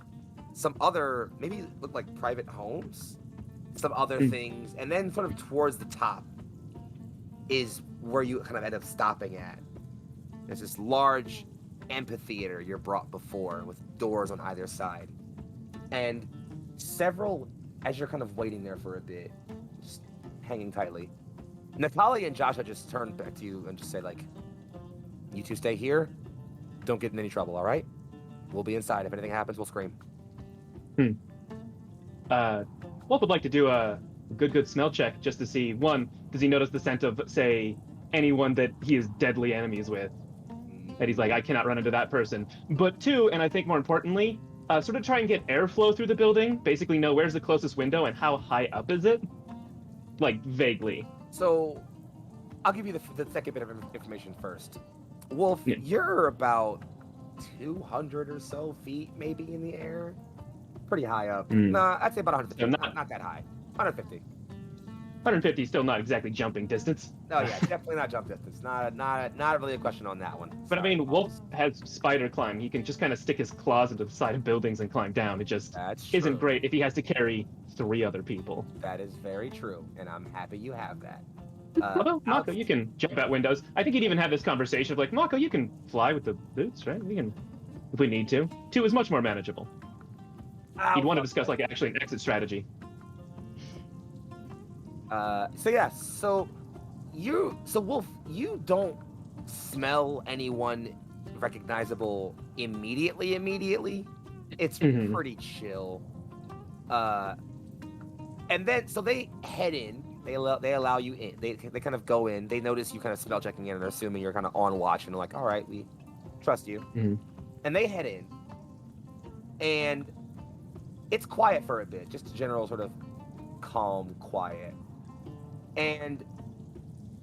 Some other, maybe look like private homes. Some other things. And then sort of towards the top is where you kind of end up stopping at. There's this large amphitheater you're brought before with doors on either side. And several, as you're kind of waiting there for a bit, just hanging tightly, Natalia and Joshua just turn back to you and just say, like, you two stay here. Don't get in any trouble, all right? We'll be inside. If anything happens, we'll scream. Wolf would like to do a good smell check just to see, one, does he notice the scent of, say, anyone that he is deadly enemies with? That he's like, I cannot run into that person. But 2, and I think more importantly, sort of try and get airflow through the building, basically know where's the closest window and how high up is it? Like, vaguely. So, I'll give you the second bit of information first. Wolf, you're about 200 or so feet maybe in the air. Pretty high up. Nah, I'd say about 150. So not that high. 150. 150 is still not exactly jumping distance. Oh yeah, definitely not jump distance. Not really a question on that one. But Sorry, I mean, Wolf has spider climb. He can just kind of stick his claws into the side of buildings and climb down. It just isn't great if he has to carry 3 other people. That is very true, and I'm happy you have that. Although, Mako, you can jump out windows. I think he'd even have this conversation of like, Mako, you can fly with the boots, right? We can, if we need to. 2 is much more manageable. He'd want to discuss like actually an exit strategy. So Wolf, you don't smell anyone recognizable immediately. It's pretty chill. And then so they head in. They allow you in. They kind of go in. They notice you kind of smell checking in and are assuming you're kind of on watch and they're like, all right, we trust you. And they head in. And it's quiet for a bit, just a general sort of calm quiet. And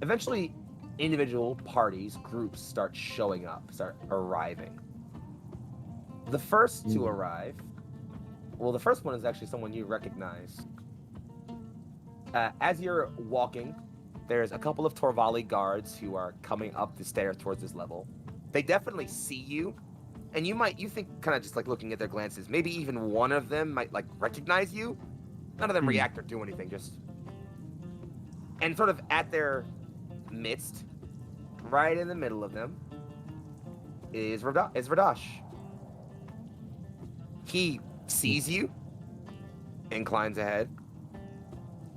eventually individual parties, groups start showing up, start arriving. The first to arrive, the first one is actually someone you recognize. As you're walking, there's a couple of Torvali guards who are coming up the stairs towards this level. They definitely see you, and you think kind of just like looking at their glances, maybe even one of them might like recognize you. None of them react or do anything, just... And sort of at their midst, right in the middle of them, is Radash. He sees you, inclines ahead,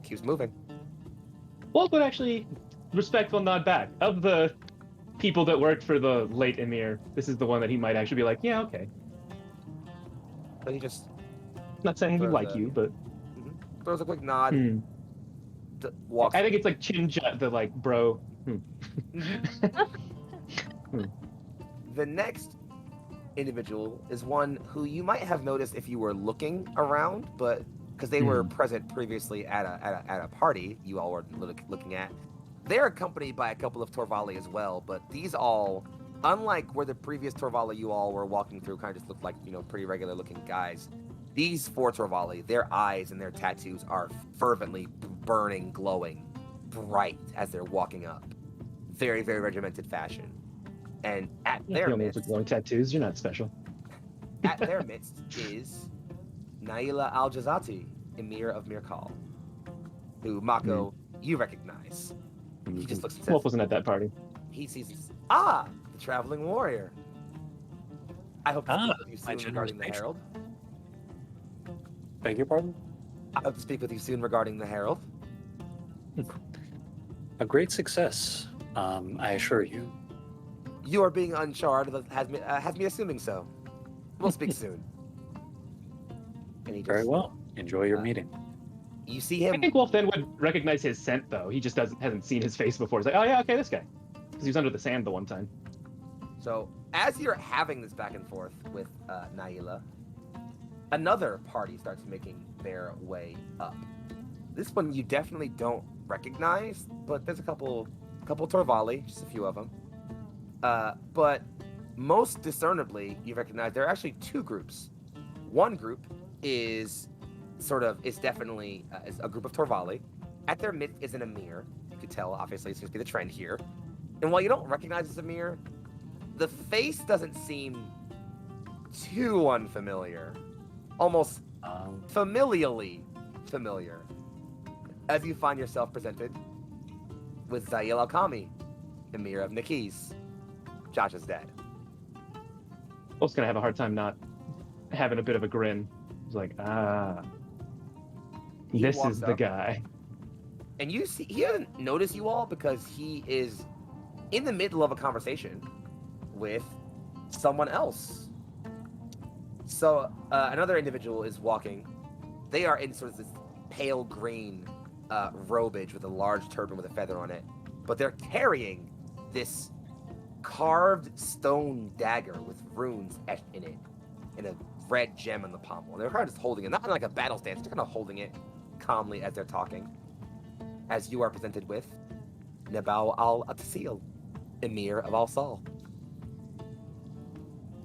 keeps moving. Wolf would actually respectful nod back. Of the people that worked for the late Emir, this is the one that he might actually be like, yeah, okay. But he just... Not saying we like you, but... throws a quick nod, Hmm. walks. I think it's like Chinja, the like bro. The next individual is one who you might have noticed if you were looking around, but because they were present previously at a party you all were looking at. They're accompanied by a couple of Torvali as well, but these all, unlike where the previous Torvali you all were walking through kind of just looked like, pretty regular looking guys, these 4 Torvali, their eyes and their tattoos are fervently burning, glowing, bright as they're walking up. Very, very regimented fashion. And at their You midst, with glowing tattoos, you're not special. at their midst is Naila Al-Jazati, Emir of Mirkal, who, Mako, you recognize. He just looks and says, Wolf wasn't at that party. he sees, the traveling warrior. I hope to speak with you my soon regarding the generous Herald. Beg your pardon? I hope to speak with you soon regarding the Herald. A great success, I assure you. You are being uncharred has me assuming so. We'll speak soon. And he just, Very well. Enjoy your meeting. You see I him. think Wolf then would recognize his scent though. He just hasn't seen his face before. He's like, oh yeah, okay, this guy, because he was under the sand the one time. So as you're having this back and forth with Naila, another party starts making their way up. This one you definitely don't recognize, but there's a couple Torvali, just a few of them. But most discernibly, you recognize there are actually 2 groups. One group is definitely is a group of Torvali. At their midst is an Emir. You could tell, obviously, it seems to be the trend here. And while you don't recognize this Emir, the face doesn't seem too unfamiliar. Almost familially familiar. As you find yourself presented with Zail Al-Kami, Emir of Nikis. Josh's dad. Wolf's gonna have a hard time not having a bit of a grin. He's like, He this walks is the up. guy. And you see, he doesn't notice you all because he is in the middle of a conversation with someone else. So another individual is walking. They are in sort of this pale green robage with a large turban with a feather on it, but they're carrying this carved stone dagger with runes etched in it, and a red gem on the pommel. And they're kind of just holding it, not in like a battle stance, they're kind of holding it calmly as they're talking. As you are presented with Nabal al-Atasil, Emir of Alsal.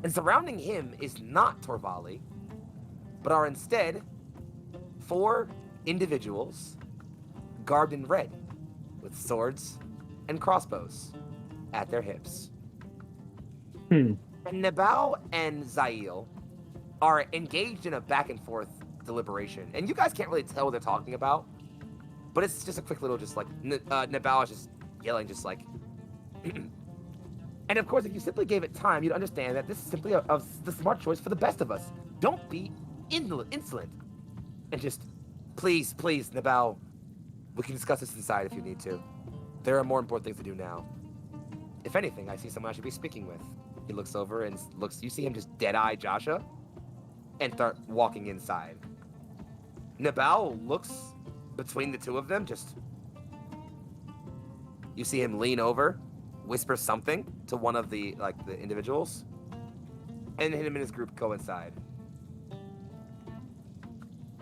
And surrounding him is not Torvali, but are instead 4 individuals garbed in red, with swords and crossbows at their hips. And Nabal and Zail are engaged in a back and forth deliberation, and you guys can't really tell what they're talking about, but it's just a quick little, just like, Nabal is just yelling, just like, and of course, if you simply gave it time, you'd understand that this is simply the smart choice for the best of us. Don't be insolent. And just, please, Nabal, we can discuss this inside if you need to. There are more important things to do now. If anything, I see someone I should be speaking with. He looks over and you see him just dead-eye Joshua and start walking inside. Nabal looks between the 2 of them, just, you see him lean over, whisper something to one of the individuals, and him and his group go inside.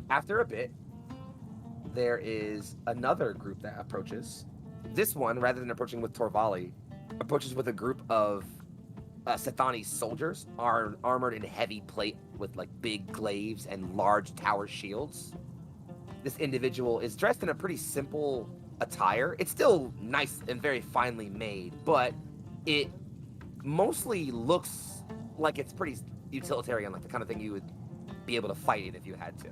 After a bit, there is another group that approaches. This one, rather than approaching with Torvali, approaches with a group of Sethani soldiers, armored in heavy plate with like big glaives and large tower shields. This individual is dressed in a pretty simple attire. It's still nice and very finely made, but it mostly looks like it's pretty utilitarian, like the kind of thing you would be able to fight in if you had to.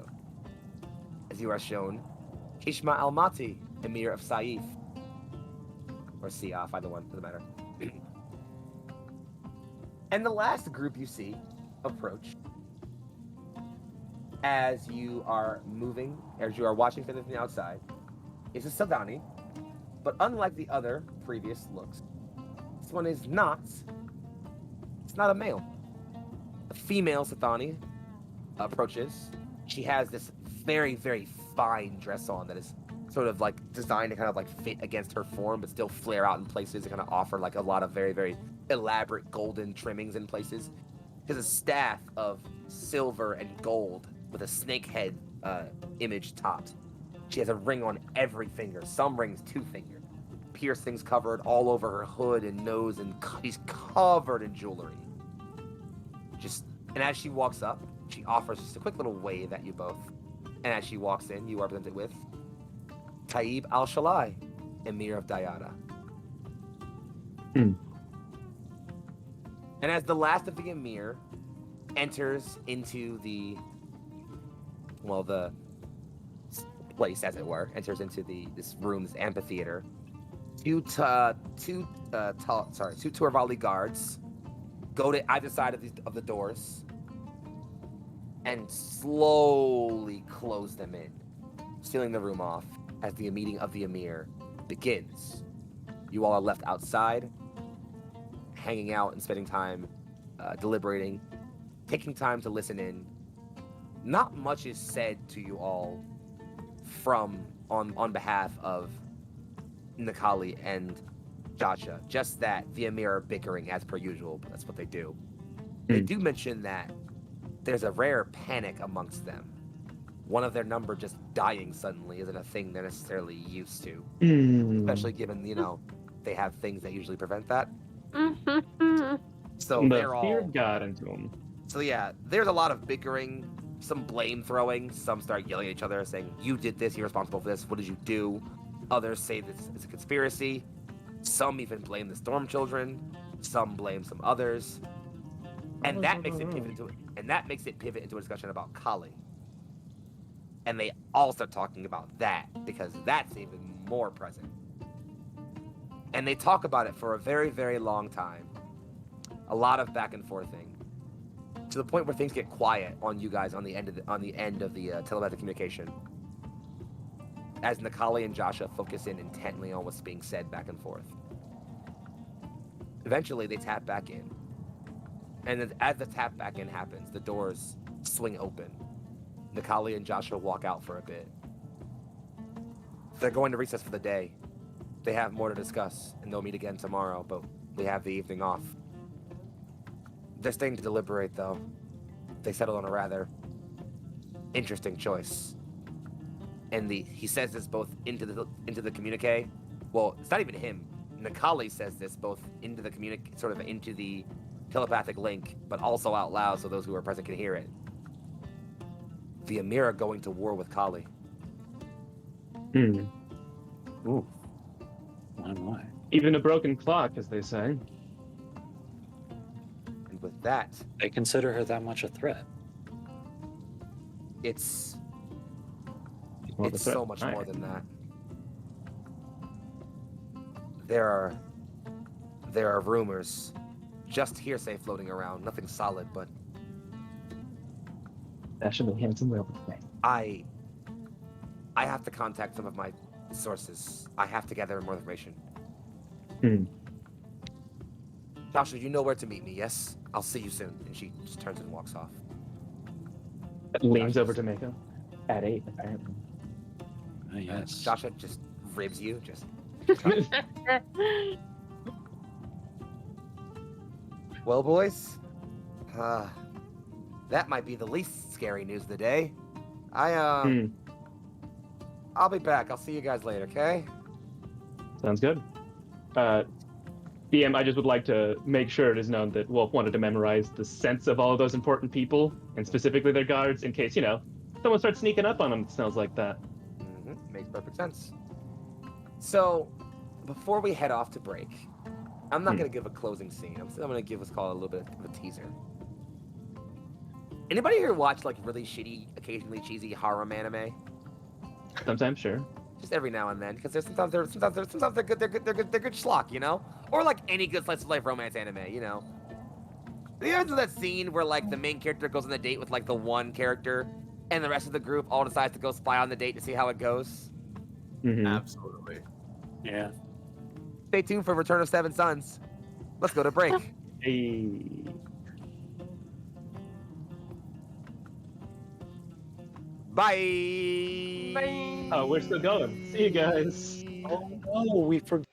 As you are shown, Kishma Al-Mati, Emir of Saif. Or Siaf, either one, doesn't matter. And the last group you see approach, as you are moving, as you are watching from the outside, is a Sadani, but unlike the other previous looks, this one is not, it's not a male. A female Sadani approaches. She has this very, very fine dress on that is sort of like designed to kind of like fit against her form, but still flare out in places to kind of offer like a lot of very, very elaborate golden trimmings in places. She has a staff of silver and gold with a snake head image topped. She has a ring on every finger, some rings 2 fingers. Piercings covered all over her hood and nose, and she's covered in jewelry. And as she walks up, she offers just a quick little wave at you both. And as she walks in, you are presented with Taib Alsal, Emir of Dayada. And as the last of the Emir enters into the place, as it were, enters into this room's amphitheater, two Turvali guards go to either side of the doors and slowly close them in, sealing the room off as the meeting of the Emir begins. You all are left outside, hanging out and spending time deliberating, taking time to listen in. Not much is said to you all on behalf of Nikali and Jasha, just that the Emir are bickering as per usual, but that's what they do. They do mention that there's a rare panic amongst them. One of their number just dying suddenly isn't a thing they're necessarily used to, especially given, they have things that usually prevent that. So the fear got into them. So yeah, there's a lot of bickering, some blame throwing. Some start yelling at each other, saying, "You did this. You're responsible for this. What did you do?" Others say this is a conspiracy. Some even blame the Storm Children. Some blame some others, and that makes it pivot into a discussion about Kali. And they all start talking about that because that's even more present. And they talk about it for a very, very long time. A lot of back and forthing, to the point where things get quiet on you guys on the end of the telepathic communication, as Nikali and Jasha focus in intently on what's being said back and forth. Eventually, they tap back in, and then as the tap back in happens, the doors swing open. Nikali and Jasha walk out for a bit. They're going to recess for the day. They have more to discuss, and they'll meet again tomorrow, but we have the evening off. They're staying to deliberate, though. They settled on a rather interesting choice. And he says this both into the communique. Well, it's not even him. Nikali says this both into the sort of into the telepathic link, but also out loud so those who are present can hear it. The Emir are going to war with Kali. Ooh. Why? Even a broken clock, as they say. And with that, They consider her that much a threat. it's Well, it's the so threat- much Aye. more than that. There are rumors, just hearsay floating around, nothing solid, but Fashionably handsome way of saying. I have to contact some of my sources. I have to gather more information. Joshua, you know where to meet me, yes? I'll see you soon. And she just turns and walks off. Leans over to Mako. At 8, apparently. Yes. Joshua just ribs you, just... Well, boys, that might be the least scary news of the day. I'll be back. I'll see you guys later, okay? Sounds good. DM, I just would like to make sure it is known that Wolf wanted to memorize the sense of all of those important people, and specifically their guards, in case, someone starts sneaking up on them. It smells like that. Makes perfect sense. So, before we head off to break, I'm not going to give a closing scene. I'm going to give what's called a little bit of a teaser. Anybody here watch like really shitty, occasionally cheesy harem anime? Sometimes, sure. Just every now and then, because sometimes they're good. They're good schlock, or like any good slice of life romance anime, You ever that scene where like the main character goes on a date with like the one character, and the rest of the group all decides to go spy on the date to see how it goes? Absolutely. Yeah. Stay tuned for Return of Seven Sons. Let's go to break. Hey. Bye. Bye. Oh, we're still going. See you guys. Oh no, we forgot.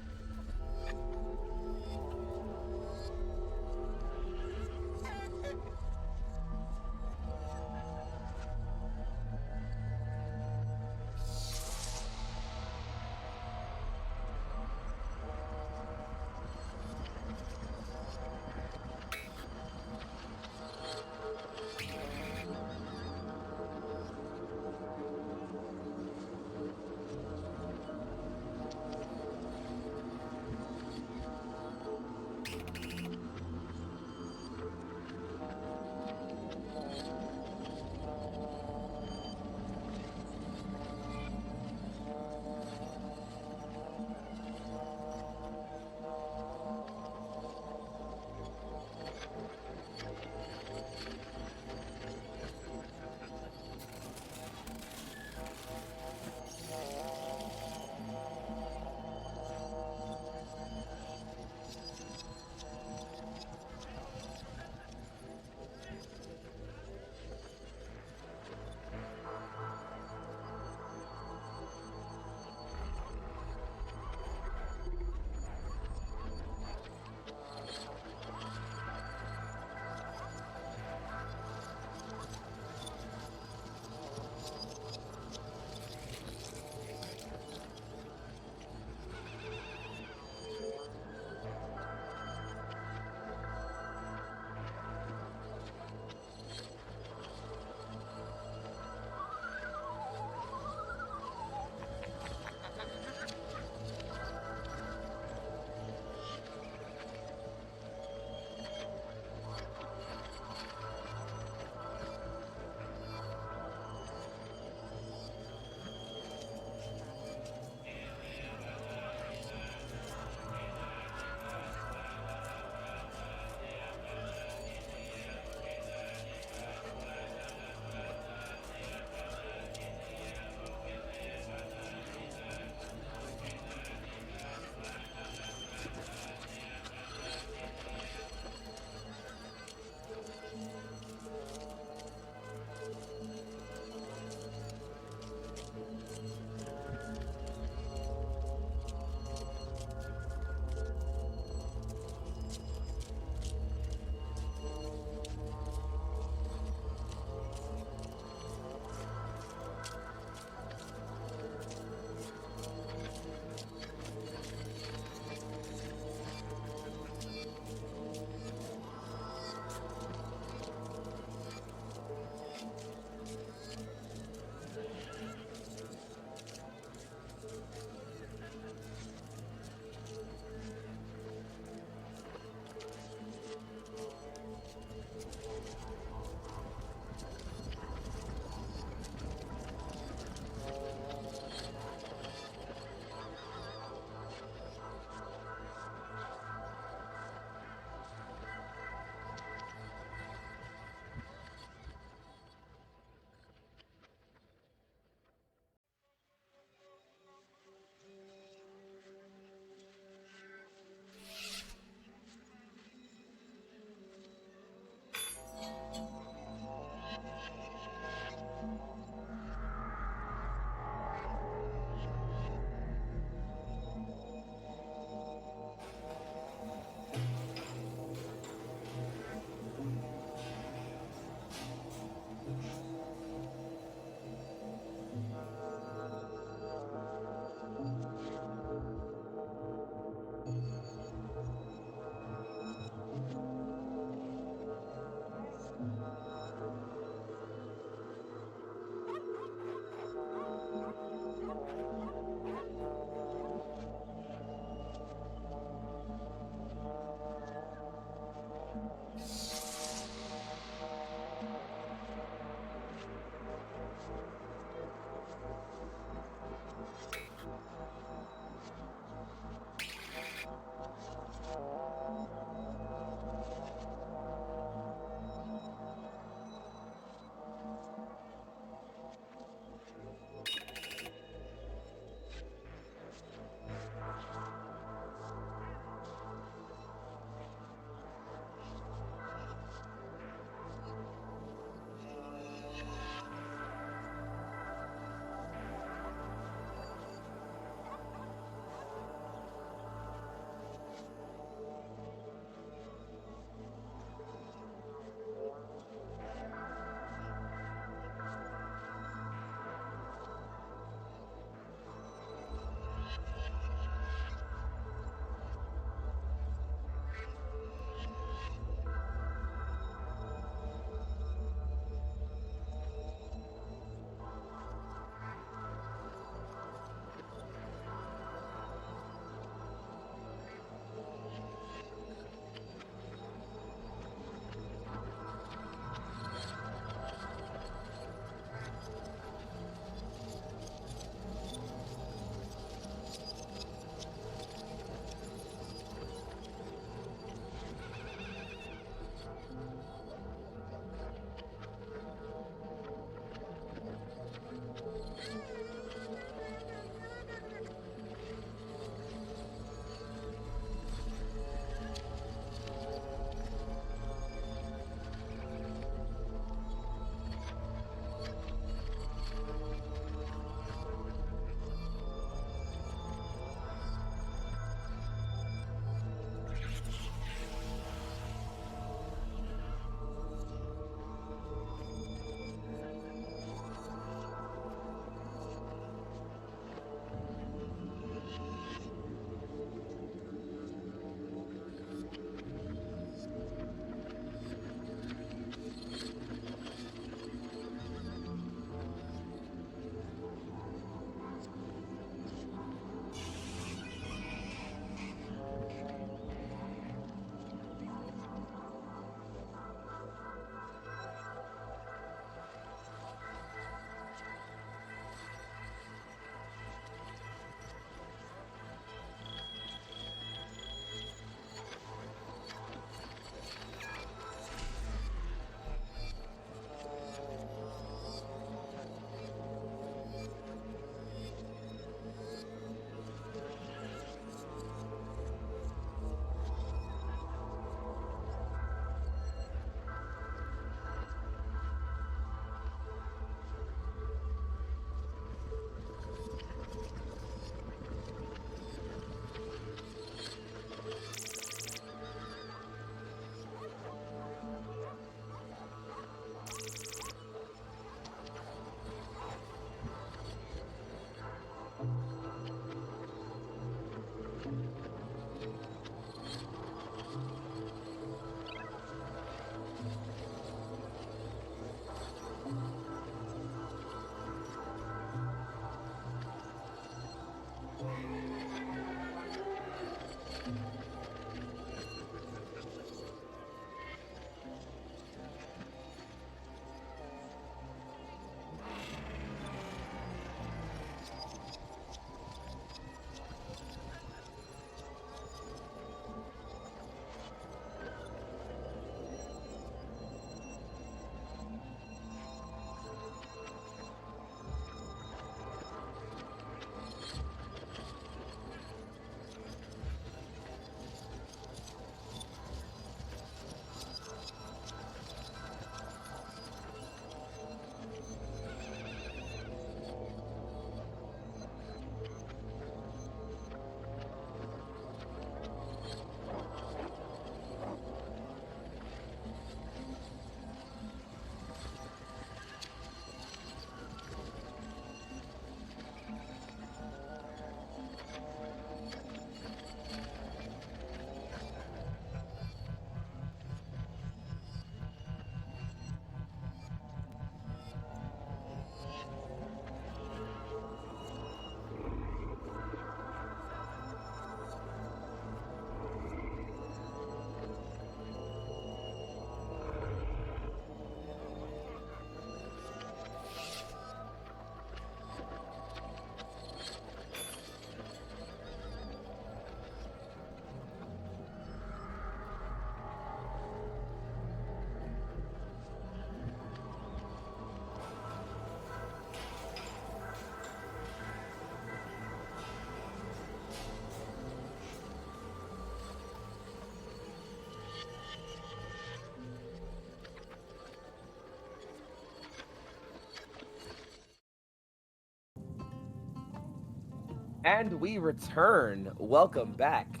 And we return. Welcome back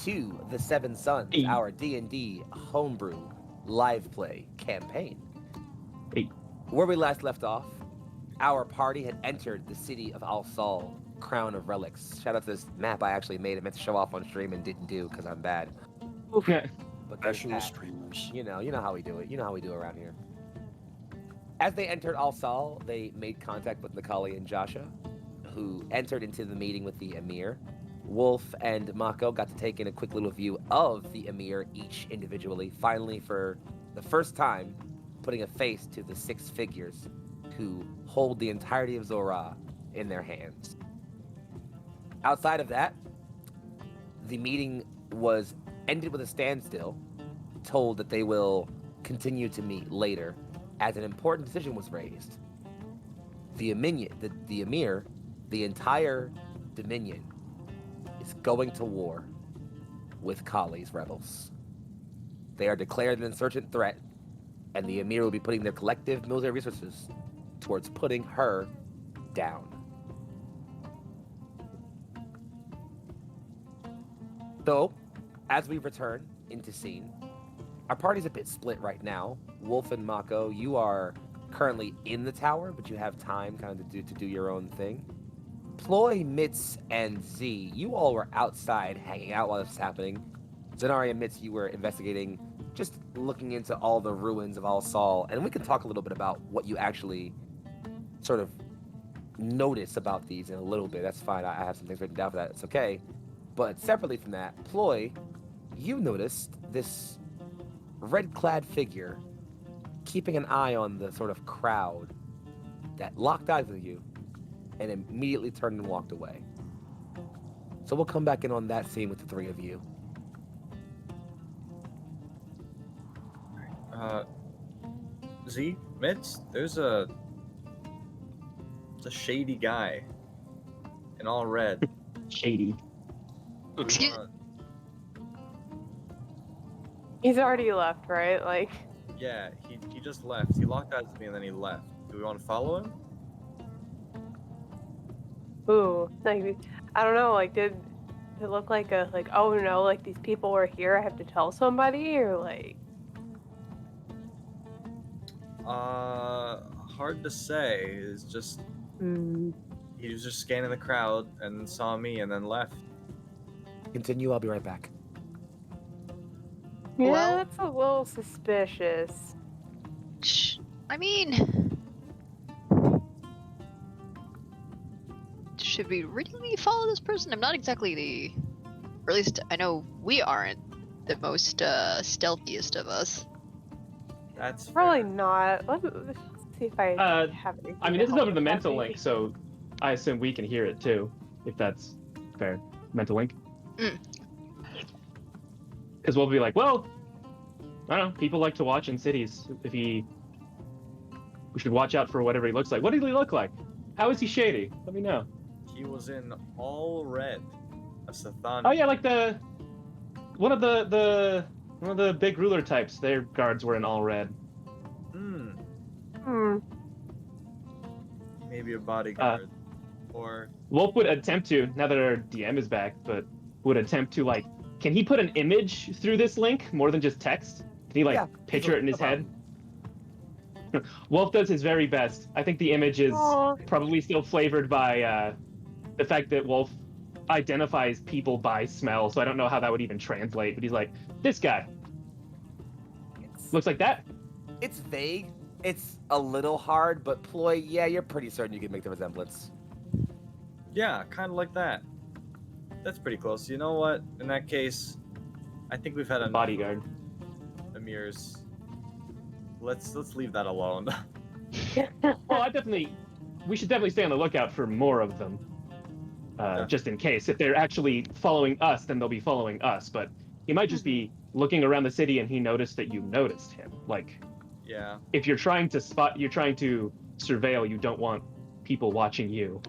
to the Seven Sons, Hey. our D&D homebrew live play campaign. Hey. Where we last left off, our party had entered the city of Alsal, Crown of Relics. Shout out to this map I actually made. I meant to show off on stream and didn't do because I'm bad. Oof. Yeah. But there's Professional that. streamers. You know how we do it. You know how we do it around here. As they entered Alsal, they made contact with Nikali and Jasha, who entered into the meeting with the Emir. Wolf and Mako got to take in a quick little view of the Emir, each individually, finally for the first time putting a face to the 6 figures who hold the entirety of Zor'aa in their hands. Outside of that, the meeting was ended with a standstill, told that they will continue to meet later, as an important decision was raised. The Emir, the entire Dominion, is going to war with Kali's rebels. They are declared an insurgent threat, and the Emir will be putting their collective military resources towards putting her down. So, as we return into scene, our party's a bit split right now. Wolf and Mako, you are currently in the tower, but you have time kind of to do your own thing. Ploy, Mitz, and Z, you all were outside hanging out while this was happening. Zenari and Mitz, you were investigating, just looking into all the ruins of Alsal, and we can talk a little bit about what you actually sort of notice about these in a little bit. That's fine. I have some things written down for that. It's okay. But separately from that, Ploy, you noticed this red-clad figure keeping an eye on the sort of crowd that locked eyes with you and immediately turned and walked away. So we'll come back in on that scene with the 3 of you. Z, Mitz, there's a shady guy in all red. Shady. Excuse- He's already left, right? Like, Yeah, he just left. He locked eyes with me and then he left. Do we want to follow him? ooh, like, I don't know. Like, did it look like oh no, like these people were here? I have to tell somebody, or like, Hard to say. It's just hmm. he was just scanning the crowd and saw me and then left. Continue, I'll be right back. Yeah, Well- that's a little suspicious. I mean, should we really follow this person? I'm not exactly or at least I know we aren't the most stealthiest of us. That's Probably fair. not. Let's see if I have anything. I mean, to this is help over the with that, mental maybe. link, so I assume we can hear it too, if that's fair. Mental link. Mm. Because we'll be like, well, I don't know. People like to watch in cities. We should watch out for whatever he looks like. What did he look like? How is he shady? Let me know. He was in all red. A Sathani. Oh yeah, like one of the big ruler types. Their guards were in all red. Hmm. Maybe a bodyguard. Or Wolf would attempt to, now that our DM is back, but would attempt to like, can he put an image through this link more than just text? Can he like Yeah, picture it in his no head? Wolf does his very best. I think the image is Aw. probably still flavored by the fact that Wolf identifies people by smell, so I don't know how that would even translate, but he's like, this guy looks like that. It's vague. It's a little hard, but Ploy, yeah, you're pretty certain you can make the resemblance. yeah, kind of like that. That's pretty close. You know what? In that case, I think we've had A enough bodyguard. Emirs. Let's leave that alone. Well, we should definitely stay on the lookout for more of them. Just in case. If they're actually following us, then they'll be following us. But he might just be looking around the city and he noticed that you noticed him. Like, Yeah. if you're trying to surveil, you don't want people watching you.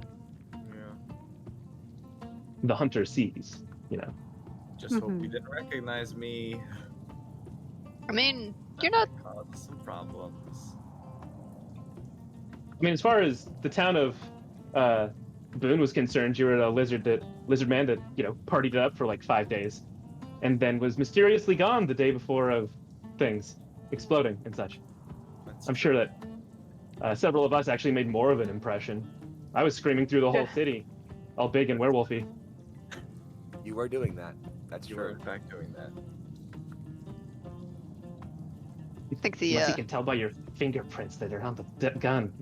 Yeah. The hunter sees, you know. Just hope you didn't recognize me. I mean, you're not. Cause some problems. I mean, as far as the town of Boone was concerned, you were a lizard man that partied it up for like 5 days, and then was mysteriously gone the day before of things exploding and such. That's I'm sure that several of us actually made more of an impression. I was screaming through the whole city, all big and werewolfy. You were doing that. That's you were true. in fact doing that. I think the Unless you can tell by your fingerprints that are on the gun.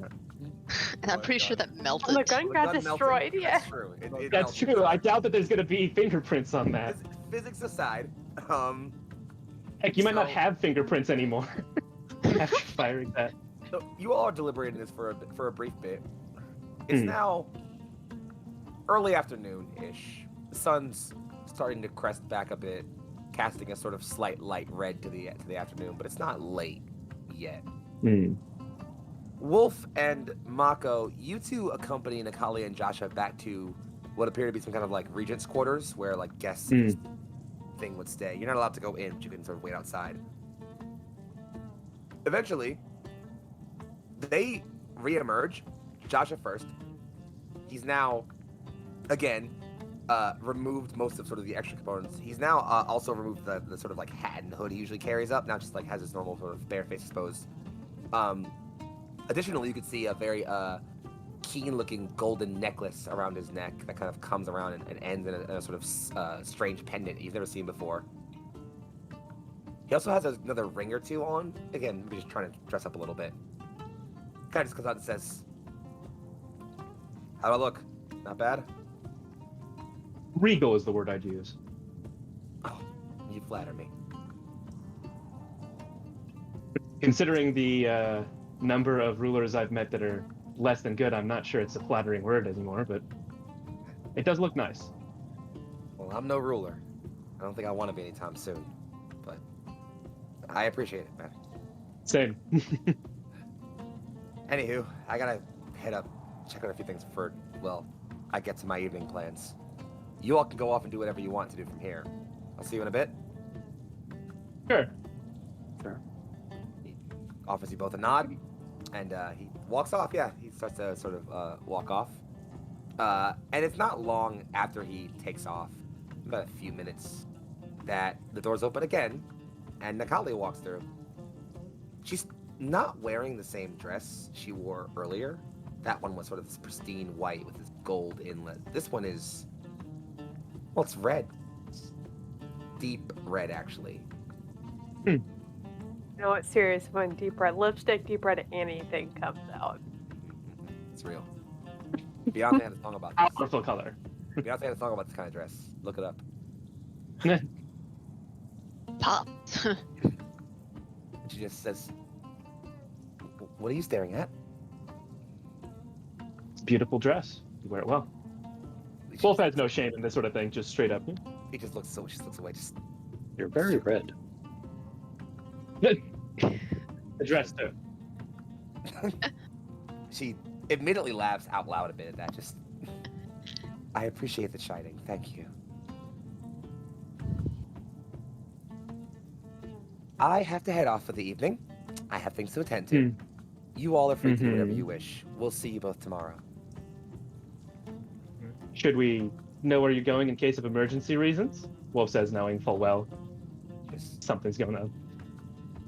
and I'm pretty sure that And the melted. gun got destroyed, yeah. That's true. It That's melted. true. I doubt that there's going to be fingerprints on that. Physics aside, Heck, you might not So- have fingerprints anymore after firing that. so you all are deliberating this for a brief bit. It's now early afternoon-ish. The sun's starting to crest back a bit, casting a sort of slight light red to the afternoon, but it's not late yet. Wolf and Mako, you two accompany Nakali and Joshua back to what appear to be some kind of like regent's quarters where like guests of this thing would stay. You're not allowed to go in, but you can sort of wait outside. Eventually, they re-emerge. Joshua first. He's now, again, removed most of sort of the extra components. He's now also removed the sort of like hat and hood he usually carries up. Now just like has his normal sort of bare face exposed. Additionally, you could see a very keen-looking golden necklace around his neck that kind of comes around and ends in a sort of strange pendant he's never seen before. He also has another ring or two on. Again, maybe just trying to dress up a little bit. Kind of just comes out and says, "How do I look? Not bad?" Regal is the word I'd use. Oh, you flatter me. Considering the number of rulers I've met that are less than good, I'm not sure it's a flattering word anymore, but it does look nice. Well, I'm no ruler. I don't think I want to be anytime soon. But I appreciate it, man. Same. Anywho, I gotta head up, check on a few things before, well, I get to my evening plans. You all can go off and do whatever you want to do from here. I'll see you in a bit. Sure. He offers you both a nod, and he walks off. Yeah, he starts to sort of walk off. And it's not long after he takes off, about a few minutes, that the doors open again, and Nakali walks through. She's not wearing the same dress she wore earlier. That one was sort of this pristine white with this gold inlet. This one is, well, it's red. It's deep red, actually. You know what's serious when deep red lipstick, deep red anything comes out. It's real. Beyonce had a song about this. Powerful color. Beyonce had a song about this kind of dress. Look it up. Pop. She just says, "What are you staring at?" It's a beautiful dress. You wear it well. Wolf has no shame in this sort of thing, just straight up. He just looks so. She just looks away. Just You're very red. The dress too. she admittedly laughs out loud a bit at that. Just, I appreciate the shining. Thank you. I have to head off for the evening. I have things to attend to. You all are free to do whatever you wish. We'll see you both tomorrow. Should we know where you're going in case of emergency reasons? Wolf says, knowing full well Just, something's going on.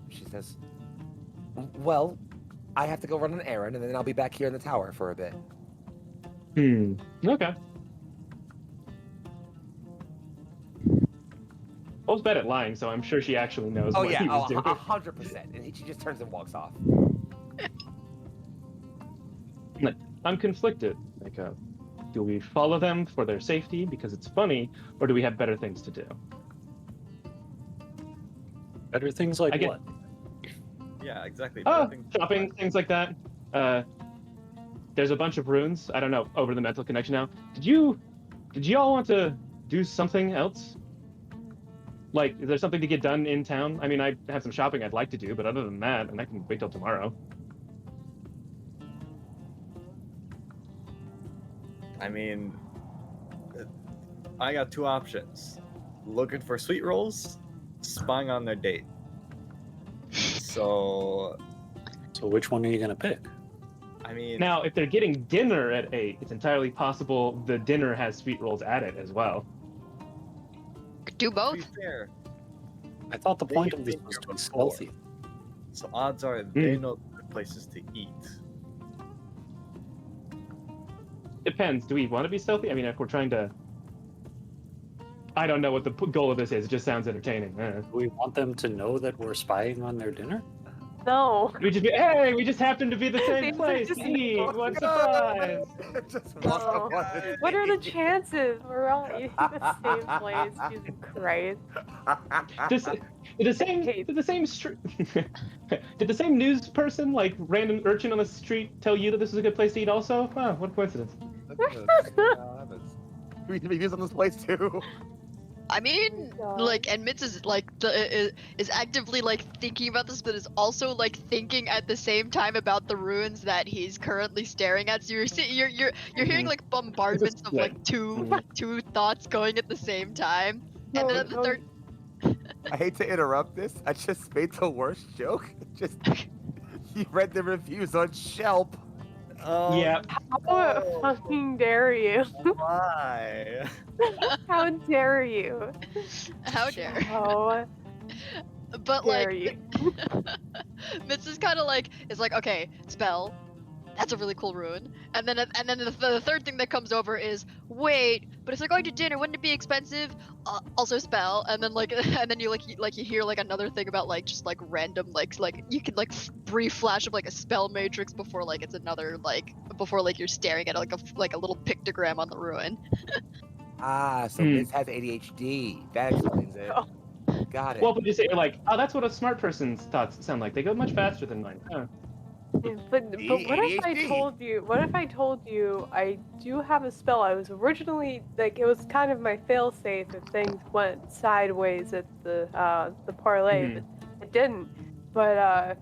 she says, "Well, I have to go run an errand, and then I'll be back here in the tower for a bit." Okay. Wolf's bad at lying, so I'm sure she actually knows Oh what yeah, he was doing. 100%. And she just turns and walks off. I'm conflicted. Like, do we follow them for their safety because it's funny, or do we have better things to do? Better things like I get- what? Yeah, exactly. Shopping, things like that. There's a bunch of runes. I don't know, over the mental connection now. Did you all want to do something else? Like, is there something to get done in town? I mean, I have some shopping I'd like to do, but other than that, and I can wait till tomorrow. I mean, I got two options: looking for sweet rolls, spying on their date. So So which one are you gonna pick? I mean, Now, if they're getting dinner at 8, it's entirely possible the dinner has sweet rolls added as well. Do to be both. fair, I thought the point They've of this been was here to be before. stealthy. so odds are they know the places to eat. Depends. Do we want to be stealthy? I mean, if we're trying to... I don't know what the goal of this is. It just sounds entertaining. Do we want them to know that we're spying on their dinner? No. We just be, hey, we just happen to be the They same just- place just- to eat. What surprise! Just No. walk up on What are the stage. chances? We're all eating the same place. Jesus Christ. Did the same news person, like random urchin on the street, tell you that this is a good place to eat also? Wow, what a coincidence. We can be using this place too. I mean, God. like, and Mitz is like is actively like thinking about this, but is also like thinking at the same time about the ruins that he's currently staring at. So you're hearing Mhm. like bombardments of like Mhm. two thoughts going at the same time, and then at the third. I hate to interrupt this. I just made the worst joke. Just you read the reviews on Shelp. Oh, Yeah. How no. fucking dare you? Why? How dare you? How dare? Oh, But dare like, you? Mitz is kind of like okay, spell. That's a really cool ruin. And then the third thing that comes over is wait, but if they're going to dinner, wouldn't it be expensive? Also spell. And then like and then you hear like another thing about like just like random like you can like brief flash of like a spell matrix before like it's another like before like you're staring at like a little pictogram on the ruin. Ah, so Miss has ADHD. That explains it. Oh. Got it. Well, but you say, like, oh, that's what a smart person's thoughts sound like. They go much faster than mine. Huh. Yeah, but what if I ADHD. told you? What if I told you I do have a spell? I was originally like it was kind of my failsafe if things went sideways at the parlay, but it didn't. But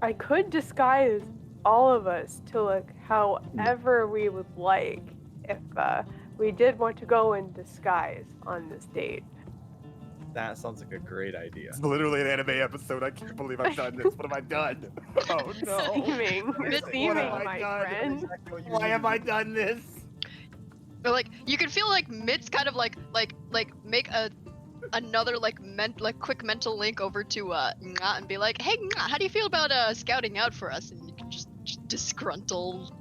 I could disguise all of us to look however we would like if we did want to go in disguise on this date. That sounds like a great idea. It's literally an anime episode. I can't believe I've done this. What have I done? Oh no. Scheming, What have scheming, I my done? friend. Why have I done this? Or like you can feel like Mitz kind of like make another like quick mental link over to Nga and be like, hey Nga, how do you feel about scouting out for us? And you can just disgruntled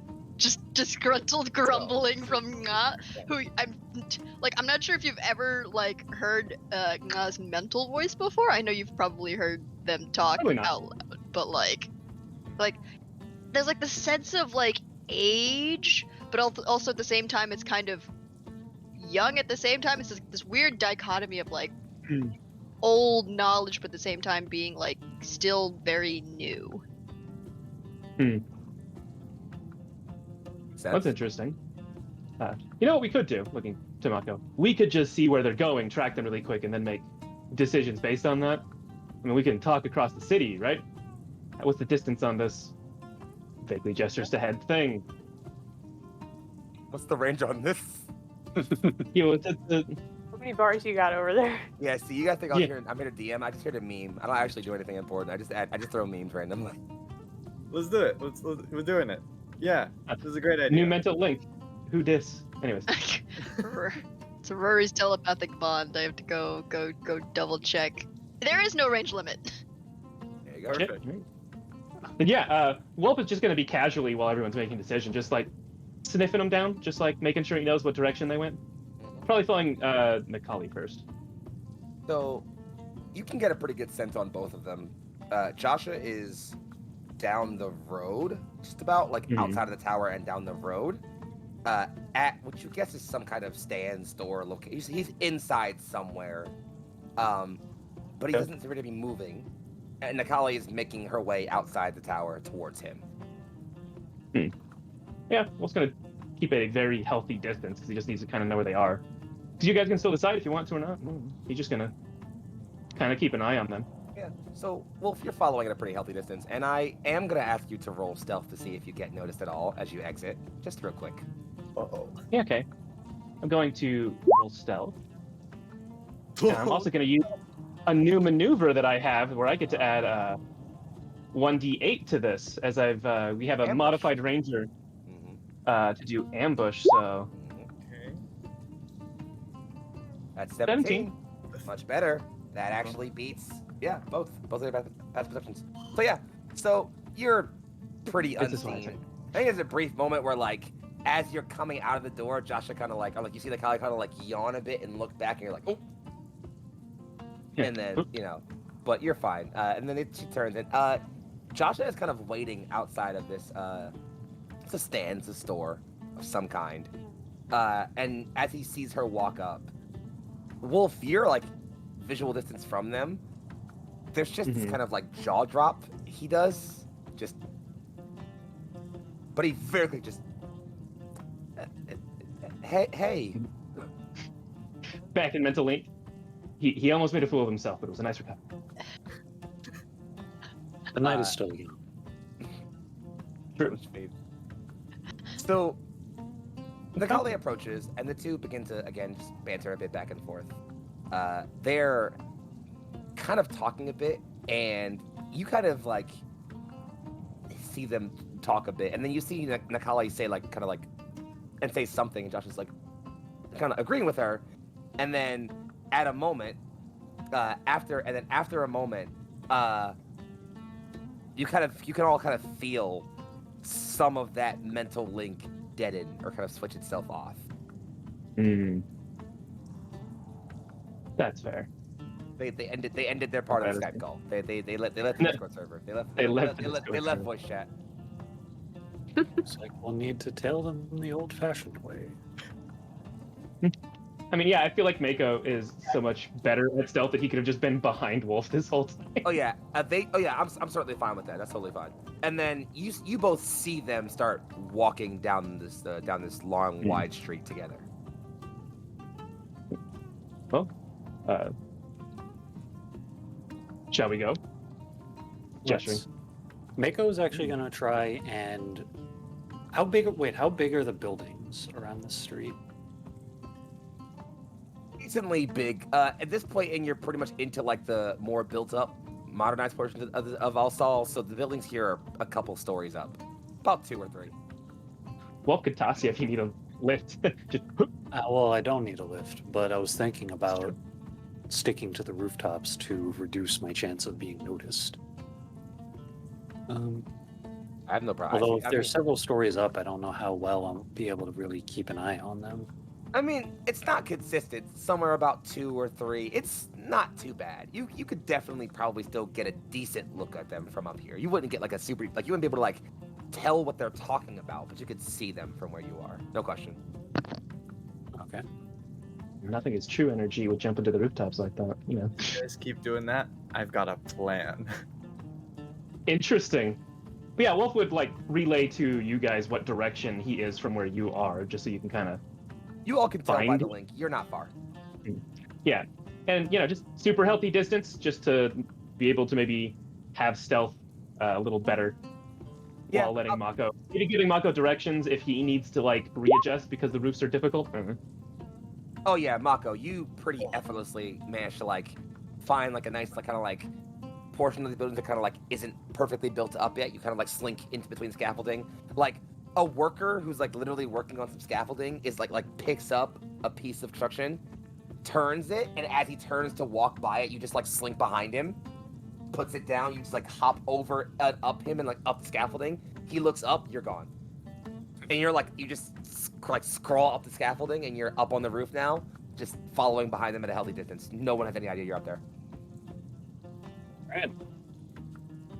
grumbling from Nga, who I'm not sure if you've ever like heard Nga's mental voice before. I know you've probably heard them talk Probably not. out loud, but like there's like the sense of like age, but also at the same time it's kind of young at the same time. It's this weird dichotomy of like old knowledge, but at the same time being like still very new. That's interesting. You know what we could do, looking to Mako? We could just see where they're going, track them really quick, and then make decisions based on that. I mean, we can talk across the city, right? What's the distance on this vaguely gestures to head thing? What's the range on this? You know, How many bars you got over there? Yeah, see, you guys think I'm Yeah. here? I'm here to DM. I just heard a meme. I don't actually do anything important. I just throw memes randomly. Let's do it. We're doing it. Yeah, this is a great idea. new mental link. Who dis? Anyways. It's Rory's telepathic bond. I have to go double check. There is no range limit. There you go. Shit. Perfect. And yeah, Wolf is just going to be casually while everyone's making decisions, just like sniffing them down, just like making sure he knows what direction they went. Probably following Macaulay first. So, you can get a pretty good sense on both of them. Joshua is down the road, just about like outside of the tower and down the road, at what you guess is some kind of stand store location. He's inside somewhere, but he doesn't seem to be moving. And Nakali is making her way outside the tower towards him. Yeah, Wolf's going to keep a very healthy distance because he just needs to kind of know where they are. Because you guys can still decide if you want to or not. He's just going to kind of keep an eye on them. Yeah. So, Wolf, you're following at a pretty healthy distance, and I am gonna ask you to roll stealth to see if you get noticed at all as you exit, just real quick. Uh-oh. Yeah, okay. I'm going to roll stealth. And I'm also going to use a new maneuver that I have where I get to add 1d8 to this, as we have a Ambush. modified ranger Mhm, to do ambush. So mhm. Okay. That's 17. 17. Much better. That actually beats, yeah, both of their past perceptions. So yeah, so you're pretty This is what I unseen. think. I think there's a brief moment where like as you're coming out of the door, Joshua kind of like, or like you see the Kali kind of like yawn a bit and look back, and you're like, oh, and then but you're fine. And then she turns and Joshua is kind of waiting outside of this. It's a stand, it's a store of some kind. And as he sees her walk up, Wolf, you're like visual distance from them. There's just this kind of like jaw drop he does, just, but he very quickly just, hey. Back in mental link, he almost made a fool of himself, but it was a nice recovery. The night is still young. True. So the Kali approaches, and the two begin to again just banter a bit back and forth. They're kind of talking a bit, and you kind of like see them talk a bit, and then you see Nakali say like kind of like and say something, and Josh is like kind of agreeing with her, and then at a moment after a moment you can all kind of feel some of that mental link deaden or kind of switch itself off. That's fair. They ended their part of the Skype call. They left the Discord server. They left voice chat. It's like we'll need to tell them the old-fashioned way. I mean, yeah, I feel like Mako is so much better at stealth that he could have just been behind Wolf this whole time. Oh yeah, I'm certainly fine with that. That's totally fine. And then you both see them start walking down this long wide street together. Well, shall we go? Gesturing. Mako is actually going to try and how big are the buildings around the street? Decently big. At this point, and you're pretty much into like the more built-up, modernized portion of Alsal. So the buildings here are a couple stories up, about 2 or 3. Wolf could toss you if you need a lift. Just Well, I don't need a lift, but I was thinking about sticking to the rooftops to reduce my chance of being noticed. I have no problem. Although if there's several stories up, I don't know how well I'll be able to really keep an eye on them. I mean, it's not consistent. Somewhere about 2 or 3. It's not too bad. You could definitely probably still get a decent look at them from up here. You wouldn't get like a super, like you wouldn't be able to like tell what they're talking about, but you could see them from where you are. No question. Okay. nothing is true energy would jump into the rooftops like that, you know. You guys keep doing that. I've got a plan. Interesting. But yeah, Wolf would like relay to you guys what direction he is from where you are, just so you can kind of. You all can tell by Find- the link. You're not far. Yeah, and you know, just super healthy distance, just to be able to maybe have stealth a little better. Yeah, While letting Mako, maybe giving Mako directions if he needs to like readjust because the roofs are difficult. Oh yeah, Mako, you pretty effortlessly managed to like find like a nice like kind of like portion of the building that kind of like isn't perfectly built up yet. You kind of like slink into between scaffolding. Like a worker who's like literally working on some scaffolding is like picks up a piece of construction, turns it, and as he turns to walk by it, you just like slink behind him, puts it down. You just like hop over up him and like up the scaffolding. He looks up, you're gone, and you're like you just like scroll up the scaffolding and you're up on the roof now, just following behind them at a healthy distance. No one has any idea you're up there. Right.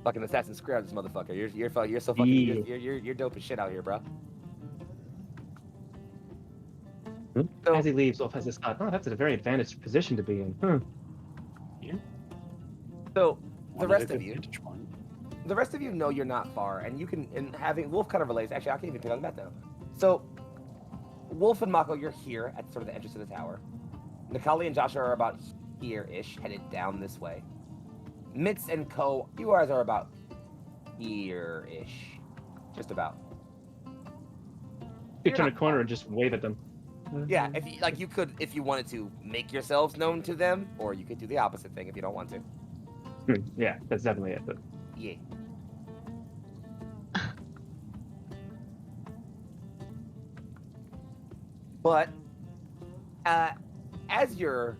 Fucking Assassin's Creed, this motherfucker. You're so fucking you're dope as shit out here, bro. So- As he leaves, Wolf has this thought, oh, that's a very advantaged position to be in. So the One at a rest good of you, vantage point. the rest of you know you're not far, and you can. And having Wolf kind of relays. Actually, I can't even pick on that now. So Wolf and Mako, you're here at sort of the entrance of the tower. Nikali and Joshua are about here-ish, headed down this way. Mitz and Co, you guys are about here-ish, just about. You You're turn a not corner far. and just wave at them. Yeah, if you, like you could, if you wanted to make yourselves known to them, or you could do the opposite thing if you don't want to. Yeah, that's definitely it. But Yeah. But as you're,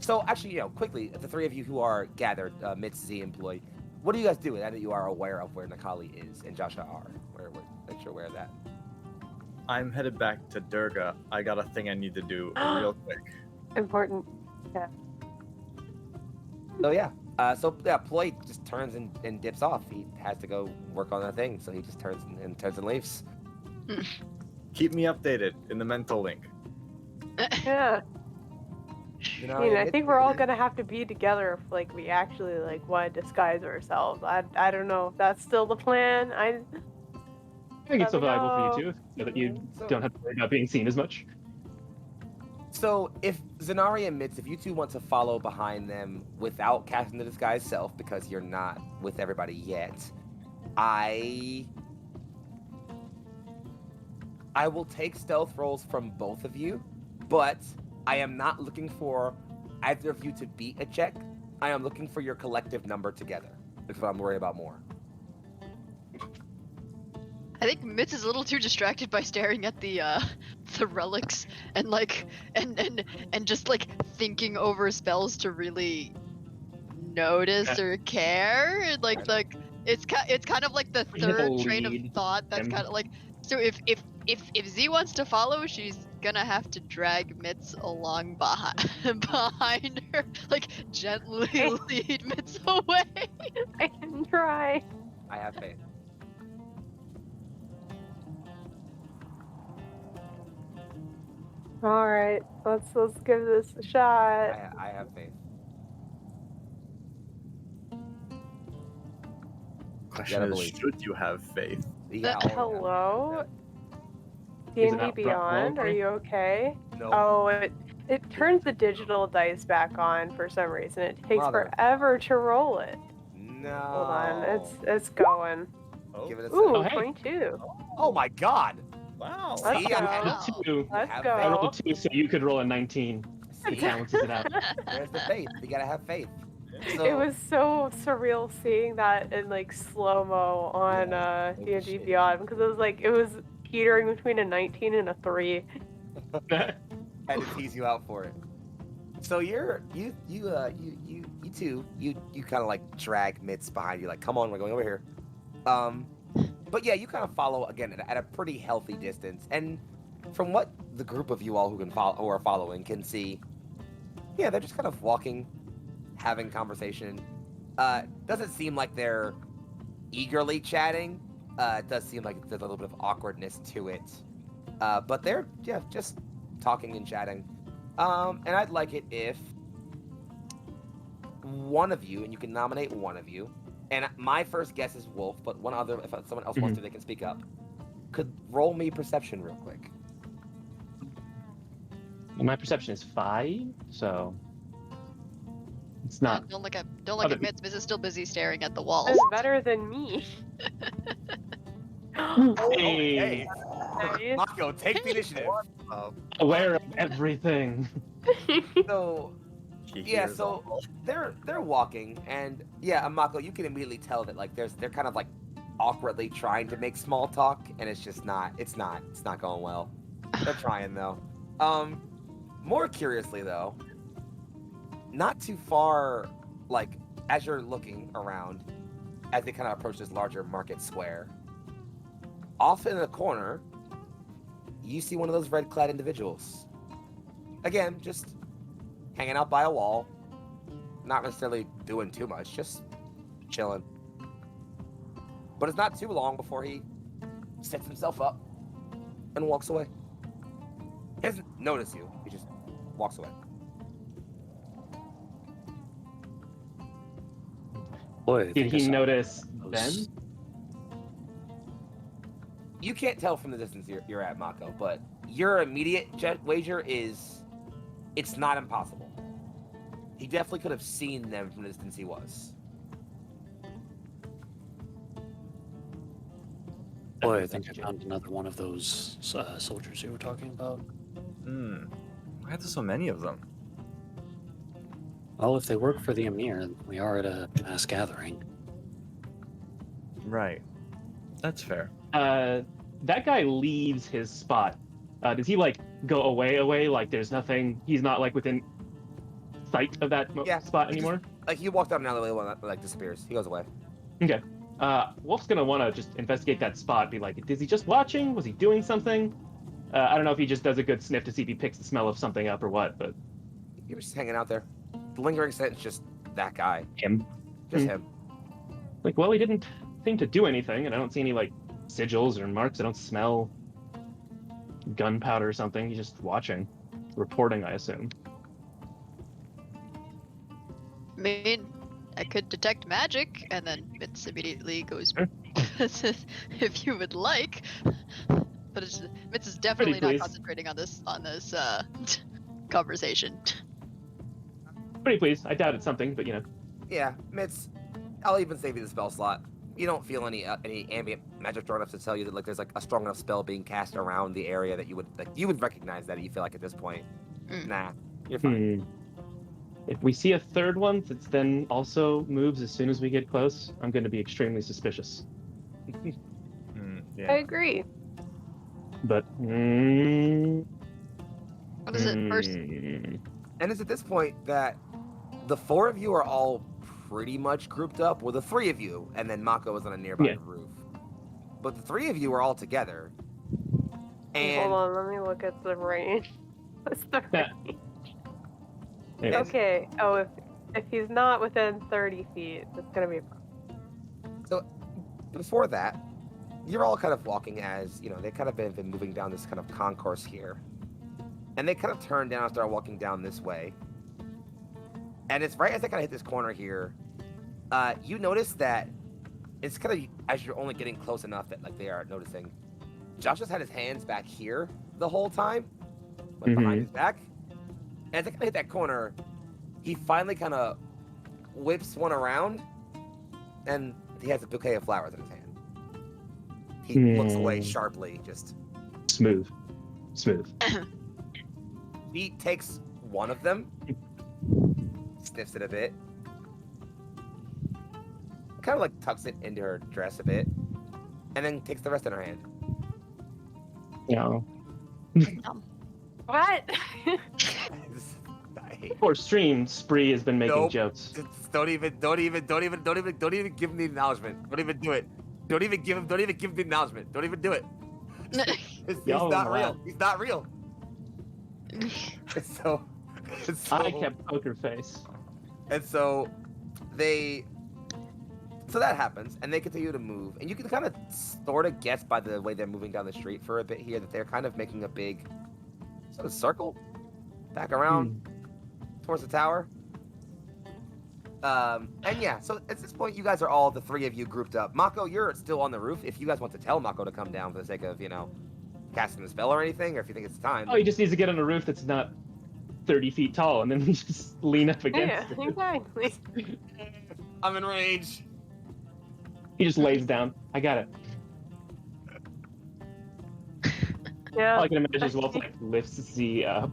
so actually, quickly, the three of you who are gathered, Mitz, Z, and Ploy, what do you guys do now that you are aware of where Nakali is and Joshua are? Make sure you're aware of that. I'm headed back to Durga. I got a thing I need to do real quick. Important. Yeah. So yeah, Ploy just turns and dips off. He has to go work on that thing, so he just turns and leaves. Keep me updated in the mental link. Yeah. You know, I mean, I it- think we're all gonna have to be together if like we actually like want to disguise ourselves. I don't know if that's still the plan. I think it's Let me survival for know. you too, so that you So- don't have to worry about being seen as much. So if Zanari and Mitz, if you two want to follow behind them without casting the disguise self, because you're not with everybody yet, I will take stealth rolls from both of you, but I am not looking for either of you to beat a check. I am looking for your collective number together. That's what I'm worried about more. I think Mitz is a little too distracted by staring at the relics and like and just like thinking over spells to really notice or care. And, Like it's kind of like the We have a third train of lead thought that's him. kind of like, so if Z wants to follow, she's gonna have to drag Mitz along behind her, like gently lead Mitz away. I can try. I have faith. All right, let's give this a shot. I have faith. Question gotta is, believe. should you have faith? Yeah, oh, yeah. Hello, Is it D&D not Beyond. Are roleplay? you okay? No. Oh, it turns the digital dice back on for some reason. It takes Mother- forever to roll it. No. Hold on, it's going. Oh, Give it a Ooh, Oh, hey. 22. Oh my god. wow. Let's See, go. I rolled two. Let's have I go. rolled two, so you could roll a 19. See, It balances it out. there's the faith. You gotta have faith. So, It was so surreal seeing that in like slow mo on Holy D&D shit. Beyond because it was teetering between a 19 and a 3. had to tease you out for it. So you two kind of like drag Mitz behind you, like, come on, we're going over here. But yeah, you kind of follow again at a pretty healthy distance, and from what the group of you all who are following can see, yeah, they're just kind of walking, having conversation. Doesn't seem like they're eagerly chatting. It does seem like there's a little bit of awkwardness to it. But they're just talking and chatting. And I'd like it if one of you, and you can nominate one of you, and my first guess is Wolf, but if someone else wants to, they can speak up, could roll me perception real quick. My perception is 5, so it's not. Don't look at Other Mitz. Mitz is still busy staring at the walls. That's better than me. Hey, Nice. Mako, take the initiative. aware of everything. So He yeah, hears so all. they're walking, and yeah, Mako, you can immediately tell that like they're kind of like awkwardly trying to make small talk, and it's just not going well. They're trying though. More curiously though, not too far, like as you're looking around, as they kind of approach this larger market square, off in the corner, you see one of those red-clad individuals. Again, just hanging out by a wall, not necessarily doing too much, just chilling. But it's not too long before he sets himself up and walks away. He doesn't notice you, he just walks away. Boy, I Did think I he saw notice those- then? You can't tell from the distance you're at, Mako, but your immediate wager is it's not impossible. He definitely could have seen them from the distance he was. Boy, I think I found another one of those soldiers you were talking about. Why are there so many of them? Well, if they work for the Emir, we are at a mass gathering. Right. That's fair. That guy leaves his spot Does he like go away? Like there's nothing. He's not like within sight of that Yeah, spot he just- anymore. Like he walked down an alleyway when that like disappears. He goes away. Okay. Wolf's gonna want to just investigate that spot. Be like, is he just watching? Was he doing something? I don't know if he just does a good sniff to see if he picks the smell of something up or what, but He was just hanging out there. The lingering scent is just that guy. him. Just Hmm. him. Like, well, he didn't seem to do anything, and I don't see any like sigils or marks. I don't smell gunpowder or something. He's just watching, reporting, I assume. I mean, I could detect magic, and then Mitz immediately goes, Sure. if you would like. But Mitz is definitely not please. concentrating on this conversation. Pretty pleased. I doubted something, but you know. Yeah, Mitz. I'll even save you the spell slot. You don't feel any ambient magic strong enough to tell you that like there's like a strong enough spell being cast around the area that you would recognize that. You feel like at this point, Mm. nah, you're fine. If we see a third one that then also moves as soon as we get close, I'm going to be extremely suspicious. Mm, I yeah. agree. But What is it first? And it's at this point that the four of you are all pretty much grouped up. Well, the three of you, and then Mako is on a nearby Yeah. roof. But the three of you are all together. Hey, And hold on, let me look at the range. What's the Yeah. range? Anyways. Okay. Oh, if he's not within 30 feet, that's gonna be a problem. before that, you're all kind of walking as, you know, they kind of been moving down this kind of concourse here. And they kind of turn down and start walking down this way. And it's right as they kind of hit this corner here, you notice that it's kind of as you're only getting close enough that like they are noticing. Josh has had his hands back here the whole time, like behind his back. And as they kind of hit that corner, he finally kind of whips one around, and he has a bouquet of flowers in his hand. He looks away sharply, just. Smooth. He takes one of them, sniffs it a bit, kind of like tucks it into her dress a bit, and then takes the rest in her hand. No. What? I hate Poor stream Spree has been making Nope. jokes. Just don't even give him the acknowledgement. Don't even do it. Don't even give him the acknowledgement. Don't even do it. He's Y'all not real. laugh. He's not real. So I kept poker face. And so that happens, and they continue to move, and you can kind of sort of guess by the way they're moving down the street for a bit here that they're kind of making a big sort of circle back around towards the tower. And yeah, so at this point, you guys are all, the three of you, grouped up. Mako, you're still on the roof. If you guys want to tell Mako to come down for the sake of, you know, casting the spell or anything, or if you think it's time. Oh, he just needs to get on a roof that's not 30 feet tall, and then we just lean up against Yeah, it. exactly. I'm in range. He just lays down. I got it. Yeah. All I can imagine is Wolf like lifts Z up.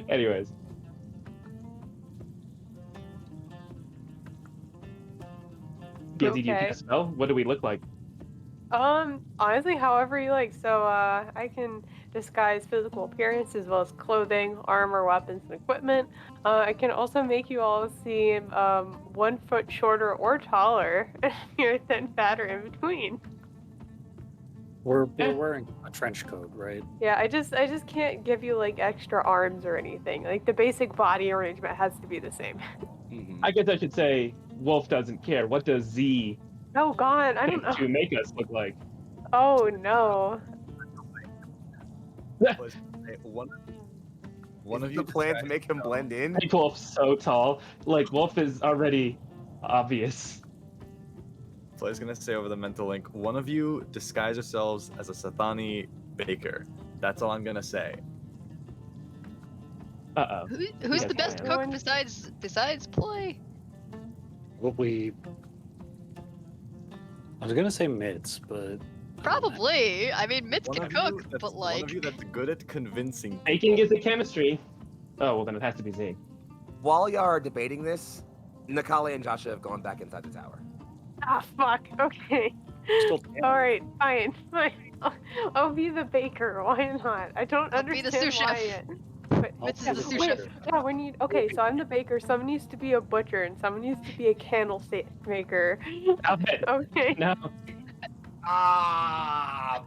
Anyways. BLZ, do you Okay. cast a spell? What do we look like? Honestly, however you like. So, I can disguise physical appearance as well as clothing, armor, weapons, and equipment. I can also make you all seem 1 foot shorter or taller. You're thin, fat, or in between. We're wearing a trench coat, right? Yeah, I just can't give you like extra arms or anything. Like the basic body arrangement has to be the same. I guess I should say Wolf doesn't care. What does Z Oh God, I don't think know. to make us look like? Oh no. One of Is you the plan to decide- make him blend in? Make Wolf so tall. Like Wolf is already obvious. So I was gonna say over the mental link, one of you disguise yourselves as a Sathani baker. That's all I'm gonna say. Uh-oh. Who's Yeah, the best yeah. cook besides Play? What we. I was gonna say Mitz, but Probably. I mean, Mitz One can of you cook, that's- but one like, of you that's good at convincing. Baking is a chemistry. Oh, well then it has to be Z. While y'all are debating this, Nakali and Joshua have gone back inside the tower. Ah fuck. Okay. Still All right, fine. I'll be the baker. Why not? I don't I'll be the understand sous why chef. yet. But, Mitz is yeah, the sous wait, chef. yeah, we need. Okay, so I'm the baker. Someone needs to be a butcher, and someone needs to be a candlestick maker. Stop it. Okay. No, Ah!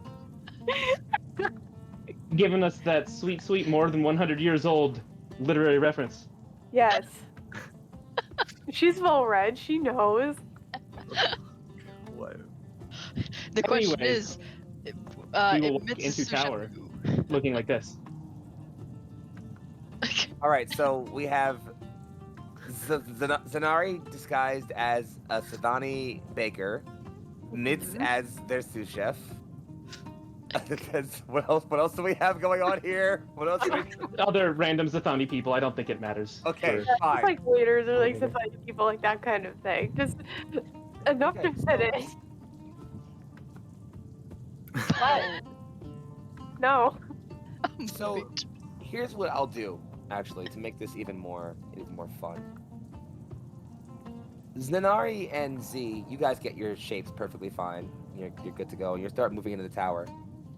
giving us that sweet, sweet, more than 100 years old literary reference. Yes. She's well read. She knows. What? The question Anyways, is, we will walk Mitz is into sous chef tower. who? Looking like this. All right, so we have Zanari disguised as a Sadani baker, Mitz as their sous chef. What else do we have going on here? What else? Other random Zathani people, I don't think it matters. Okay, for- Yeah, fine. just like waiters or like Okay. society people, like that kind of thing. Just enough Okay, to fit it. What? No. So here's what I'll do, actually, to make this even more fun. Zanari and Z, you guys get your shapes perfectly fine. You're good to go. You start moving into the tower.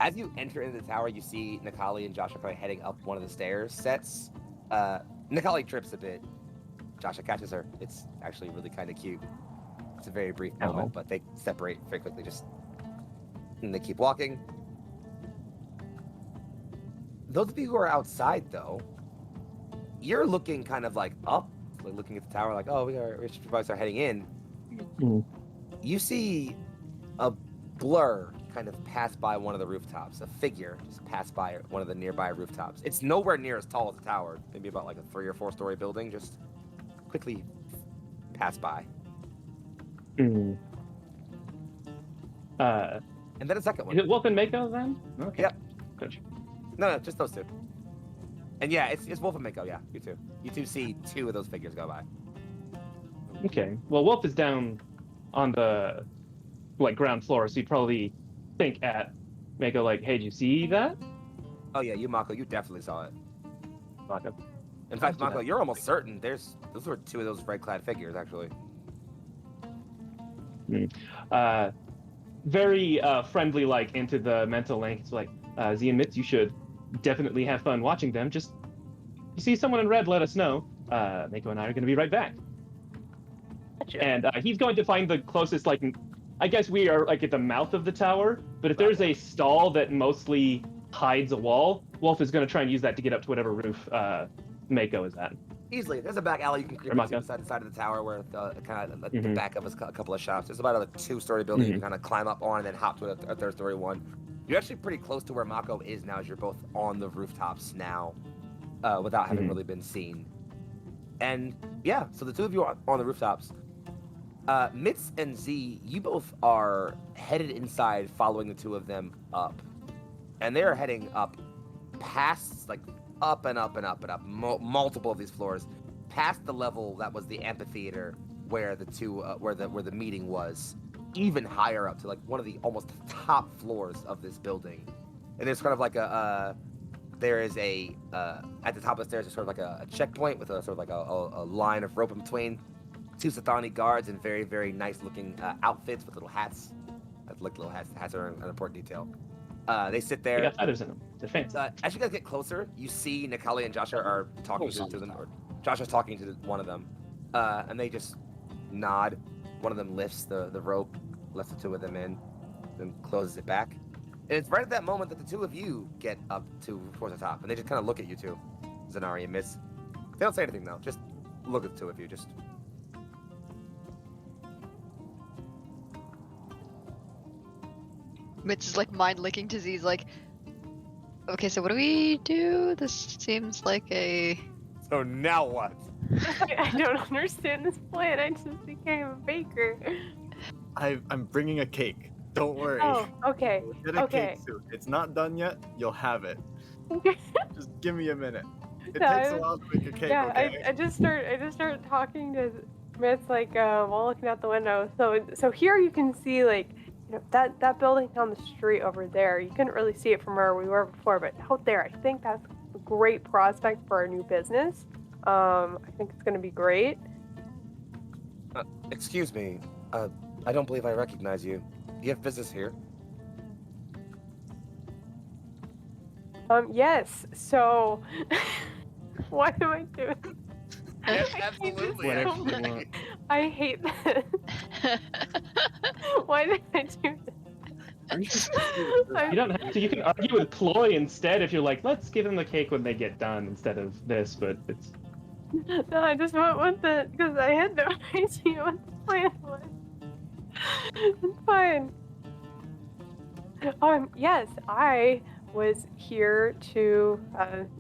As you enter into the tower, you see Nikali and Josh are probably heading up one of the stairs sets. Nikali trips a bit. Joshua catches her. It's actually really kind of cute. It's a very brief moment, but they separate very quickly. And they keep walking. Those of you who are outside, though, you're looking kind of like up, like looking at the tower, like, oh, we should probably start heading in. Mhm. You see a blur kind of pass by one of the rooftops. A figure just pass by one of the nearby rooftops. It's nowhere near as tall as the tower. Maybe about like a 3 or 4 story building. Just quickly pass by. Mm. And then a second Is one. it Wolf and Mako then? Okay. Yep. Good. No, just those two. And yeah, it's Wolf and Mako. Yeah, you two. You two see 2 of those figures go by. Okay. Well, Wolf is down on the ground floor, so you'd probably think at Mako like, "Hey, did you see that?" Oh yeah, you Mako, you definitely saw it. Mako. In fact, do that. Mako, you're almost certain those were 2 of those red-clad figures, actually. Very friendly, like into the mental link. It's like, Z and Mitz, you should definitely have fun watching them. Just you see someone in red, let us know. Mako and I are going to be right back. Gotcha. And he's going to find the closest, like, I guess we are like at the mouth of the tower, but if there's a stall that mostly hides a wall, Wolf is going to try and use that to get up to whatever roof Mako is at. Easily. There's a back alley you can creep Or into Mako. beside the side of the tower where kind of the Mhm. back of a couple of shops. There's about a 2-story building you can kind of climb up on and then hop to a 3rd-story one. You're actually pretty close to where Mako is now, as you're both on the rooftops now, without having really been seen. And yeah, so the 2 of you are on the rooftops. Mitz and Z, you both are headed inside, following the 2 of them up, and they are heading up past, like, up and up and up and up, multiple of these floors, past the level that was the amphitheater where the 2 where the meeting was, even higher up to like one of the almost top floors of this building. And there's kind of like there is a at the top of the stairs, there's sort of like a checkpoint with a sort of like a line of rope in between. 2 Sathani guards in very, very nice looking outfits with little hats. Like little hats. Hats are an important detail. They sit They there. got feathers in them. They're fancy. As you guys get closer, you see Nikali and Joshua are talking to them. Or Joshua's talking to one of them. And they just nod. One of them lifts the rope, lets the 2 of them in, then closes it back. And it's right at that moment that the 2 of you get up towards the top. And they just kind of look at you 2, Zanari and Mitz. They don't say anything though. Just look at the 2 of you. Just. Mitz is like mind licking to Z. He's like, okay, so what do we do? This seems like a. So now what? I don't understand this plan. I just became a baker. I'm bringing a cake. Don't worry. Oh, okay. We'll get a Okay. cake soon. It's not done yet. You'll have it. Just give me a minute. It Yeah, takes a while to make a cake. Yeah, Okay. I just start talking to Mitz like while looking out the window. So here you can see like that building down the street over there. You couldn't really see it from where we were before, but out there, I think that's a great prospect for our new business. I think it's going to be great. Excuse me. I don't believe I recognize you. You have business here. Yes. So, why am I doing? Yes, I hate this absolutely. Whatever so you much. want. I hate this. Why did I do Aren't you this? supposed to You I'm- don't have to. You can argue with ploy instead if you're like, let's give them the cake when they get done instead of this. But it's No, I just went with it because I had no idea what the plan was. It's fine. Yes, I was here to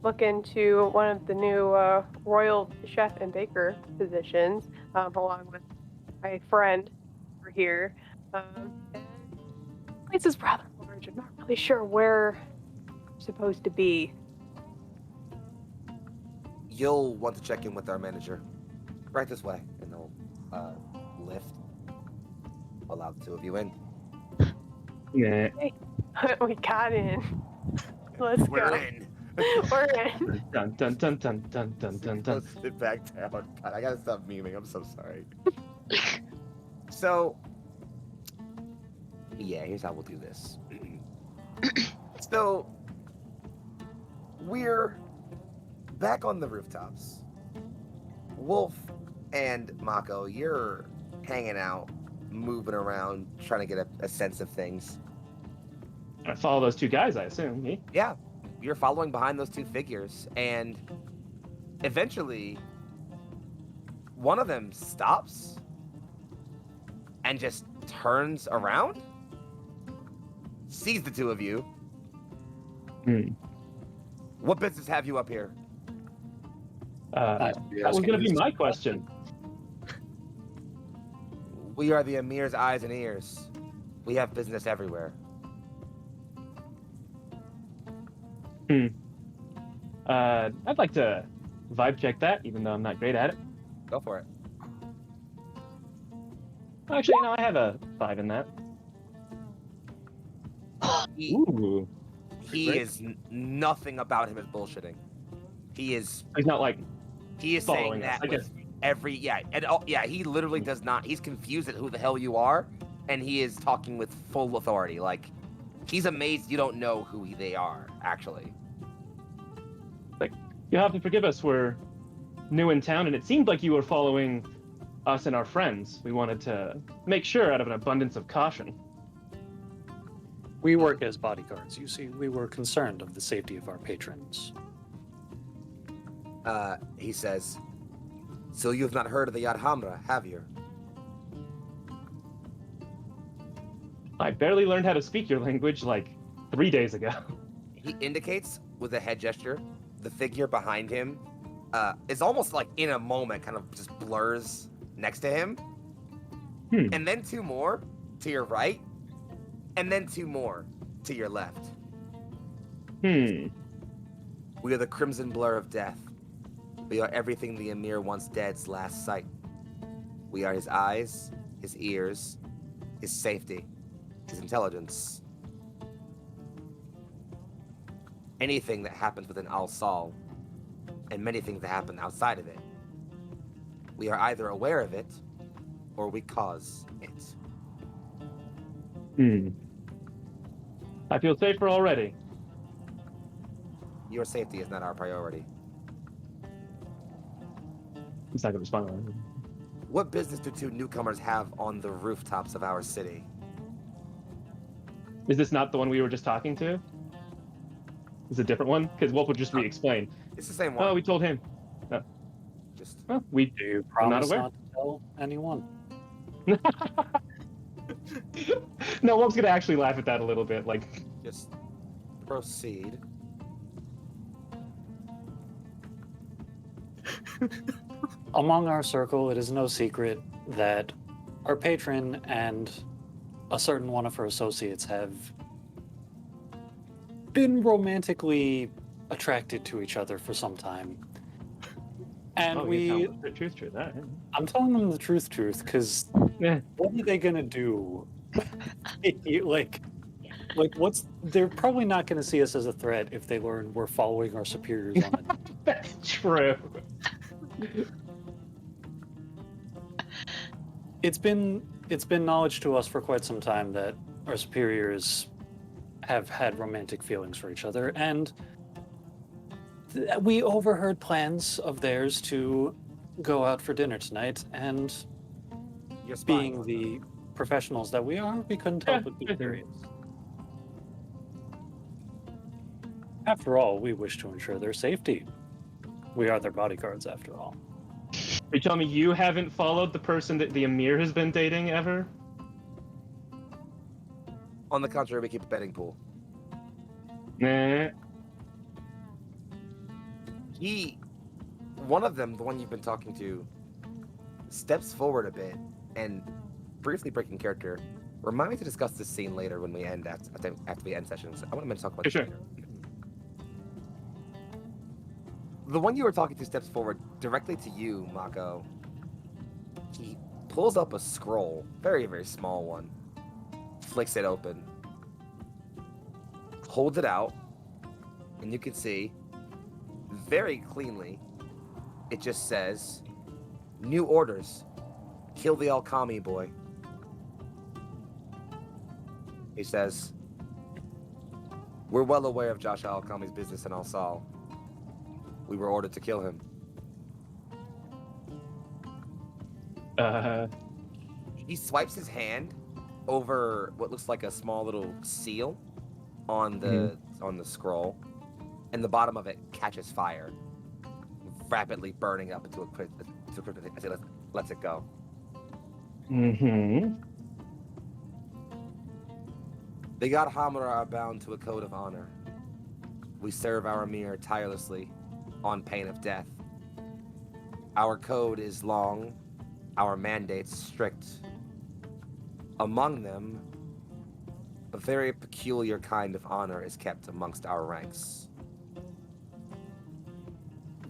look into one of the new royal chef and baker positions, along with my friend over here. And the place is rather large. I'm not really sure where we're supposed to be. You'll want to check in with our manager. Right this way, and they'll lift. Allow the two of you in. yeah. We got in. Let's We're go. in. We're in. Dun dun dun dun dun dun dun dun. Sit back down. God, I gotta stop memeing. I'm so sorry. So, yeah, here's how we'll do this. So, we're back on the rooftops. Wolf and Mako, you're hanging out, moving around, trying to get a sense of things. I follow those two guys, I assume. Me? Yeah, you're following behind those two figures, and eventually, one of them stops and just turns around, sees the two of you. Hmm. What business have you up here? That was going to be my question. We are the Emir's eyes and ears. We have business everywhere. I'd like to vibe check that, even though I'm not great at it. Go for it. Actually, no, I have a 5 in that. He, Ooh. he Great. is nothing about him is bullshitting. He is He's not like saying following us, that I with guess. every he literally does not. He's confused at who the hell you are, and he is talking with full authority. Like he's amazed you don't know who they are actually. You'll have to forgive us. We're new in town, and it seemed like you were following us and our friends. We wanted to make sure, out of an abundance of caution. We work as bodyguards. You see, we were concerned of the safety of our patrons. He says, "So you have not heard of the Yadhamra, have you?" I barely learned how to speak your language like 3 days ago. He indicates with a head gesture. The figure behind him is almost like in a moment kind of just blurs next to him. And then two more to your right, and then two more to your left. We are the crimson blur of death. We are everything the Emir once dead's last sight. We are his eyes, his ears, his safety, his intelligence. Anything that happens within Alsal, and many things that happen outside of it. We are either aware of it, or we cause it. I feel safer already. Your safety is not our priority. He's not going to respond. What business do two newcomers have on the rooftops of our city? Is this not the one we were just talking to? Is it a different one? Because Wolf would just re-explain. It's the same one. Oh, we told him. Just Well, we Do you I'm not promise aware. not to tell anyone? No, Wolf's gonna actually laugh at that a little bit. Like, just proceed. Among our circle, it is no secret that our patron and a certain one of her associates have been romantically attracted to each other for some time. And the truth to that. I'm telling them the truth, because Yeah. what are they gonna do? like, what's? They're probably not gonna see us as a threat if they learn we're following our superiors on it. That's true. It's been knowledge to us for quite some time that our superiors have had romantic feelings for each other, and we overheard plans of theirs to go out for dinner tonight, and You're spying being on the them. professionals that we are, we couldn't help but be curious. After all, we wish to ensure their safety. We are their bodyguards, after all. Are you telling me you haven't followed the person that the Emir has been dating ever? On the contrary, we keep a betting pool. Nah. One of them, the one you've been talking to, steps forward a bit and briefly breaking character. Remind me to discuss this scene later when we end after we end sessions. I want to talk about this Sure. later. The one you were talking to steps forward directly to you, Mako. He pulls up a scroll, very, very small one, flicks it open, holds it out, and you can see very cleanly it just says, "New orders. Kill the Alkami boy." He says, "We're well aware of Josh Alkami's business in Alsal. We were ordered to kill him." He swipes his hand over what looks like a small little seal on the scroll, and the bottom of it catches fire, rapidly burning up into a quick as he lets it go. Mm-hmm. The God Hamura are bound to a code of honor. We serve our Emir tirelessly, on pain of death. Our code is long, our mandates strict. Among them, a very peculiar kind of honor is kept amongst our ranks.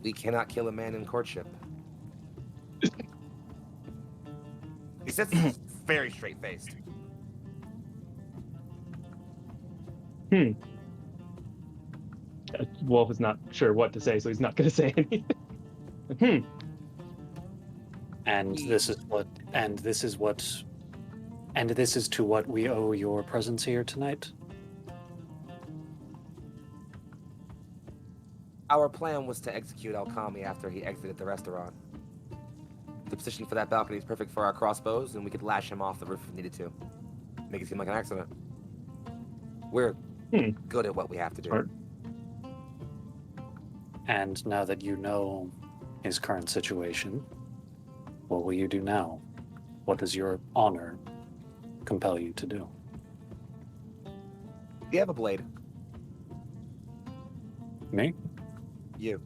We cannot kill a man in courtship. He says this very straight-faced. Wolf is not sure what to say, so he's not going to say anything. And this is to what we owe your presence here tonight. Our plan was to execute Alkami after he exited the restaurant. The position for that balcony is perfect for our crossbows, and we could lash him off the roof if needed to. Make it seem like an accident. We're good at what we have to do. Smart. And now that you know his current situation, what will you do now? What does your honor compel you to do? You have a blade. Me? You.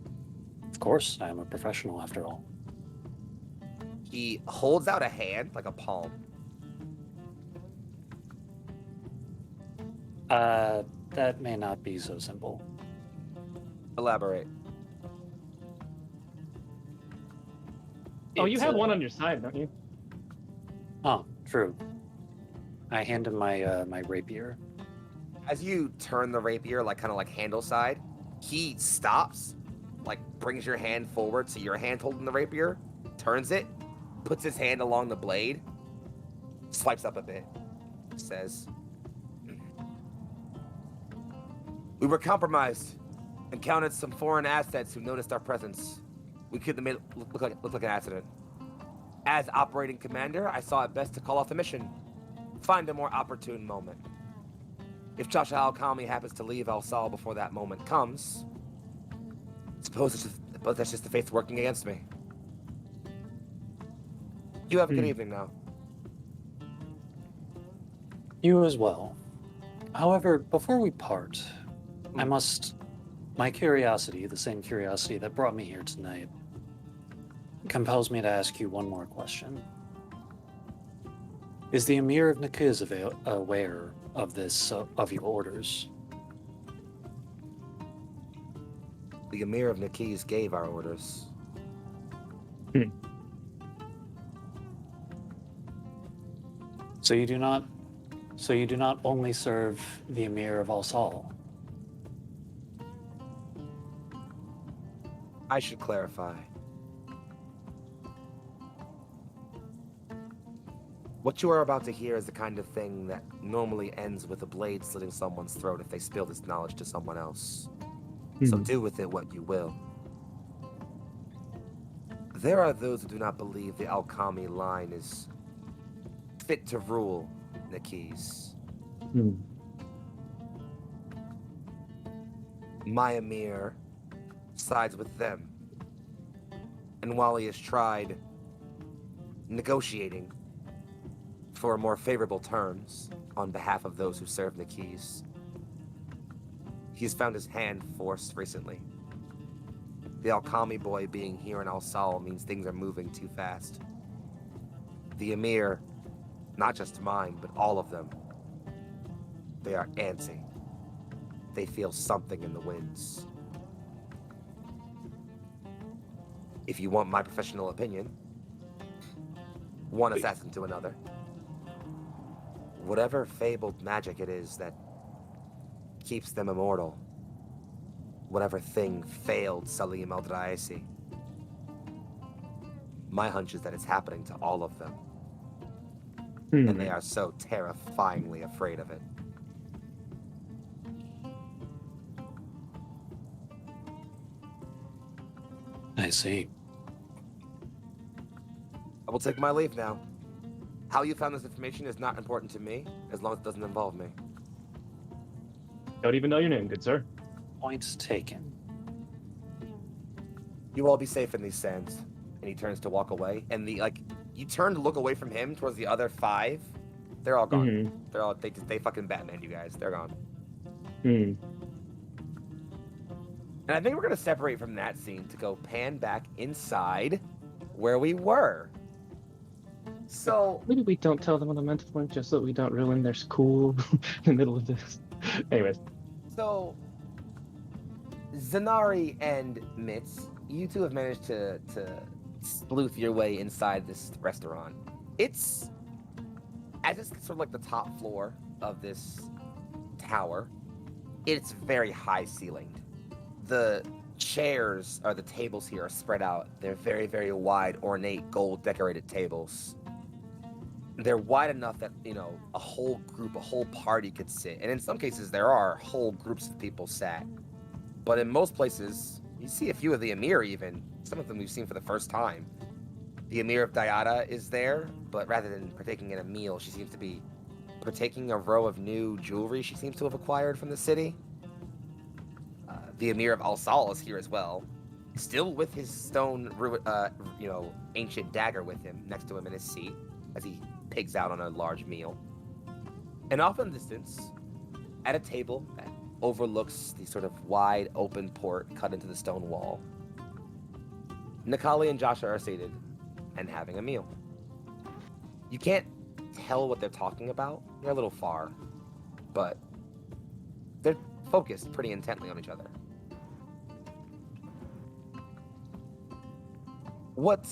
Of course, I am a professional after all. He holds out a hand, like a palm. That may not be so simple. Elaborate. Oh, you It's, have one on your side, don't you? Oh, true. I hand him my my rapier. As you turn the rapier, kind of like handle side, he stops, brings your hand forward to your hand holding the rapier, turns it, puts his hand along the blade, swipes up a bit, says, "We were compromised, encountered some foreign assets who noticed our presence. We could have made it look like an accident. As operating commander, I saw it best to call off the mission, find a more opportune moment. If Joshua Alkami happens to leave Alsal before that moment comes, suppose that's just the fates working against me. You have a good evening now." You as well. However, before we part, my curiosity, the same curiosity that brought me here tonight, compels me to ask you one more question. Is the Emir of Nikiz aware of this, of your orders? The Emir of Nikiz gave our orders. So you do not only serve the Emir of Alsal. I should clarify. What you are about to hear is the kind of thing that normally ends with a blade slitting someone's throat if they spill this knowledge to someone else. So do with it what you will. There are those who do not believe the Alkami line is fit to rule the keys. My Emir sides with them. And while he has tried negotiating for more favorable terms on behalf of those who serve Nikis, he's found his hand forced recently. The Alkami boy being here in Alsal means things are moving too fast. The Emir, not just mine, but all of them, they are antsy. They feel something in the winds. If you want my professional opinion, one assassin to another, whatever fabled magic it is that keeps them immortal, whatever thing failed Salim Eldrazi, my hunch is that it's happening to all of them. And they are so terrifyingly afraid of it. I see. I will take my leave now. How you found this information is not important to me, as long as it doesn't involve me. Don't even know your name, good sir. Points taken. You all be safe in these sands. And he turns to walk away, and you turn to look away from him towards the other 5. They're all gone. They fucking Batman you guys. They're gone. And I think we're gonna separate from that scene to go pan back inside where we were. So Maybe we don't tell them on the mental point just so we don't ruin their school in the middle of this. Anyways. So Zanari and Mitz, you two have managed to sleuth your way inside this restaurant. It's sort of like the top floor of this tower. It's very high ceilinged. The chairs or the tables here are spread out. They're very, very wide, ornate, gold decorated tables. They're wide enough that, a whole group, a whole party could sit. And in some cases, there are whole groups of people sat. But in most places, you see a few of the Emir even. Some of them we've seen for the first time. The Emir of Dayada is there, but rather than partaking in a meal, she seems to be partaking a row of new jewelry she seems to have acquired from the city. The Emir of Alsal is here as well, still with his stone, ancient dagger with him next to him in his seat as he pigs out on a large meal. And off in the distance, at a table that overlooks the sort of wide open port cut into the stone wall, Nikali and Joshua are seated and having a meal. You can't tell what they're talking about. They're a little far, but they're focused pretty intently on each other. What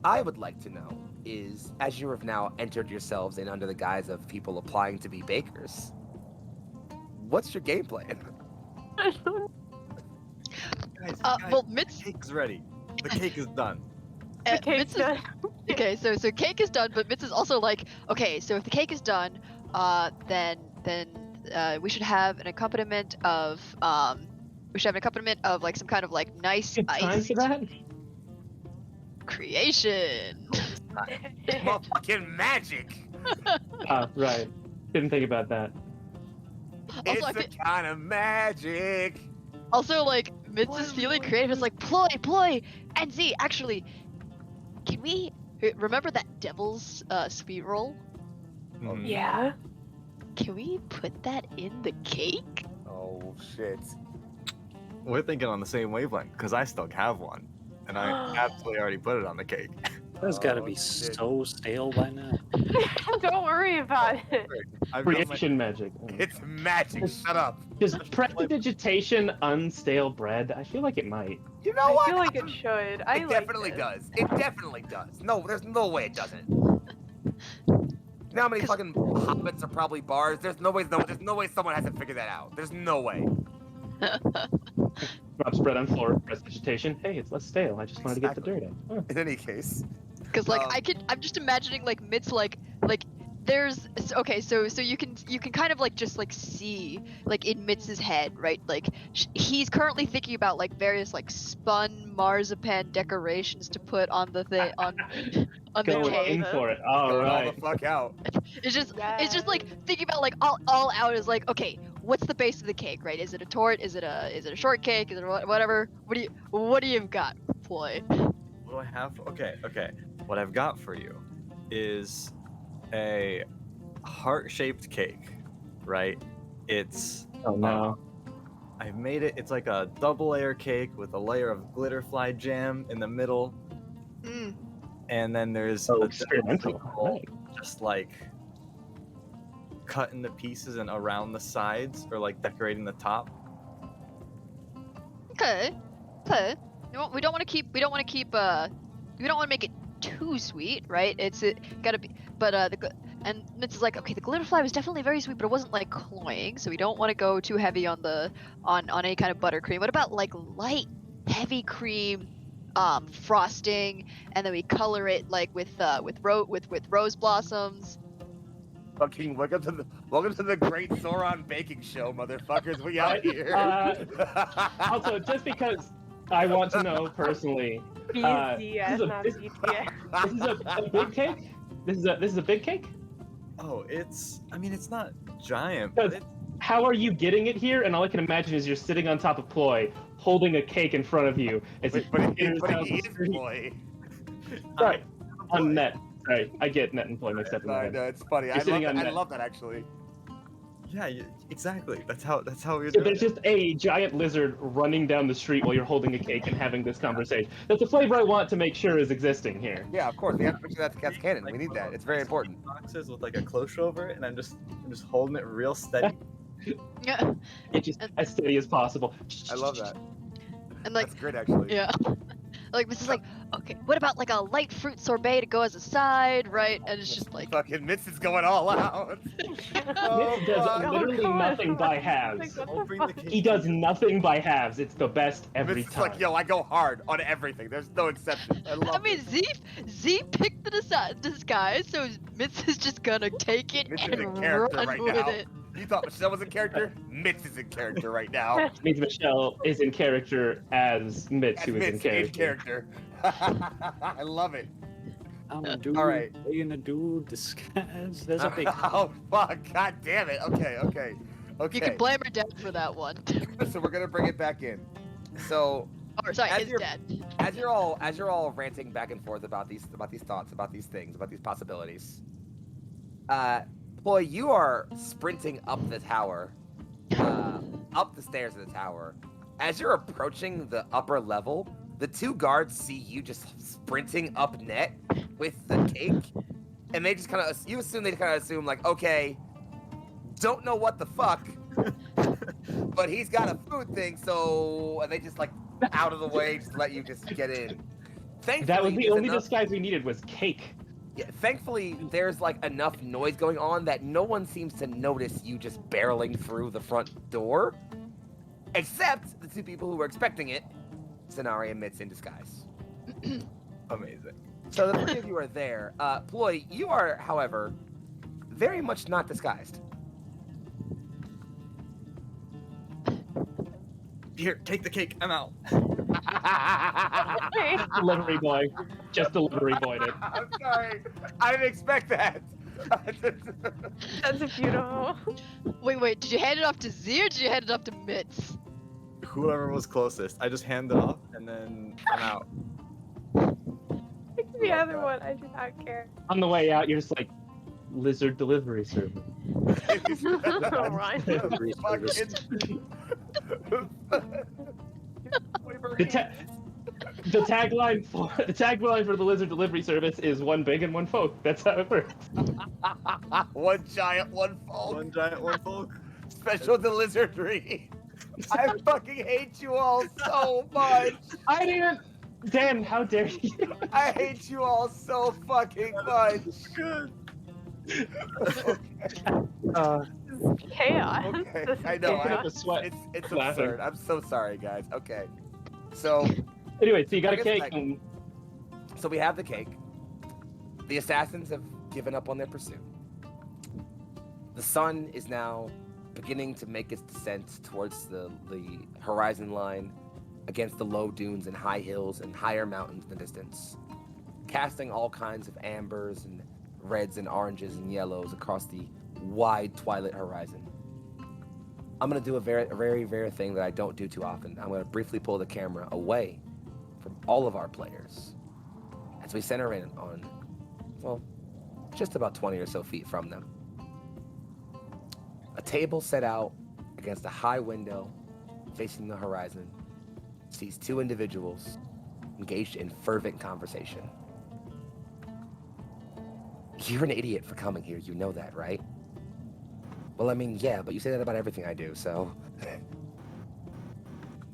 I would like to know is, as you have now entered yourselves in under the guise of people applying to be bakers, what's your game plan? Guys, Well, the Mitz. cake's ready. The cake is done. The cake's Mitz is- done. Okay, so cake is done, but Mitz is also like, okay, so if the cake is done, then we should have an accompaniment of like some kind of like nice Good time iced for that? creation. Motherfucking magic! Right. Didn't think about that. It's I the fe- kind of magic! Also, like, Mitz is feeling creative. It's like, ploy, and see, actually, can we remember that devil's sweet roll? Mhm. Yeah. Can we put that in the cake? Oh, shit. We're thinking on the same wavelength because I still have one, and I absolutely already put it on the cake. That's got to Oh, be shit. so stale by now. Don't worry about it. I've got my Creation magic. It's magic, shut up. Does prestidigitation unstale bread? I feel like it might. You know I what? feel like it should. I It like definitely it. does. It definitely does. No, there's no way it doesn't. You know how many 'Cause- fucking hobbits are probably bars? There's no way someone hasn't figured that out. There's no way. Drops bread on floor, prestidigitation. Hey, it's less stale. I just wanted to get the dirt out. Oh. In any case, Because like I'm just imagining like Mitz like there's okay, so you can kind of like just like see like in Mitz's head, right? Like he's currently thinking about like various like spun marzipan decorations to put on the thing on the Going in cake. for it. All Going all right. the fuck out. It's just like thinking about like all out is like, okay, what's the base of the cake, right? Is it a tort? Is it a shortcake? Is it whatever? What do you've got, Ploy? What do I have? Okay. What I've got for you is a heart-shaped cake, right? It's Oh no. I've made it. It's like a double layer cake with a layer of glitter fly jam in the middle, Mm. and then there's So a experimental. circle Right. just like cut into pieces and around the sides, or like decorating the top. Okay. We don't want to keep. We don't want to make it too sweet, right? It gotta be. But and Mitz is like, okay, the glitter fly was definitely very sweet, but it wasn't like cloying, so we don't want to go too heavy on on any kind of buttercream. What about like light, heavy cream, frosting, and then we color it like with rose blossoms. Fucking welcome to the great Zor'aa baking show, motherfuckers. We out here. Also, just because I want to know personally, BZS, not this BTS. is a big cake. This is a big cake. Oh, it's not giant, but it's How are you getting it here? And all I can imagine is you're sitting on top of Ploy, holding a cake in front of you. As but he is street. boy. Right, on net. Sorry, I get net and Ploy mixed up in my I head. know, it's funny. I sitting love, on that. I net. love that actually. yeah, exactly. That's how we're So doing there's it. just a giant lizard running down the street while you're holding a cake and having this conversation. That's the flavor I want to make sure is existing here. Yeah, of course. We have to make sure that's canon. We need that. It's very important. Boxes with like a cloche over it, and I'm just holding it real steady. Yeah. It's just as steady as possible. I love that. And like That's great, actually. yeah. Like this is like, okay, what about like a light fruit sorbet to go as a side, right? And it's just like Fucking Mitz is going all out. Mitz does fuck. literally God. nothing by Like, halves. what I'll the bring the fuck? cake. He does nothing by halves. It's the best every Mitz is time. like, yo, I go hard on everything. There's no exception. I love I mean, it. Z picked the disguise, so Mitz is just gonna take it Mitz is and in character run right with now. it. You thought Michelle was in character? Mitz is in character right now. Means Michelle is in character as Mitz, That's who is in Mitz character. I love it. I'm a dude. All right. Being a dude disguise. There's a big. Oh fuck! God damn it! Okay. You can blame her dad for that one. So we're gonna bring it back in. So Or sorry, As his you're- dad. as you're all ranting back and forth about these thoughts, about these things, about these possibilities, Ploy, you are sprinting up the tower, up the stairs of the tower. As you're approaching the upper level, the two guards see you just sprinting up net with the cake, and they just kind of assume like, okay, don't know what the fuck, but he's got a food thing, so and they just like out of the way, just let you just get in. Thankfully, That was the there's only enough- disguise we needed was cake. Yeah, thankfully, there's like enough noise going on that no one seems to notice you just barreling through the front door, except the two people who were expecting it, Sonari and Mitz in disguise. Amazing. So the three of you are there. Ploy, you are, however, very much not disguised. Here, take the cake. I'm out. Delivery boy. Just delivery boyed it. I'm sorry. I didn't expect that. That's beautiful. Wait, did you hand it off to Z or did you hand it off to Mitz? Whoever was closest, I just hand it off, and then I'm out. The other one, I do not care. On the way out, you're just like, lizard delivery service. Oh, Ryan. The tagline for the lizard delivery service is one big and one folk. That's how it works. One giant, one folk. One giant, one folk. Special to lizardry. I fucking hate you all so much. I didn't. Dan, how dare you? I hate you all so fucking much. Good. Chaos. Okay, This is I know, Picking chaos. up a sweat. It's Laughing. absurd. I'm so sorry, guys. Okay, so Anyway, so you got I a guess cake. like- And so we have the cake. The assassins have given up on their pursuit. The sun is now beginning to make its descent towards the horizon line against the low dunes and high hills and higher mountains in the distance, casting all kinds of ambers and reds and oranges and yellows across the wide twilight horizon. I'm going to do a very rare thing that I don't do too often. I'm going to briefly pull the camera away from all of our players as we center in on, well, just about 20 or so feet from them. A table set out against a high window facing the horizon sees two individuals engaged in fervent conversation. You're an idiot for coming here, you know that, right? Well, I mean, yeah, but you say that about everything I do, so...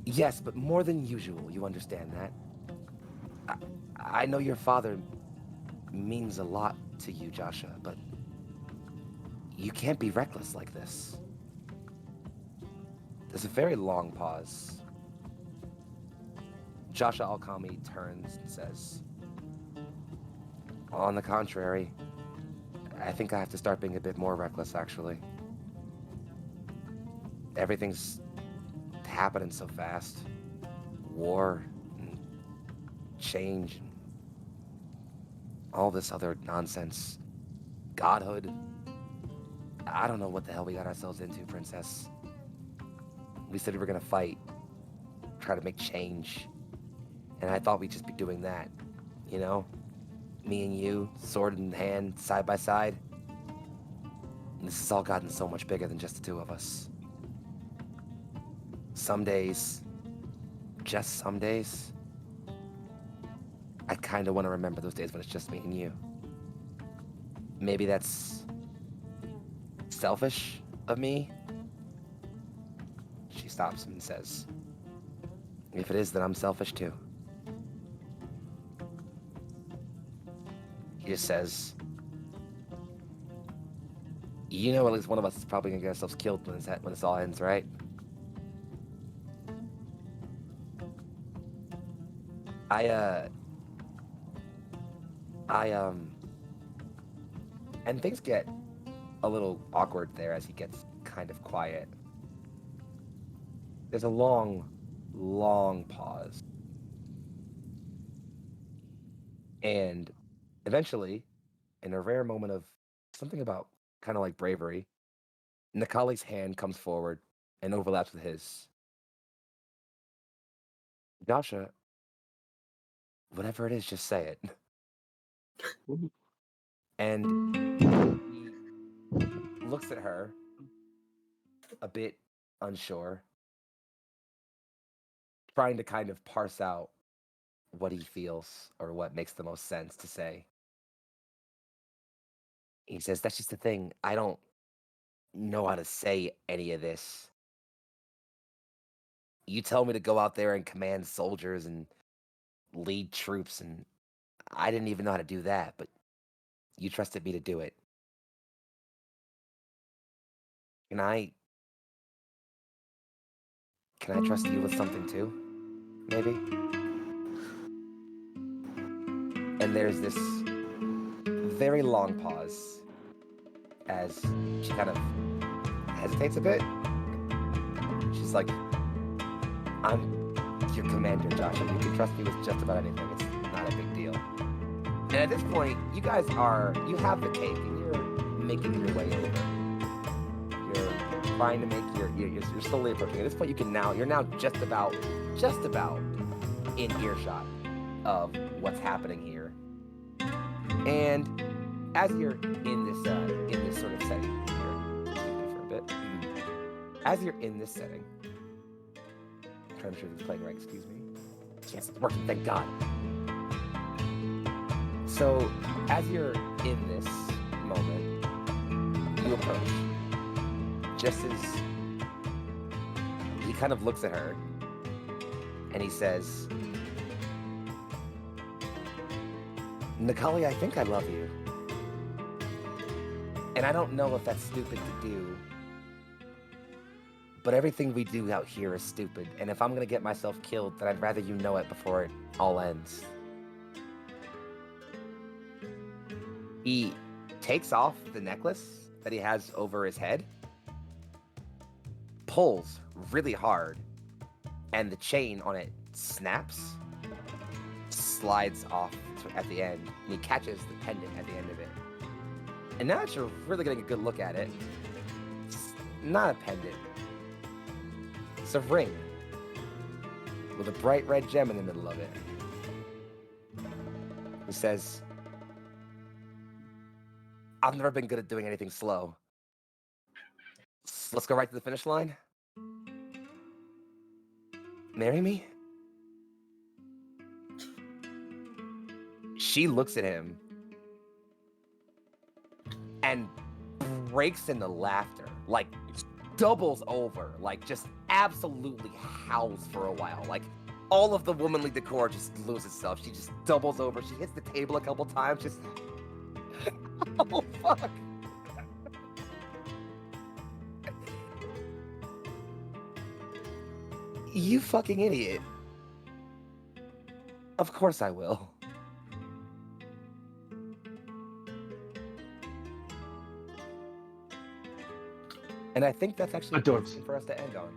Yes, but more than usual, you understand that? I know your father means a lot to you, Joshua, but... You can't be reckless like this. There's a very long pause. Joshua Alkami turns and says, on the contrary, I think I have to start being a bit more reckless, actually. Everything's happening so fast. War, and change, and all this other nonsense. Godhood. I don't know what the hell we got ourselves into, Princess. We said we were gonna fight, try to make change. And I thought we'd just be doing that, you know? Me and you, sword in hand, side by side. And this has all gotten so much bigger than just the two of us. Some days, just some days, I kind of want to remember those days when it's just me and you. Maybe that's selfish of me. She stops him and says, if it is, then I'm selfish too. He just says, you know, at least one of us is probably gonna get ourselves killed when this all ends, right? And things get a little awkward there as he gets kind of quiet. There's a long, long pause. And eventually, in a rare moment of something about kind of like bravery, Nikali's hand comes forward and overlaps with his. Joshua, whatever it is, just say it. And he looks at her, a bit unsure, trying to kind of parse out what he feels or what makes the most sense to say. He says, that's just the thing. I don't know how to say any of this. You tell me to go out there and command soldiers and lead troops, and I didn't even know how to do that, but you trusted me to do it. Can I trust you with something too? Maybe? And there's this very long pause as she kind of hesitates a bit. She's like, I'm your commander, Joshua. You can trust me with just about anything. It's not a big deal. And at this point, you guys you have the cake and you're making your way over. You're trying to make you're slowly approaching. At this point, you're now just about in earshot of what's happening here. And as you're in this sort of setting here, excuse me for a bit. As you're in this setting, I'm trying to make sure this is playing right. Excuse me. Yes, it's working. Thank God. So, as you're in this moment, you approach. Just as he kind of looks at her, and he says, Nikali, I think I love you. And I don't know if that's stupid to do, but everything we do out here is stupid. And if I'm gonna get myself killed, then I'd rather you know it before it all ends. He takes off the necklace that he has over his head, pulls really hard, and the chain on it snaps, slides off at the end, and he catches the pendant at the end of it. And now that you're really getting a good look at it, it's not a pendant. It's a ring with a bright red gem in the middle of it. He says, I've never been good at doing anything slow. Let's go right to the finish line. Marry me? She looks at him and breaks into laughter, like doubles over, like just absolutely howls for a while. Like all of the womanly decor just loses itself. She just doubles over. She hits the table a couple times, just oh fuck. You fucking idiot. Of course I will. And I think that's actually a good Adorable. thing for us to end on.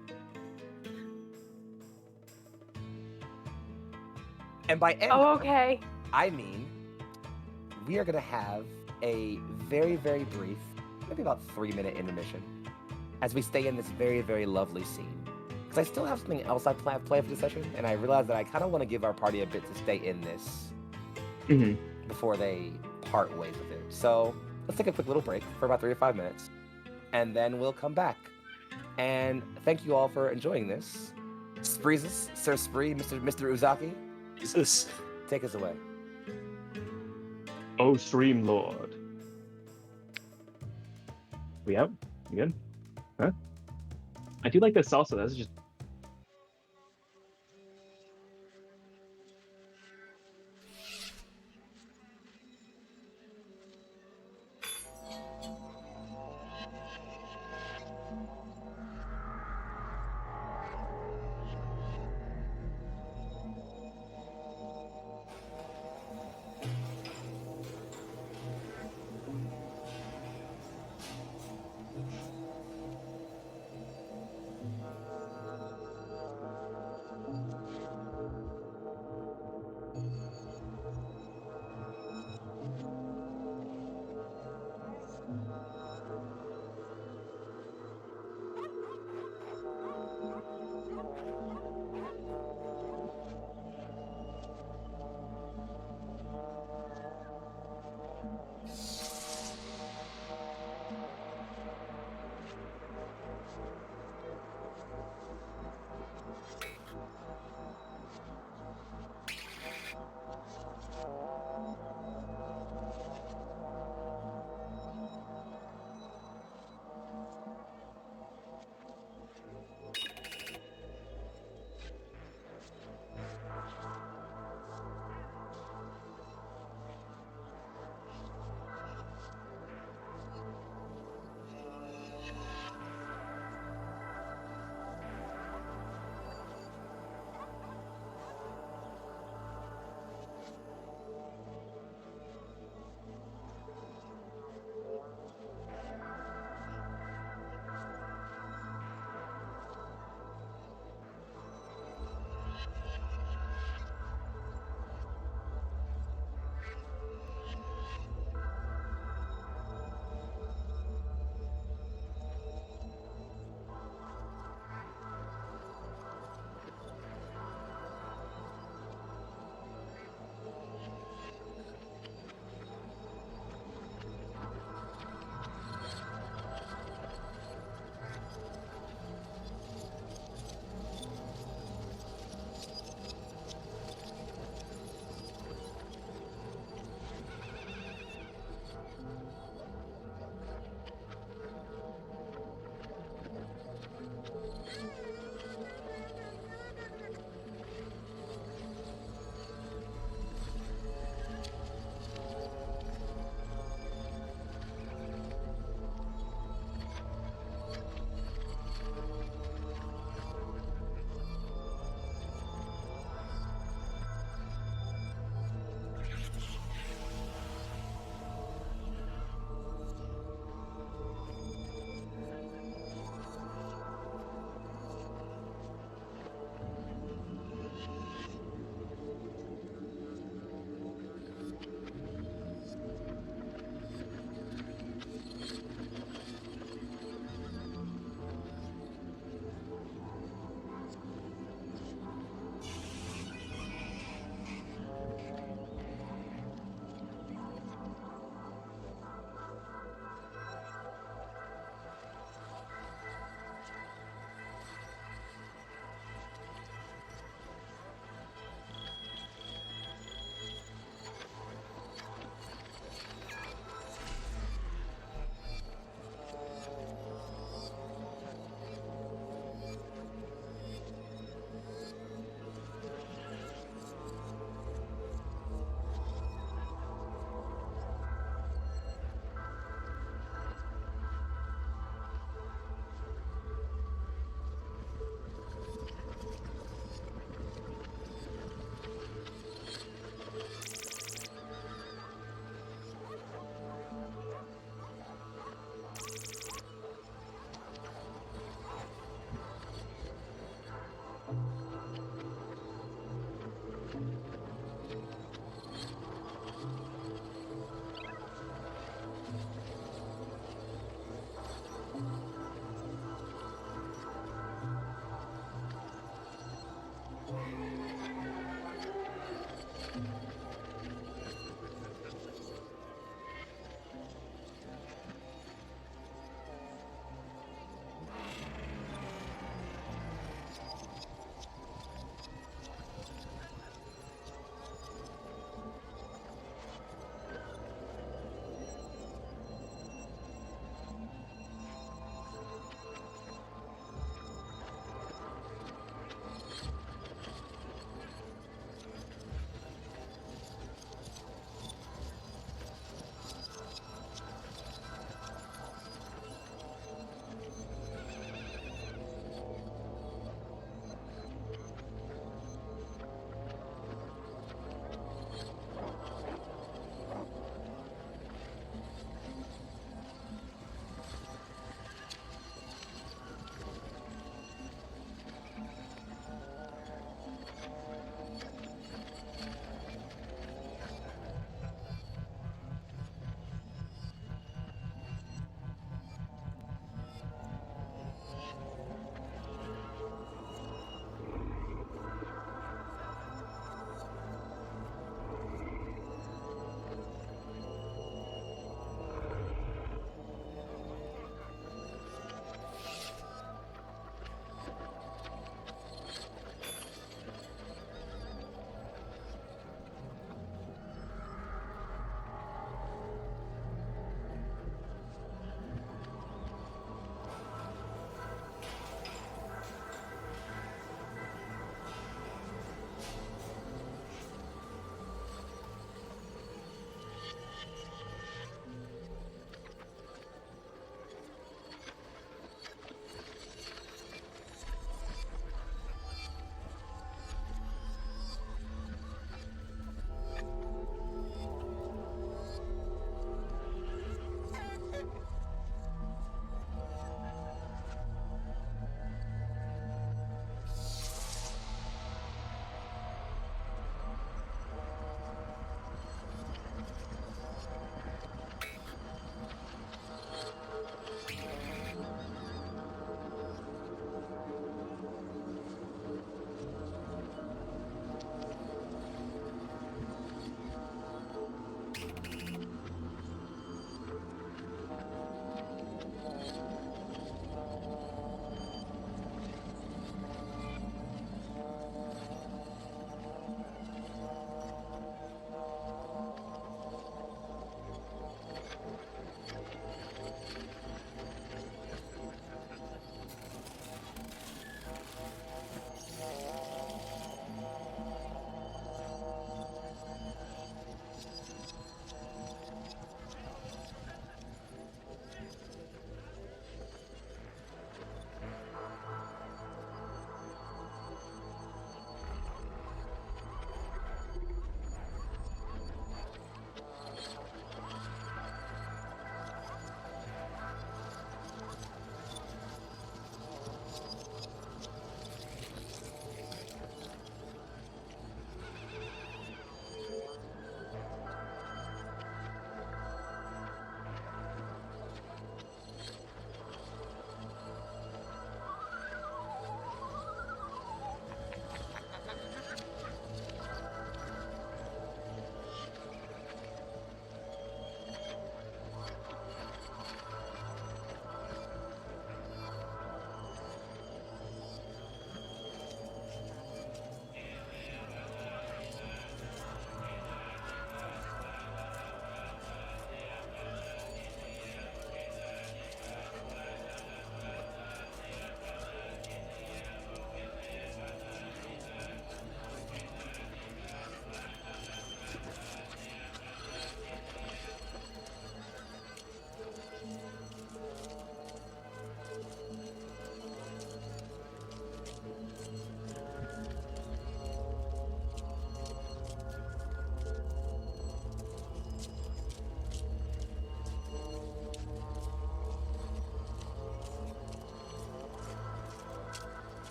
And by end Oh, on, okay. I mean we are going to have a very, very brief, maybe about 3-minute intermission as we stay in this very, very lovely scene. Because I still have something else I plan for the session, and I realize that I kind of want to give our party a bit to stay in this before they part ways with it. So let's take a quick little break for about 3 to 5 minutes, and then we'll come back. And thank you all for enjoying this. Spreezes, Sir Spree, Mr. Uzaki, Jesus. take us away. Oh, Stream Lord. We out? You good? Huh? I do like this salsa. That's just.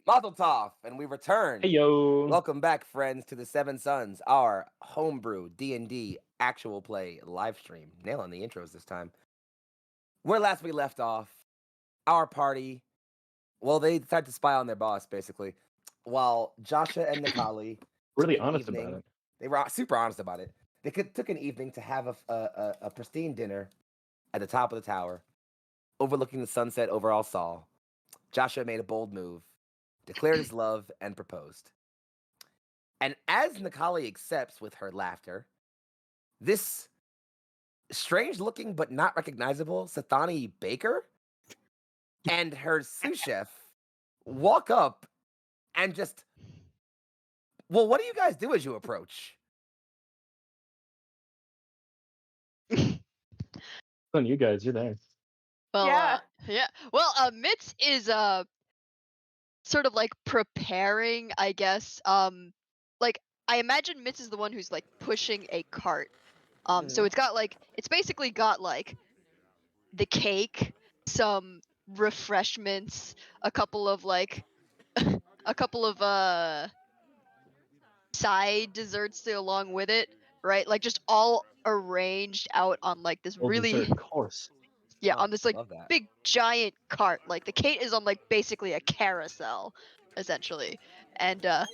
Mazel tov, and we return. Hey yo. Welcome back, friends, to the Seven Sons, our homebrew D&D actual play live stream. Nailing the intros this time. Where last we left off, our party, well, they decided to spy on their boss, basically, while Joshua and Nikali Really took an honest about evening. it. They were super honest about it. They took an evening to have a pristine dinner at the top of the tower, overlooking the sunset over Alsal. Joshua made a bold move, declared his love, and proposed. And as Nikali accepts with her laughter, this strange-looking but not recognizable Sathani Baker and her sous chef walk up and just, well, what do you guys do as you approach? On you guys, you're there. Well, Yeah. yeah. Well, Mitz is sort of like preparing, I guess. Like I imagine Mitz is the one who's like pushing a cart. So it's basically got like the cake, some refreshments, a couple of side desserts to along with it, right? Like just all arranged out on like this Well, really dessert course. yeah, Oh, on this like love that. big giant cart. Like the cake is on like basically a carousel, essentially. And and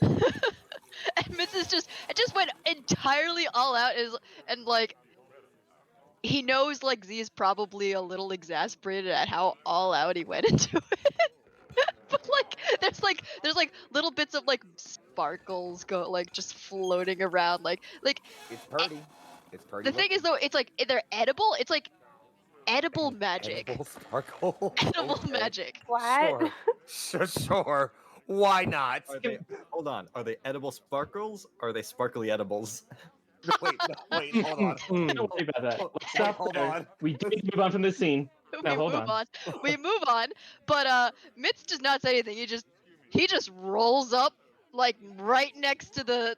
Mitz is just went entirely all out and like he knows like Z is probably a little exasperated at how all out he went into it. But there's little bits of like sparkles go like just floating around like It's purdy. It's purdy. the thing is though it's like they're edible. It's like edible looking. magic. Edible sparkle. Edible Okay. magic. What? Sure. Why not? Are they? Hold on. Are they edible sparkles? Or are they sparkly edibles? Wait, hold on. Don't worry about that. Let's stop Hold there. on. We do need to move on from this scene. Now, hold on. We move on. But Mitz does not say anything. He just rolls up like right next to the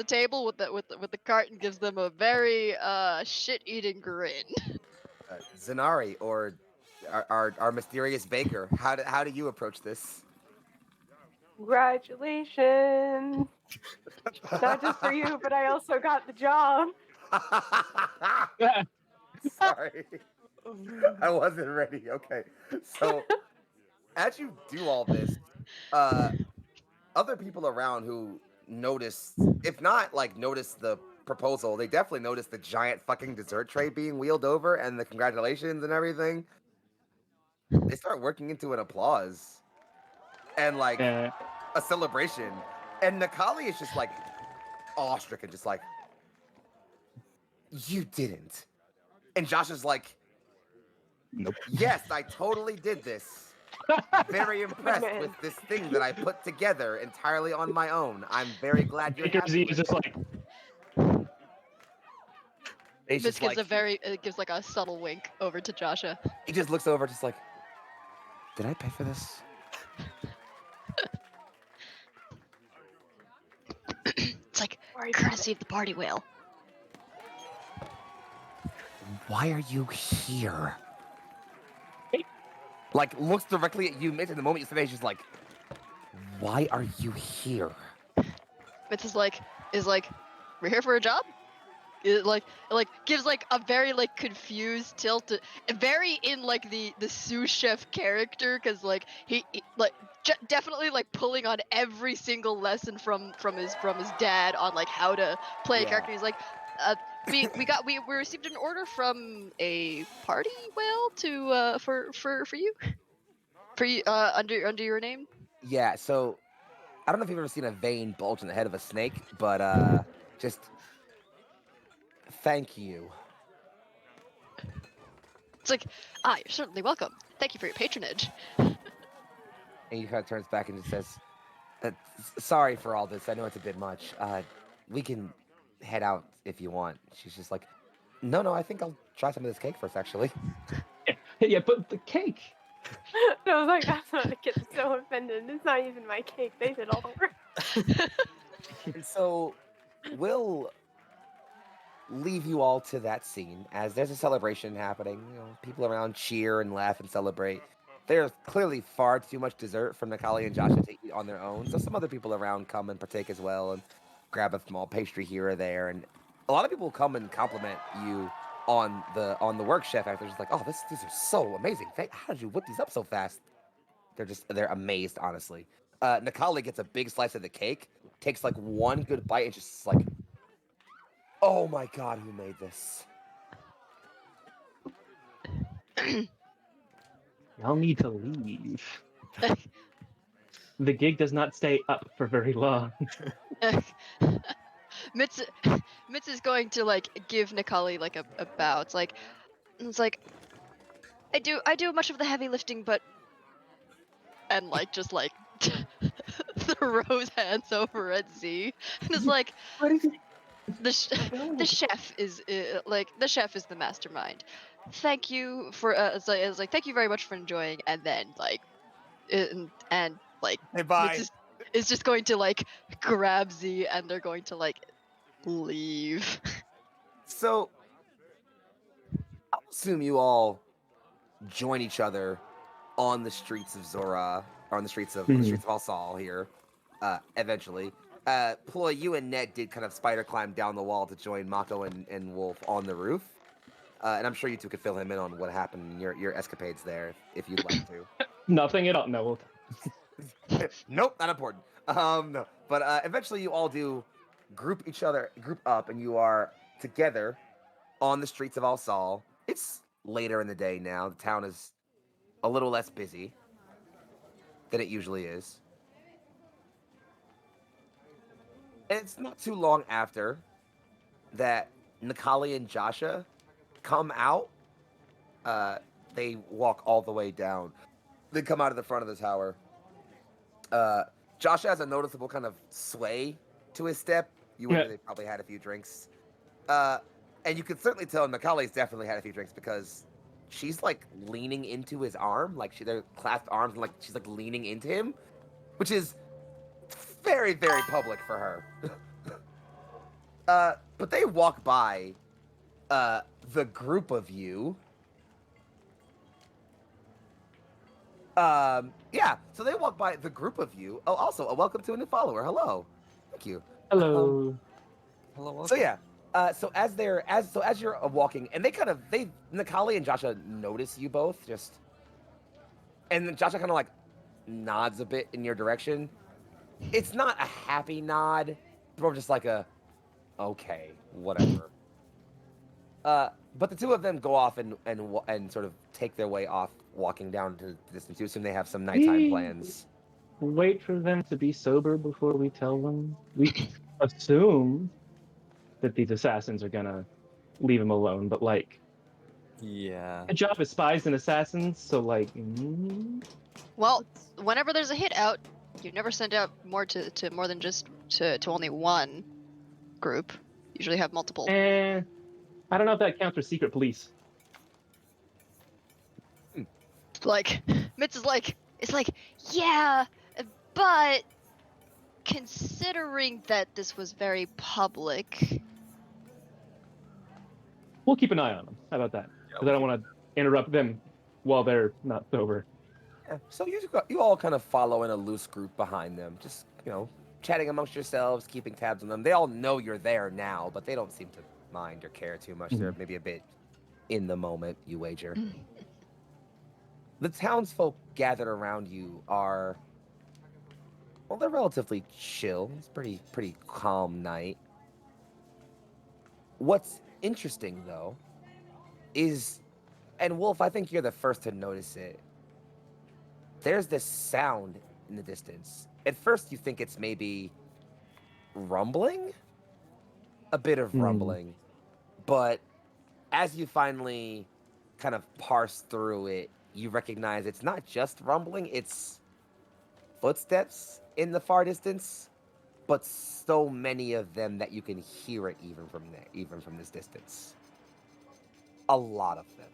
table with the cart and gives them a very shit-eating grin. Zanari, or our mysterious baker, how do you approach this? Congratulations. Not just for you, but I also got the job. Sorry. I wasn't ready. Okay. So, as you do all this, other people around who noticed, if not like noticed the proposal, they definitely noticed the giant fucking dessert tray being wheeled over and the congratulations and everything. They start working into an applause and like a celebration. And Nikali is just like awestricken, just like, you didn't. And Josh is like, Nope. yes, I totally did this. Very impressed Man. with this thing that I put together entirely on my own. I'm very glad you're Baker Z happy is with just it. like, He's This just gives like, it gives like a subtle wink over to Joshua. he just looks over, just like, did I pay for this? It's like Worry about courtesy of the party whale. Why are you here? Like, looks directly at you, Mitch, and the moment you say that, he's just like, why are you here? Mitz is like, we're here for a job? It like gives like a very like confused tilt, very in like the sous chef character, because like he like definitely like pulling on every single lesson from his dad on like how to play a Yeah. character. He's like, we received an order from a party whale to for you under your name. Yeah, so, I don't know if you've ever seen a vein bulge in the head of a snake, but, just, thank you. It's like, you're certainly welcome. Thank you for your patronage. And he kind of turns back and just says, sorry for all this. I know it's a bit much. We can head out if you want. She's just like, no, I think I'll try some of this cake first, actually. yeah, but the cake. And I was like, that's not a kid so offended. It's not even my cake. They did all the work. And so we'll leave you all to that scene as there's a celebration happening. You know, people around cheer and laugh and celebrate. there's clearly far too much dessert from Nikali and Joshua to eat on their own. So some other people around come and partake as well and grab a small pastry here or there. And a lot of people come and compliment you on the work chef after. Just like, oh, these are so amazing. How did you whip these up so fast? They're amazed, honestly. Nikali gets a big slice of the cake, takes like one good bite, and just like, oh my god, who made this? Y'all need to leave. The gig does not stay up for very long. Mitz is going to like give Nikali like a bow. It's like I do much of the heavy lifting, but and like just like throws hands over at Z and is like the chef is the chef is the mastermind. Thank you for it's like thank you very much for enjoying, and then like and like Hey, bye. Mitz is just going to like grab Z and they're going to like leave. So, I'll assume you all join each other on the streets of Zor'aa, or on the streets of Alsal here, eventually. Ploy, you and Ned did kind of spider climb down the wall to join Mako and Wolf on the roof. And I'm sure you two could fill him in on what happened in your escapades there, if you'd like to. Nothing at all. No. Nope, not important. No. But eventually you all do group up, and you are together on the streets of Alsal. It's later in the day now. The town is a little less busy than it usually is. And it's not too long after that Nikali and Joshua come out. They walk all the way down. They come out of the front of the tower. Joshua has a noticeable kind of sway to his step. You would they probably had a few drinks. And you could certainly tell Nikali's definitely had a few drinks because she's like leaning into his arm, like they're clasped arms, and like she's like leaning into him, which is very, very public for her. But they walk by the group of you. So they walk by the group of you. Oh, also, a welcome to a new follower. Hello. Thank you. Hello. Hello. So yeah. So as you're walking, and Nikali and Joshua notice you both and then Joshua kind of like nods a bit in your direction. It's not a happy nod. It's more just like a, okay, whatever. But the two of them go off and sort of take their way off, walking down to the distance. You assume they have some nighttime plans. Wait for them to be sober before we tell them. We assume that these assassins are gonna leave him alone, but like, Yeah. a job as spies and assassins, so like. Well, whenever there's a hit out, you never send out more to more than just to only one group. Usually have multiple. I don't know if that counts for secret police. Like, Mitz is like, it's like, yeah, but considering that this was very public. We'll keep an eye on them. How about that? Because I don't want to interrupt them while they're not sober. Yeah. So you all kind of follow in a loose group behind them, just chatting amongst yourselves, keeping tabs on them. They all know you're there now, but they don't seem to mind or care too much. They're maybe a bit in the moment, you wager. The townsfolk gathered around you are, well, they're relatively chill. It's pretty calm night. What's interesting though is, and Wolf, I think you're the first to notice it. There's this sound in the distance. At first you think it's maybe rumbling, a bit of rumbling, but as you finally kind of parse through it, you recognize it's not just rumbling, it's footsteps in the far distance, but so many of them that you can hear it even from this distance. A lot of them.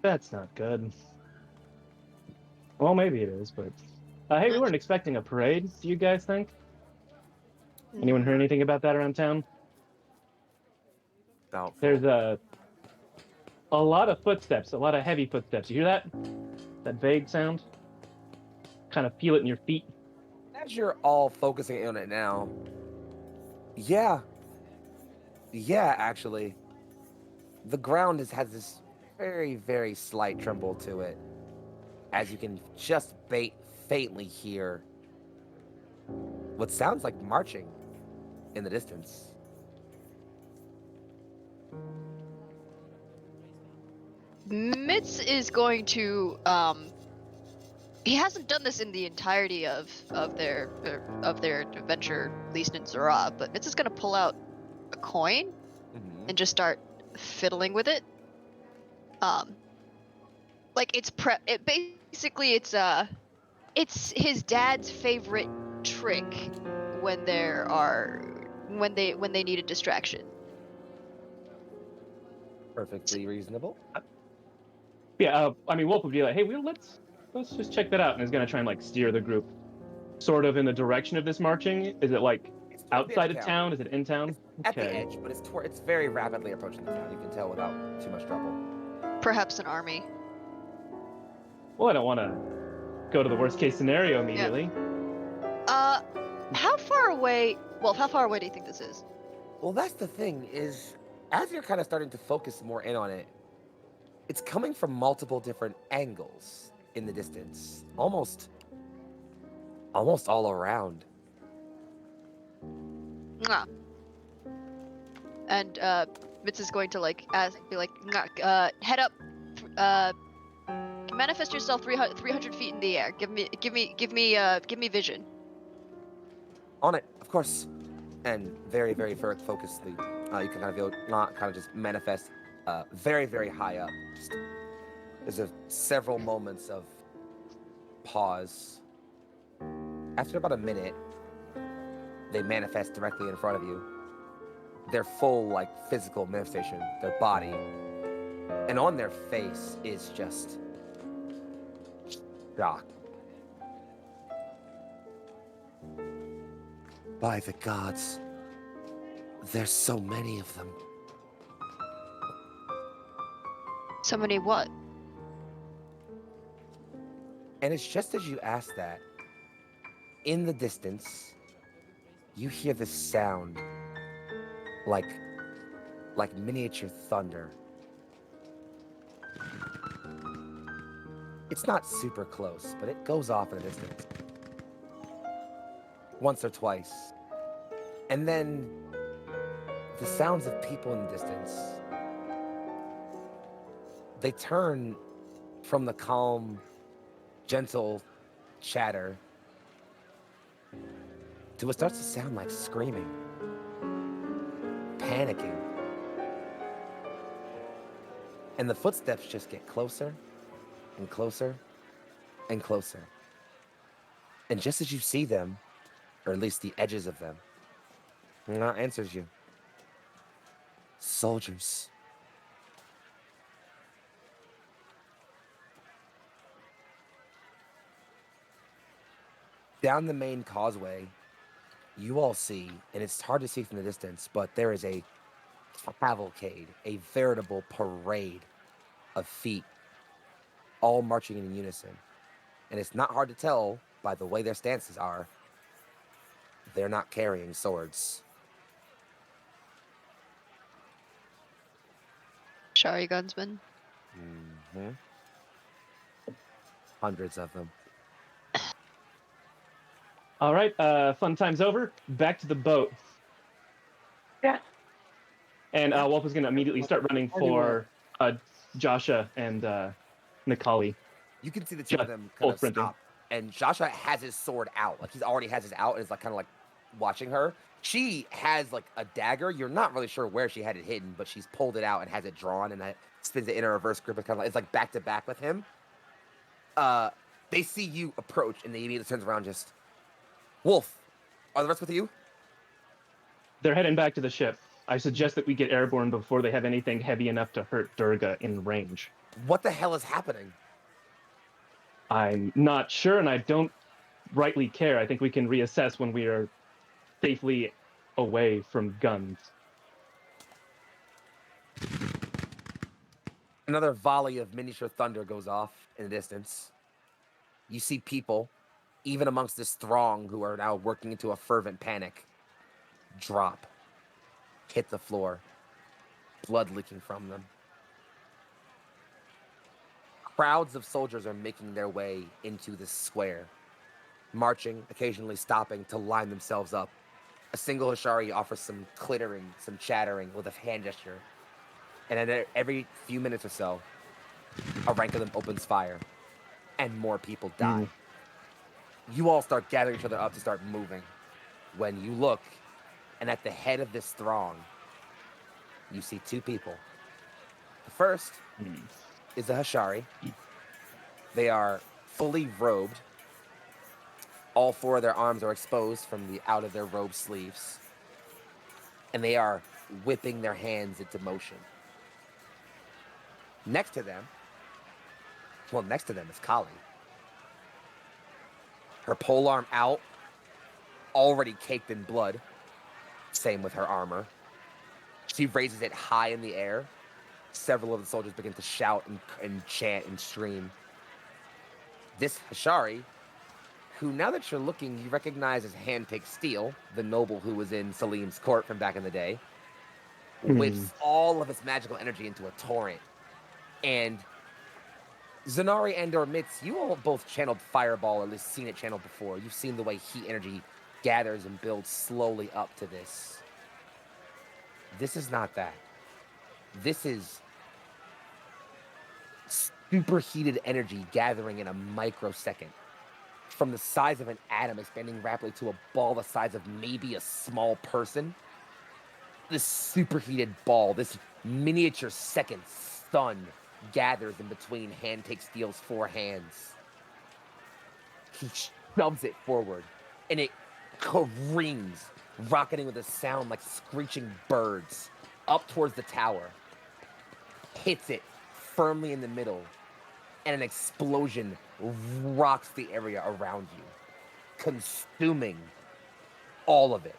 That's not good. Well, maybe it is, but hey, we weren't expecting a parade. Do you guys think? Anyone heard anything about that around town? Doubtful. There's a lot of footsteps, a lot of heavy footsteps. You hear that? That vague sound? Kind of feel it in your feet. As you're all focusing on it now, yeah, actually, the ground has this very, very slight tremble to it, as you can just faintly hear what sounds like marching in the distance. Mitz is going to he hasn't done this in the entirety of their adventure, at least in Zor'aa, but Mitz is gonna pull out a coin and just start fiddling with it. Like it's basically it's his dad's favorite trick when they need a distraction. Perfectly reasonable. Yeah, I mean, Wolf would be like, "Hey, let's just check that out," and is gonna try and like steer the group, sort of in the direction of this marching. Is it like It's toward the edge outside of town? Is it in town? It's at the edge, but it's very rapidly approaching the town. You can tell without too much trouble. Perhaps an army. Well, I don't want to go to the worst case scenario immediately. How far away? Wolf, how far away do you think this is? Well, that's the thing is, as you're kind of starting to focus more in on it, it's coming from multiple different angles in the distance, almost all around. Mwah. And Mitz is going to head up, manifest yourself 300 feet in the air. Give me vision. On it, of course. And very, very focusedly, you can kind of go, not kind of just manifest very, very high up. There's several moments of pause. After about a minute, they manifest directly in front of you. Their full, like, physical manifestation, their body. And on their face is just shock. By the gods, there's so many of them. So many what? And it's just as you ask that, in the distance, you hear this sound like miniature thunder. It's not super close, but it goes off in the distance. Once or twice. And then the sounds of people in the distance, they turn from the calm, gentle chatter to what starts to sound like screaming, panicking. And the footsteps just get closer and closer and closer. And just as you see them, or at least the edges of them, that answers you. Soldiers. Down the main causeway, you all see, and it's hard to see from the distance, but there is a cavalcade, a veritable parade of feet, all marching in unison. And it's not hard to tell by the way their stances are, they're not carrying swords. Shari gunsmen. Mm-hmm. Hundreds of them. All right, fun time's over. Back to the boat. Yeah. And Wolf is going to immediately start running for Joshua and Nikali. You can see the two of them full kind of sprinting. stop. And Joshua has his sword out. Like, he's already has his out and is like kind of like watching her. She has like a dagger. You're not really sure where she had it hidden, but she's pulled it out and has it drawn and that spins it in a reverse grip. It's kind of like, it's like back to back with him. They see you approach and they immediately turns around just, Wolf, are the rest with you? They're heading back to the ship. I suggest that we get airborne before they have anything heavy enough to hurt Durga in range. What the hell is happening? I'm not sure, and I don't rightly care. I think we can reassess when we are safely away from guns. Another volley of miniature thunder goes off in the distance. You see people, even amongst this throng who are now working into a fervent panic, drop, hit the floor, blood leaking from them. Crowds of soldiers are making their way into this square, marching, occasionally stopping to line themselves up. A single Hashari offers some clittering, some chattering with a hand gesture. And then every few minutes or so, a rank of them opens fire, and more people die. You all start gathering each other up to start moving. When you look, and at the head of this throng, you see two people. The first is the Hashari. They are fully robed. All four of their arms are exposed from the out of their robe sleeves. And they are whipping their hands into motion. Next to them is Kali. Her polearm out, already caked in blood. Same with her armor. She raises it high in the air. Several of the soldiers begin to shout and chant and scream. This Hashari, who now that you're looking, you recognize as Handpicked Steel, the noble who was in Salim's court from back in the day, whips all of its magical energy into a torrent. And Zanari and or Mitz, you all both channeled Fireball, or at least seen it channeled before. You've seen the way heat energy gathers and builds slowly up to this. This is not that. This is superheated energy gathering in a microsecond. From the size of an atom expanding rapidly to a ball the size of maybe a small person. This superheated ball, this miniature second sun gathers in between Handpicked Steel's four hands. He shoves it forward, and it careens, rocketing with a sound like screeching birds, up towards the tower. Hits it firmly in the middle, and an explosion rocks the area around you, consuming all of it,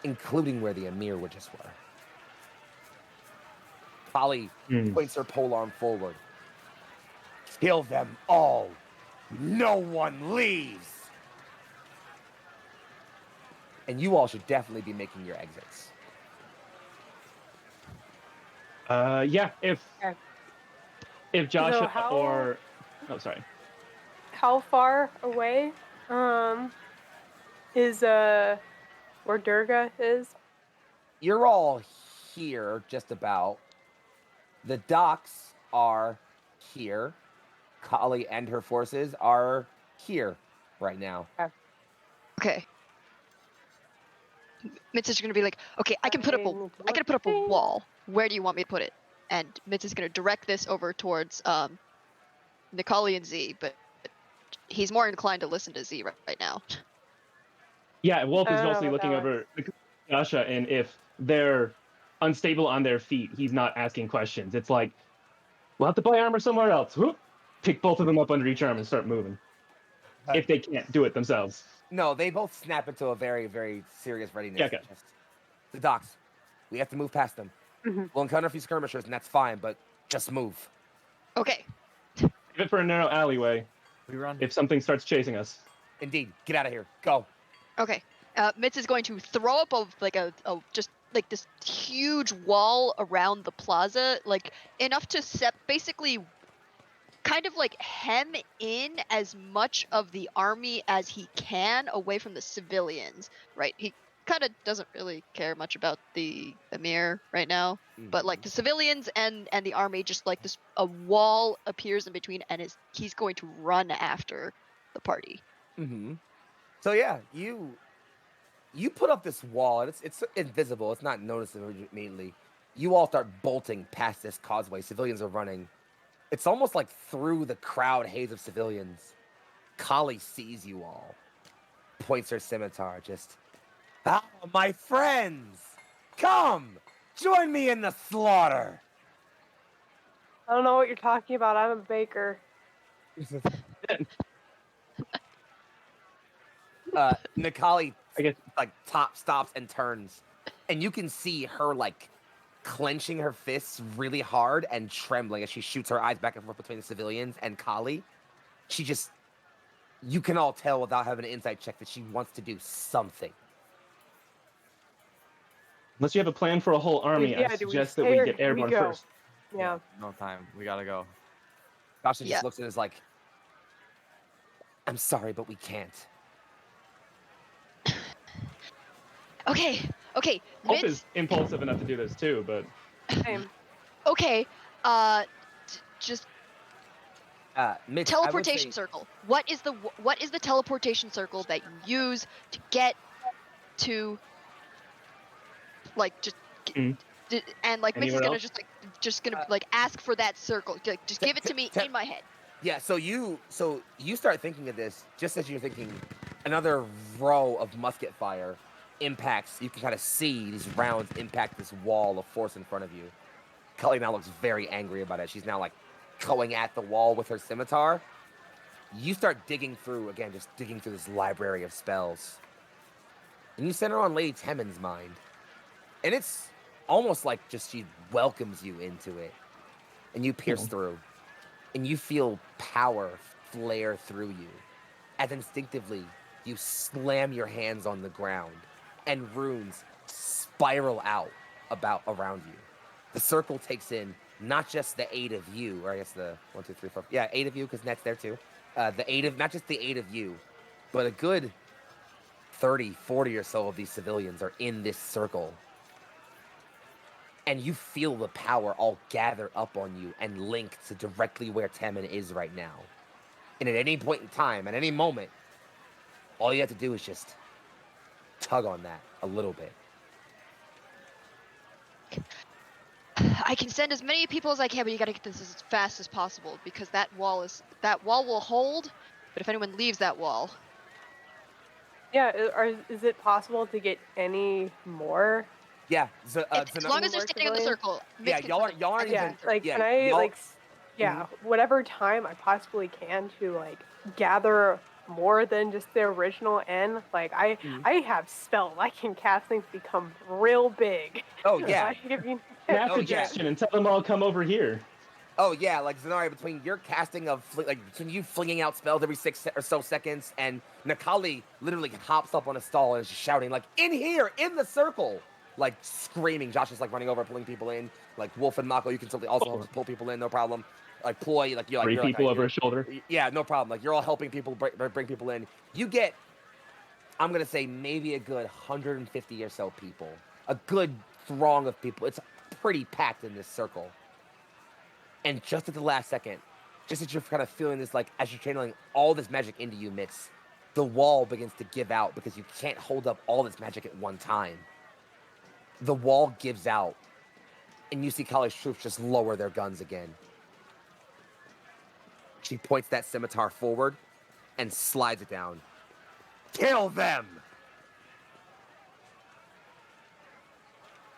including where the Emir just were. Kali points her polearm forward. Kill them all. No one leaves. And you all should definitely be making your exits. Yeah, if Joshua So or sorry. How far away is where Durga is? You're all here, just about. The docks are here. Kali and her forces are here right now. Okay. Mitz is gonna be like, okay, I can put up a wall. Where do you want me to put it? And Mitz is gonna direct this over towards Nikali and Z, but he's more inclined to listen to Z right now. Yeah, Wolf is I don't know mostly about looking that over Joshua, and if they're unstable on their feet, he's not asking questions. It's like, we'll have to buy armor somewhere else. Whoop, pick both of them up under each arm and start moving. If they can't do it themselves. No, they both snap into a very, very serious readiness. Yeah, okay. Just, the docks, we have to move past them. We'll encounter a few skirmishers, and that's fine, but just move. Okay. Give it for a narrow alleyway. We run. If something starts chasing us. Indeed, get out of here. Go. Okay. Mitz is going to throw up just like this huge wall around the plaza, like enough to basically kind of like hem in as much of the army as he can away from the civilians, right? He kind of doesn't really care much about the Emir right now, but like the civilians and the army, just like this, a wall appears in between, and he's going to run after the party. So yeah, you put up this wall, and it's invisible. It's not noticeable immediately. You all start bolting past this causeway. Civilians are running. It's almost like through the crowd haze of civilians. Kali sees you all. Points her scimitar, just, my friends! Come! Join me in the slaughter! I don't know what you're talking about. I'm a baker. Nikali, I guess like, stops and turns. And you can see her, like, clenching her fists really hard and trembling as she shoots her eyes back and forth between the civilians and Kali. She just, you can all tell without having an insight check that she wants to do something. Unless you have a plan for a whole army, Yeah, I do we suggest that stay we or get do we airborne go? first. Yeah. No time. We gotta go. Tasha Yeah. just looks at it as like, I'm sorry, but we can't. Okay, okay. Hope Mitz, is impulsive enough to do this too, but Same. okay. Just Mitch, teleportation I would say, circle. What is the teleportation circle that you use to get to, like, just Mm. and like Mitz is Anywhere gonna else? just gonna like ask for that circle. Just give it to me in my head. yeah, so you start thinking of this just as you're thinking another row of musket fire impacts. You can kind of see these rounds impact this wall of force in front of you. Cully now looks very angry about it. She's now like going at the wall with her scimitar. You start digging through, again, just digging through this library of spells. And you center on Lady Temin's mind. And it's almost like just she welcomes you into it. And you pierce through. And you feel power flare through you. As instinctively, you slam your hands on the ground. And runes spiral out around you. The circle takes in not just the 8 of you, or I guess the 1, 2, 3, 4, yeah, 8 of you, because Net's there too. Not just the 8 of you, but a good 30, 40 or so of these civilians are in this circle. And you feel the power all gather up on you and link to directly where Temin is right now. And at any point in time, at any moment, all you have to do is just tug on that a little bit. I can send as many people as I can, but you gotta get this as fast as possible because that wall will hold. But if anyone leaves that wall, Yeah, is it possible to get any more? Yeah, as long as they're more standing in the civilians? circle. Yeah, Mitz can y'all send them. aren't Yeah, even. like yeah, can I y'all- like whatever time I possibly can to like gather more than just the original N. Like I have spells. I can cast things become real big. Oh yeah, Like, if you Snap Oh, yeah. suggestion and tell them all come over here. oh yeah. Like Zenari, between your casting of between you flinging out spells every 6 or so seconds, and Nakali literally hops up on a stall and is just shouting like, "In here, in the circle!" Like screaming. Josh is like running over, pulling people in. Like Wolf and Mako, you can certainly also help us pull people in, no problem. Like Ploy, like you're 3 like, people over his shoulder. Yeah, no problem. Like you're all helping people bring people in. You get, I'm gonna say maybe a good 150 or so people, a good throng of people. It's pretty packed in this circle. And just at the last second, just as you're kind of feeling this, like as you're channeling all this magic into you, Mitz, the wall begins to give out because you can't hold up all this magic at one time. The wall gives out, and you see Kali's troops just lower their guns again. She points that scimitar forward and slides it down. Kill them!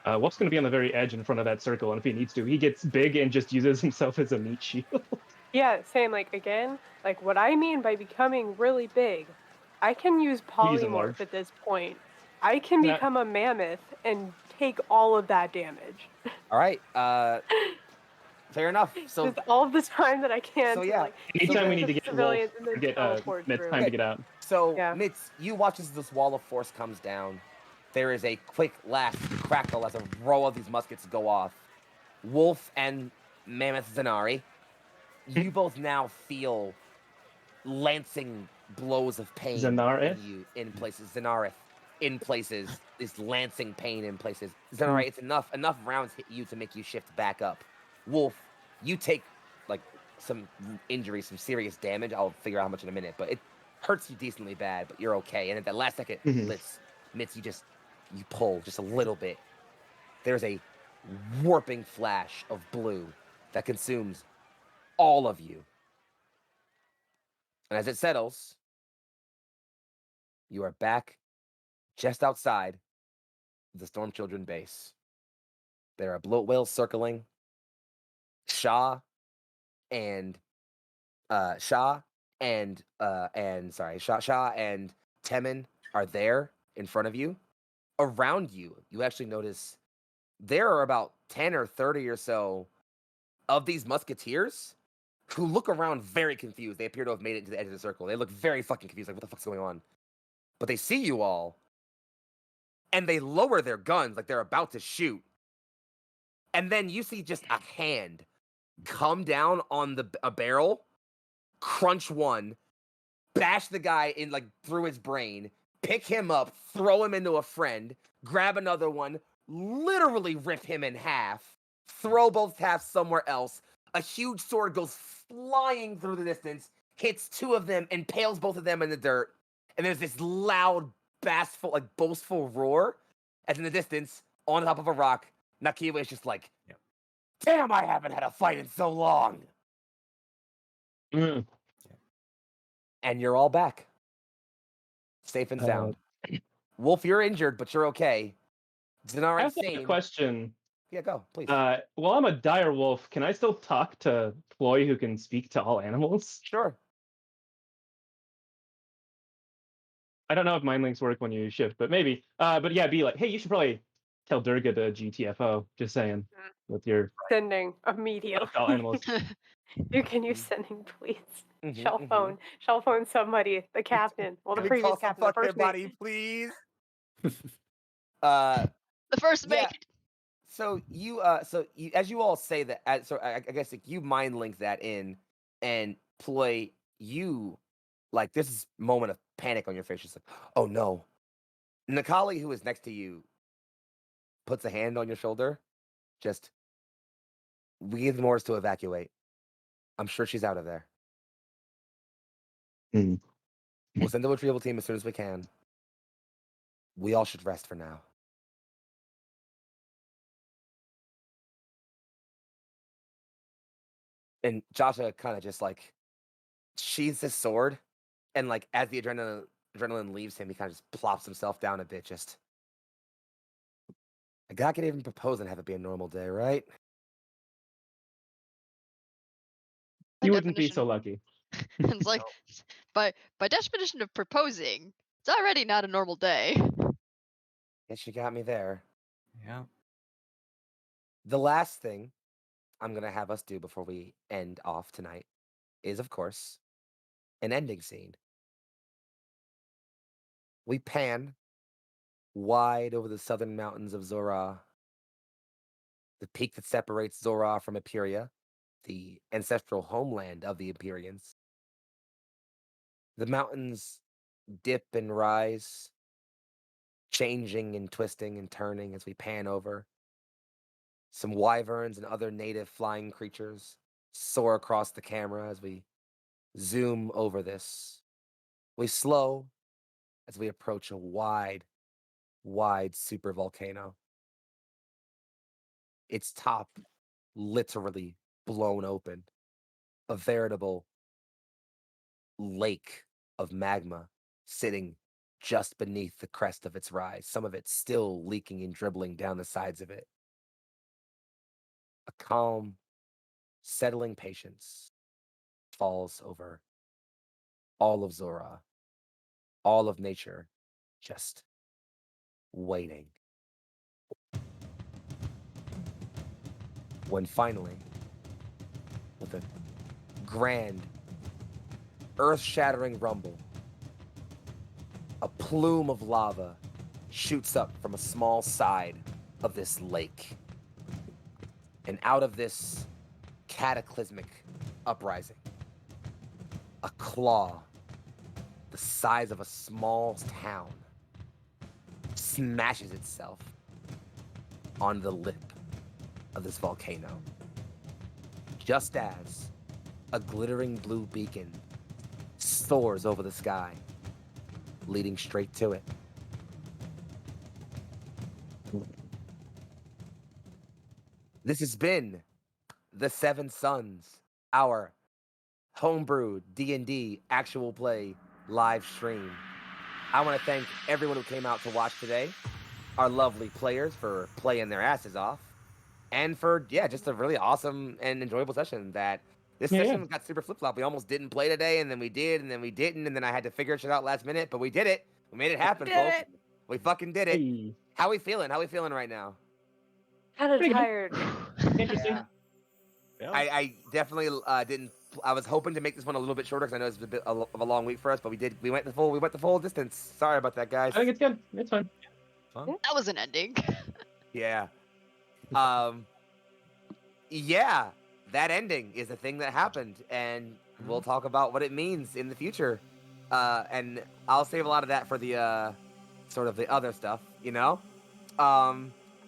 Wolf's going to be on the very edge in front of that circle, and if he needs to, he gets big and just uses himself as a meat shield. Yeah, same. Like again, like what I mean by becoming really big, I can use polymorph large. at this point. I can Yeah. become a mammoth and take all of that damage. All right, fair enough. So, Just all of the time that I can. So, to, yeah. like, Anytime get we need the to get civilians Wolf and then or get teleport Mitz through. time to get out. So, Yeah. Mitz, you watch as this wall of force comes down. There is a quick last crackle as a row of these muskets go off. Wolf and Mammoth Zenari, you both now feel lancing blows of pain Zenareth? in you in places. Zenareth in places. This lancing pain in places. Zenari, it's enough rounds hit you to make you shift back up. Wolf, you take like some injury, some serious damage. I'll figure out how much in a minute, but it hurts you decently bad, but you're okay. And at that last second, Mitz, you pull just a little bit. There's a warping flash of blue that consumes all of you. And as it settles, you are back just outside the Storm Children base. There are bloat whales circling. Shah and Shah and Temin are there in front of you. Around you, you actually notice there are about 10 or 30 or so of these musketeers who look around very confused. They appear to have made it to the edge of the circle. They look very fucking confused, like, what the fuck's going on? But they see you all, and they lower their guns like they're about to shoot. And then you see just a hand come down on a barrel, crunch one, bash the guy in like through his brain, pick him up, throw him into a friend, grab another one, literally rip him in half, throw both halves somewhere else. A huge sword goes flying through the distance, hits two of them, impales both of them in the dirt. And there's this loud, bassful, like boastful roar. As in the distance, on top of a rock, Nakiwa is just like, damn, I haven't had a fight in so long. Mm. And you're all back. Safe and sound. Wolf, you're injured, but you're okay. Dinar I and have a Sane. question. Yeah, go, please. Well, I'm a dire wolf. Can I still talk to Ploy, who can speak to all animals? Sure. I don't know if mind links work when you shift, but maybe. But yeah, be like, hey, you should probably tell Durga to GTFO. Just saying, with your Sending immediately. all animals. You can use sending, please. Mhm, Shell mhm. phone somebody, the captain. Well, the Can we call previous some captain, the fucking first mate. body, please? The first mate. Yeah. So you, as you all say that, I guess like, you mind link that in, and Ploy, you, like, this moment of panic on your face, just like, oh no. Nikali, who is next to you, puts a hand on your shoulder. Just, we give them orders to evacuate. I'm sure she's out of there. Mm. We'll send the retrieval team as soon as we can. We all should rest for now. And Joshua kind of just like sheathes his sword, and like as the adrenaline leaves him, he kind of just plops himself down a bit. Just, a guy could even propose and have it be a normal day, right? You wouldn't be so lucky. It's like, by definition of proposing, it's already not a normal day. Guess you got me there. Yeah. The last thing I'm gonna have us do before we end off tonight is, of course, an ending scene. We pan wide over the southern mountains of Zor'aa, the peak that separates Zor'aa from Imperia, the ancestral homeland of the Imperians. The mountains dip and rise, changing and twisting and turning as we pan over. Some wyverns and other native flying creatures soar across the camera as we zoom over this. We slow as we approach a wide, wide supervolcano. Its top literally blown open, a veritable lake of magma sitting just beneath the crest of its rise, some of it still leaking and dribbling down the sides of it. A calm, settling patience falls over all of Zor'aa, all of nature, just waiting. When finally, with a grand, earth-shattering rumble, a plume of lava shoots up from a small side of this lake. And out of this cataclysmic uprising, a claw the size of a small town smashes itself on the lip of this volcano, just as a glittering blue beacon soars over the sky, leading straight to it. This has been the Seven Sons, our homebrew D&D actual play live stream. I want to thank everyone who came out to watch today, our lovely players for playing their asses off, and for, just a really awesome and enjoyable session. That this session got super flip-flop. We almost didn't play today, and then we did, and then we didn't, and then I had to figure shit out last minute, but we did it. We made it happen, folks. We fucking did it. Hey. How we feeling? How we feeling right now? Kind of Pretty good. tired. Interesting. Yeah. Yeah. I definitely didn't. I was hoping to make this one a little bit shorter because I know it's a bit of a long week for us, but we went the full distance. Sorry about that, guys. I think it's good. It's fine. Fun. That was an ending. Yeah. Yeah, that ending is a thing that happened, and we'll talk about what it means in the future. And I'll save a lot of that for the sort of the other stuff, you know.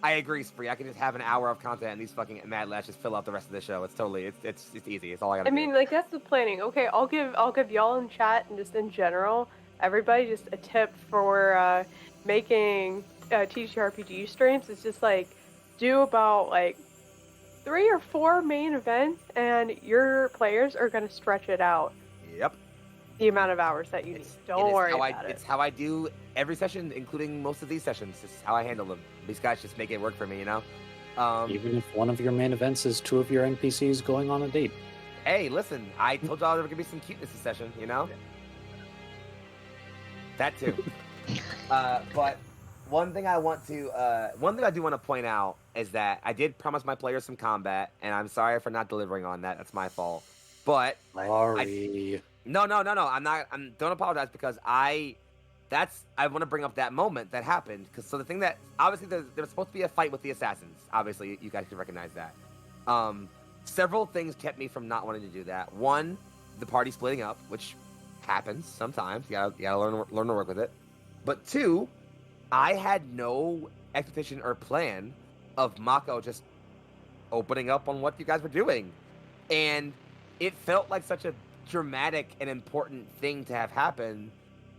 I agree, Spree. I can just have an hour of content, and these fucking Mad Lads just fill out the rest of the show. It's totally, it's easy. It's all I gotta I do. mean, like that's the planning. Okay, I'll give y'all in chat and just in general, everybody just a tip for making TTRPG streams. It's just like do about like 3 or 4 main events, and your players are gonna stretch it out Yep. the amount of hours that you need. Don't worry about it. It's how I do every session, including most of these sessions. This is how I handle them. These guys just make it work for me, you know. Even if one of your main events is 2 of your NPCs going on a date. Hey, listen, I told y'all there was gonna be some cuteness this session, you know. That too. But one thing I do want to point out is that I did promise my players some combat, and I'm sorry for not delivering on that. That's my fault. But Sorry. no, I'm not. Don't apologize because I want to bring up that moment that happened because so the thing that obviously there was supposed to be a fight with the assassins. Obviously, you guys can recognize that. Several things kept me from not wanting to do that. One, the party splitting up, which happens sometimes. You gotta learn to work with it. But two, I had no expectation or plan of Mako just opening up on what you guys were doing, and it felt like such a dramatic and important thing to have happen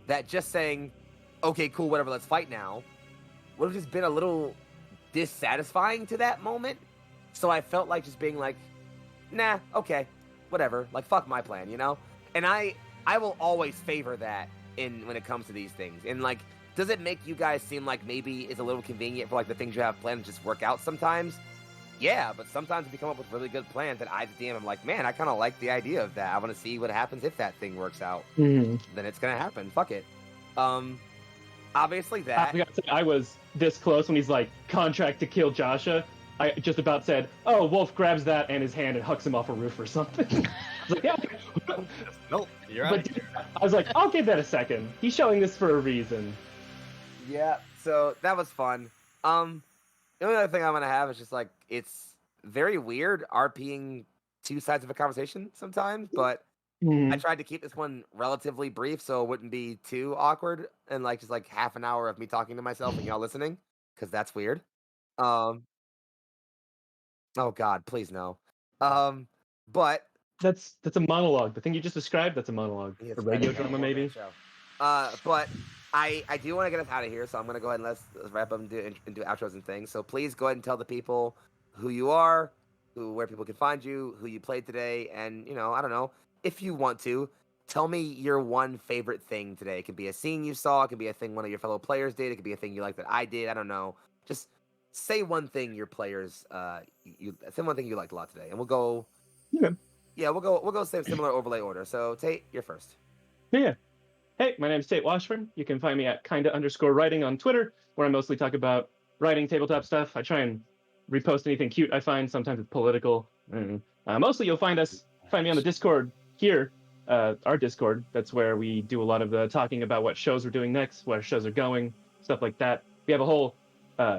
that just saying, okay, cool, whatever, let's fight now, would have just been a little dissatisfying to that moment. So I felt like just being like, nah, okay, whatever, like fuck my plan, you know? And I will always favor that when it comes to these things. And like, does it make you guys seem like maybe it's a little convenient for like the things you have planned to just work out sometimes? Yeah, but sometimes if you come up with really good plans that I, the DM, I'm like, man, I kind of like the idea of that. I want to see what happens if that thing works out. Mm-hmm. Then it's gonna happen. Fuck it. Obviously that. I was this close when he's like, contract to kill Joshua. I just about said, oh, Wolf grabs that and his hand and hucks him off a roof or something. I was like, yeah. Nope, you're But right. dude, I was like, I'll give that a second. He's showing this for a reason. Yeah. So that was fun. The only other thing I'm gonna have is just like it's very weird RPing two sides of a conversation sometimes, but I tried to keep this one relatively brief so it wouldn't be too awkward and like just like half an hour of me talking to myself and y'all listening because that's weird. Um. Oh God, please no. But That's a monologue. The thing you just described, that's a monologue. yeah, A it's radio like a drama, one-man maybe. show. But I do want to get us out of here, so I'm gonna go ahead and let's wrap up and do outros and things. So please go ahead and tell the people who you are, where people can find you, who you played today, and I don't know if you want to tell me your one favorite thing today. It could be a scene you saw, it could be a thing one of your fellow players did, it could be a thing you like that I did. I don't know. Just say one thing your players say one thing you liked a lot today, and we'll go. Okay. Yeah, we'll go same similar overlay order. So Tate, you're first. Yeah. Hey, my name's Tate Washburn. You can find me at kinda_writing on Twitter, where I mostly talk about writing tabletop stuff. I try and repost anything cute I find. Sometimes it's political. Mostly you'll find me on the Discord here, our Discord. That's where we do a lot of the talking about what shows we're doing next, where shows are going, stuff like that. We have a whole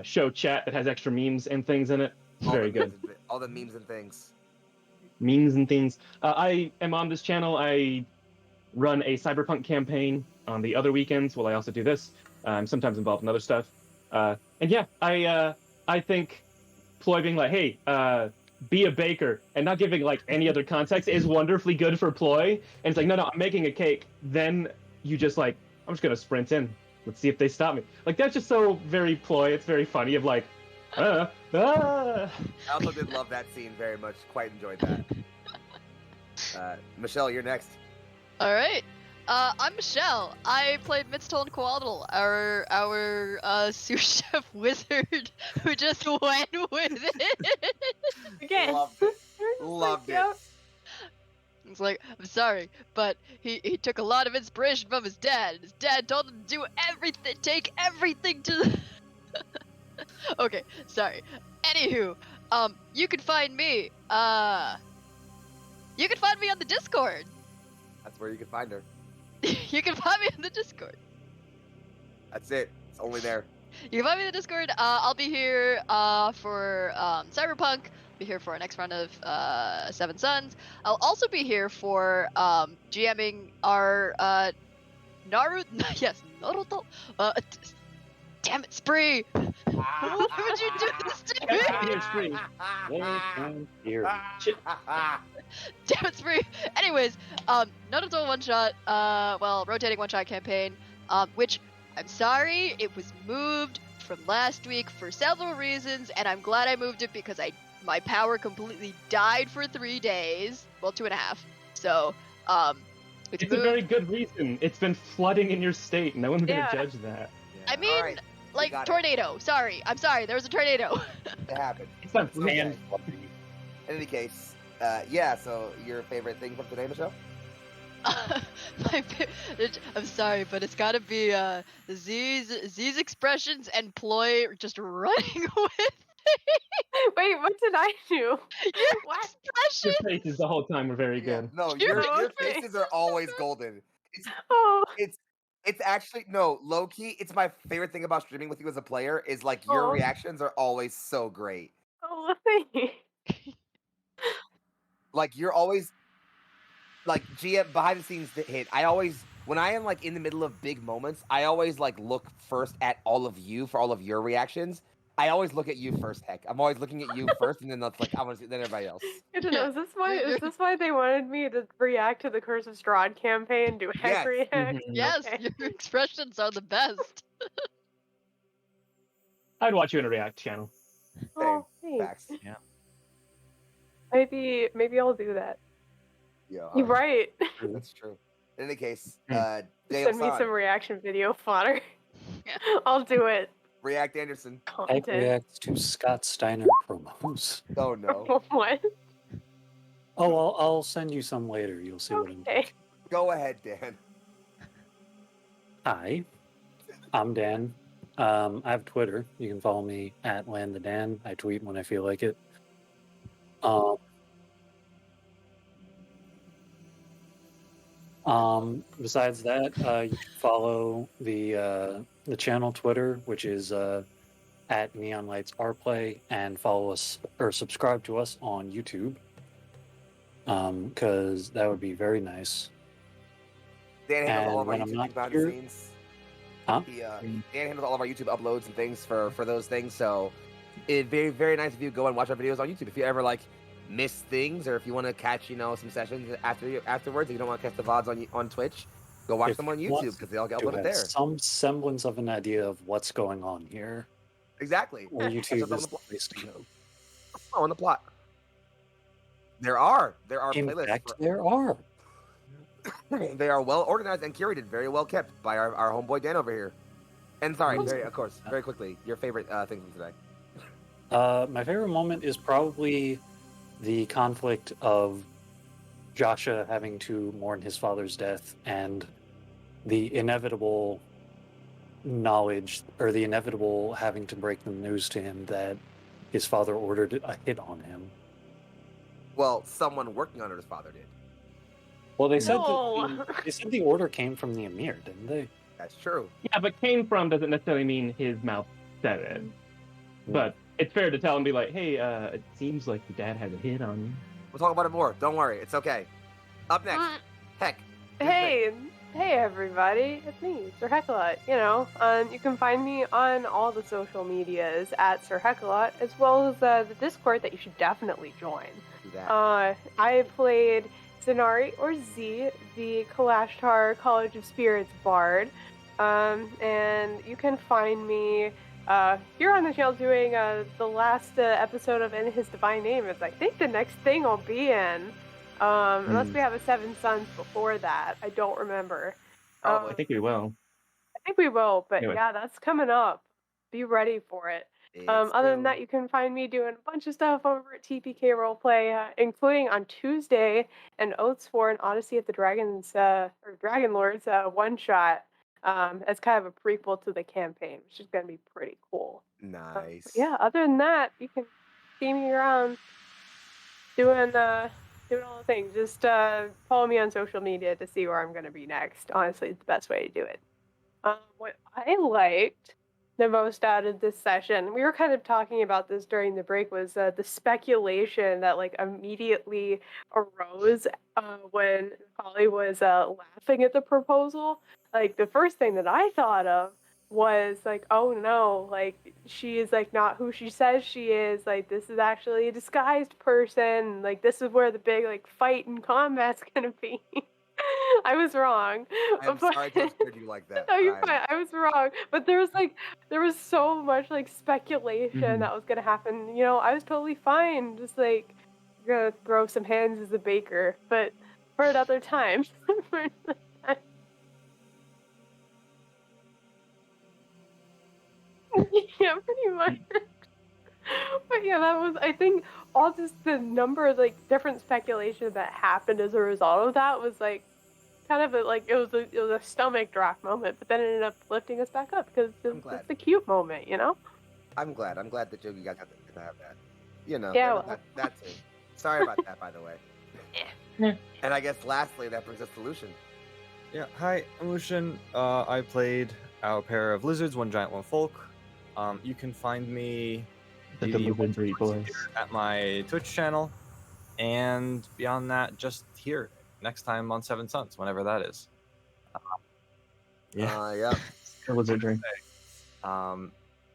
show chat that has extra memes and things in it. It's very good. All the memes and things. Memes and things. I am on this channel. I run a cyberpunk campaign on the other weekends while I also do this. I'm sometimes involved in other stuff. And yeah, I think Ploy being like, hey, be a baker, and not giving like any other context is wonderfully good for Ploy. And it's like, no, I'm making a cake. Then you just like, I'm just gonna sprint in. Let's see if they stop me. Like that's just so very Ploy. It's very funny of like, I also did love that scene very much. Quite enjoyed that. Michelle, you're next. All right. I'm Michelle. I played Mitstol and Coatl, our sous chef wizard who just went with it. Again. Loved it. Loved it. It's like, I'm sorry, but he took a lot of inspiration from his dad. His dad told him to do everything, take everything to Okay, sorry. Anywho, you can find me. You can find me on the Discord. That's where you can find her. You can find me on the Discord. That's it. It's only there. You can find me in the Discord. I'll be here for Cyberpunk. Be here for our next round of Seven Suns. I'll also be here for GMing our Naruto. Yes, Naruto. Damn it, Spree! Why would you do this to me? Here's free. Here. Damn it, Spree! Anyways, Naruto one shot. Rotating one shot campaign. Which I'm sorry, it was moved from last week for several reasons, and I'm glad I moved it because my power completely died for 3 days. Well, 2.5. So, It's a very good reason. It's been flooding in your state. No one's Yeah. gonna judge that. I mean, All right. like got it. tornado. Sorry, I'm sorry. There was a tornado. It happened. It's not okay. sand. In any case, so your favorite thing from today, Michelle? I'm sorry, but it's gotta be Z's expressions and Ploy just running with Wait, what did I do? your What? expression. Your faces the whole time were very Yeah. good. No, You're your okay. faces are always golden. Oh, It's actually no low key. It's my favorite thing about streaming with you as a player is like your Oh. reactions are always so great. oh, thank Like you're always like GM behind the scenes hit. I always when I am like in the middle of big moments, I always like look first at all of you for all of your reactions. I always look at you first, Heck. I'm always looking at you first, and then that's like I want to see then everybody else. Good to know. Is this why? You're- Is this why they wanted me to react to the Curse of Strahd campaign? Do heck Yes. react? Mhm. Yes, Okay. your expressions are the best. I'd watch you in a React channel. Oh, thanks. Facts. Maybe I'll do that. Yeah, You're right. that's true. In any case, Hmm. Dale Send me San, some reaction video fodder. Yeah. I'll do it. React Anderson. Heck Content. reacts to Scott Steiner promos. Oh no. What? Oh, I'll send you some later. You'll see what I'm Okay. talking. Go ahead, Dan. Hi, I'm Dan. I have Twitter. You can follow me at LandTheDan. I tweet when I feel like it. Besides that, you can follow the channel Twitter, which is at Neon Lights Roleplay, and follow us or subscribe to us on YouTube, because that would be very nice. Dan handles all And of our when I'm YouTube not things behind here- the scenes. Huh? He, Dan handles all of our YouTube uploads and things for those things. So it's very, very nice of you to go and watch our videos on YouTube. If you ever like miss things, or if you want to catch some sessions afterwards, if you don't want to catch the VODs on Twitch, go watch If them on you want YouTube because they all get to uploaded have there. some semblance of an idea of what's going on here, Exactly. YouTube That's is on the place to go. Oh, on the plot. There are In playlists. fact, there are. They are well organized and curated, very well kept by our homeboy Dan over here. And sorry, of course, very quickly, your favorite thing from today. My favorite moment is probably the conflict of Joshua having to mourn his father's death and the inevitable knowledge, or the inevitable having to break the news to him that his father ordered a hit on him. Well, someone working on it, his father did. Well, they said No. they said the order came from the Emir, didn't they? That's true. Yeah, but came from doesn't necessarily mean his mouth said it. But it's fair to tell and be like, hey, it seems like your dad has a hit on you. We'll talk about it more. Don't worry, it's okay. Up next, Heck. Hey everybody, it's me, Sir Heckalot. You can find me on all the social medias at Sir Heckalot, as well as the Discord that you should definitely join. Do that. I played Zenari, or Z, the Kalashtar College of Spirits Bard, and you can find me here on the channel doing the last episode of In His Divine Name. Is I think the next thing I'll be in. Unless we have a Seven Suns before that. I don't remember. I think we will. I think we will, but Anyway. yeah, that's coming up. Be ready for it. It's Other than true. that, you can find me doing a bunch of stuff over at TPK Roleplay, including on Tuesday, an Oaths for an Odyssey of the Dragons, or Dragon Lords one-shot. as kind of a prequel to the campaign, which is going to be pretty cool. Nice. Yeah, other than that, you can see me around doing all the things. Just follow me on social media to see where I'm going to be next. Honestly, it's the best way to do it. What I liked the most out of this session, we were kind of talking about this during the break, was the speculation that like immediately arose when Holly was laughing at the proposal. Like the first thing that I thought of was like, oh no, like she is like not who she says she is. Like this is actually a disguised person. Like this is where the big like fight and combat's gonna be. I was wrong. I'm sorry to have scared you like that. No, you're fine. I was wrong. But there was so much like speculation that was gonna happen. You know, I was totally fine. Just like gonna throw some hands as a baker, but for another time. For another time. Yeah, pretty much. But yeah, that was, I think, all just the number of like different speculation that happened as a result of that was like kind of like it was a stomach drop moment, but then it ended up lifting us back up because it's a cute moment, you know. I'm glad that you got to have that. You know. Yeah. Well. That too. Sorry about that, by the way. Yeah. And I guess lastly, that brings us to Lucian. Yeah, hi, I'm Lucian. I played our pair of lizards, one giant, one folk. You can find me The Delivery Boys at my Twitch channel, and beyond that, just here next time on Seven Suns, whenever that is. Yeah. Wizardry. I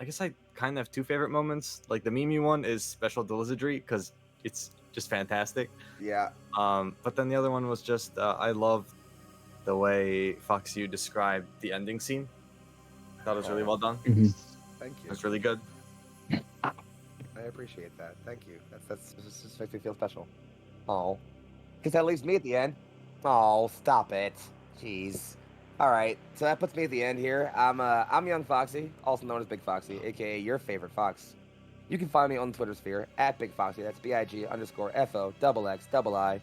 guess I kind of have two favorite moments. Like the Mimi one is special to Lizardry because it's just fantastic. Yeah. But then the other one was just I love the way Foxxii described the ending scene. I thought it was really well done. Thank you. It was really good. I appreciate that. Thank you. That's just makes me feel special. Oh, because that leaves me at the end. Oh, stop it. Jeez. All right, so that puts me at the end here. I'm Young Foxxii, also known as Big Foxxii, aka your favorite fox. You can find me on the Twitter sphere at Big Foxxii. That's BIG_FOXXII.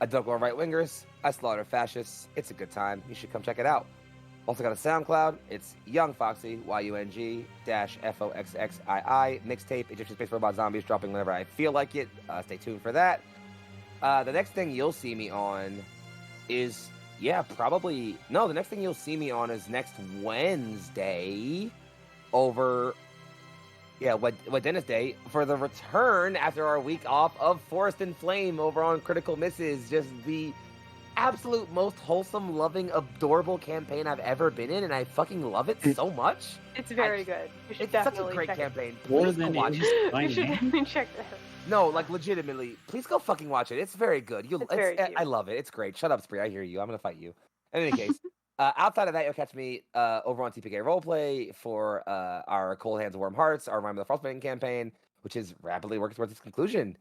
I don't go right wingers. I slaughter fascists. It's a good time. You should come check it out. Also got a SoundCloud. It's Young Foxxii, YUNG-FOXXII mixtape. Egyptian Space Robot Zombies dropping whenever I feel like it. Stay tuned for that. The next thing you'll see me on is, the next thing you'll see me on is next Wednesday over, Dennis Day, for the return after our week off of Forest and Flame over on Critical Misses. Just the absolute most wholesome, loving, adorable campaign I've ever been in, and I fucking love it so much. It's very good. You should It's such a definitely great check campaign. More Please go than watch it it. is You by should name? definitely check that out. No, like legitimately, please go fucking watch it. It's very good. It's very cute. I love it. It's great. Shut up, Spree. I hear you. I'm gonna fight you. In any case, outside of that, you'll catch me over on TPK Roleplay for our Cold Hands, Warm Hearts, our Rhyme of the Frostbitten campaign, which is rapidly working towards its conclusion.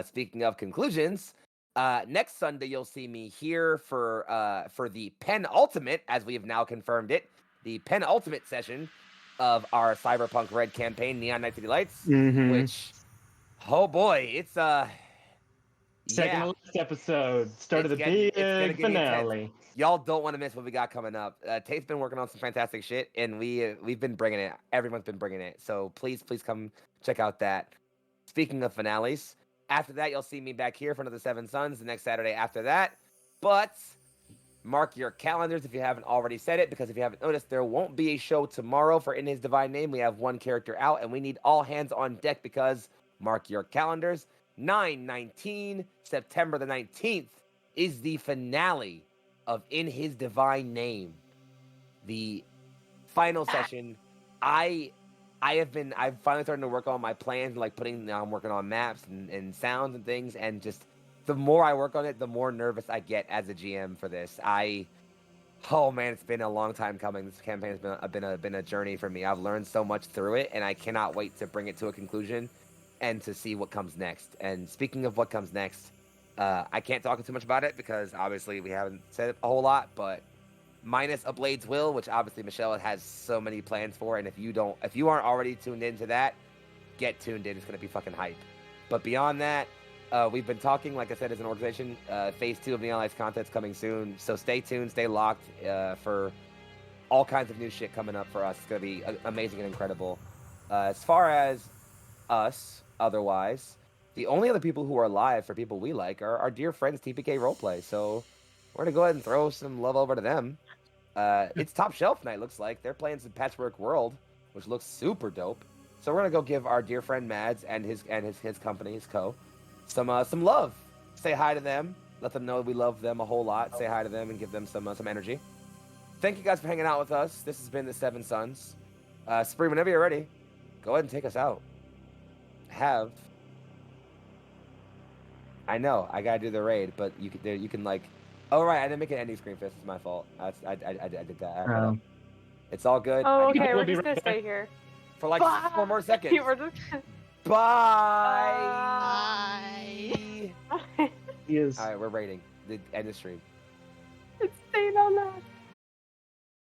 Speaking of conclusions, next Sunday you'll see me here for the penultimate, as we have now confirmed it, the penultimate session of our Cyberpunk Red campaign, Neon Night City Lights, which, oh boy, it's Second to last episode, start of the big finale. Y'all don't want to miss what we got coming up. Tate's been working on some fantastic shit, and we've been bringing it. Everyone's been bringing it. So please come check out that. Speaking of finales, after that you'll see me back here for another Seven Suns the next Saturday after that. But mark your calendars if you haven't already said it, because if you haven't noticed, there won't be a show tomorrow for In His Divine Name. We have one character out, and we need all hands on deck because, mark your calendars, 9/19, September the 19th, is the finale of In His Divine Name. The final session. I've finally started to work on my plans, like I'm working on maps and sounds and things, and just the more I work on it, the more nervous I get as a GM for this. Oh man, it's been a long time coming. This campaign has been a journey for me. I've learned so much through it, and I cannot wait to bring it to a conclusion and to see what comes next. And speaking of what comes next, I can't talk too much about it because obviously we haven't said a whole lot, but minus A Blade's Will, which obviously Michelle has so many plans for, and if you aren't already tuned into that, get tuned in. It's gonna be fucking hype. But beyond that, we've been talking, like I said, as an organization, phase 2 of Neon Lights content's coming soon, so stay tuned, stay locked for all kinds of new shit coming up for us. It's gonna be amazing and incredible. As far as us, otherwise, the only other people who are live for people we like are our dear friends TPK Roleplay. So we're gonna go ahead and throw some love over to them. It's Top Shelf night. Looks like they're playing some Patchwork World, which looks super dope. So we're gonna go give our dear friend Mads and his company, his co, some love. Say hi to them. Let them know we love them a whole lot. Say hi to them and give them some energy. Thank you guys for hanging out with us. This has been the Seven Sons. Spree, whenever you're ready, go ahead and take us out. I know I gotta do the raid, but you can like. Oh right, I didn't make an ending screen fist. It's my fault. I did that. It's all good. Oh, I got okay. it. We're We'll be just gonna right stay back. here. For like 4 more seconds. We're just Bye. Bye. He is. All right, we're raiding. The end of stream. it's staying on that.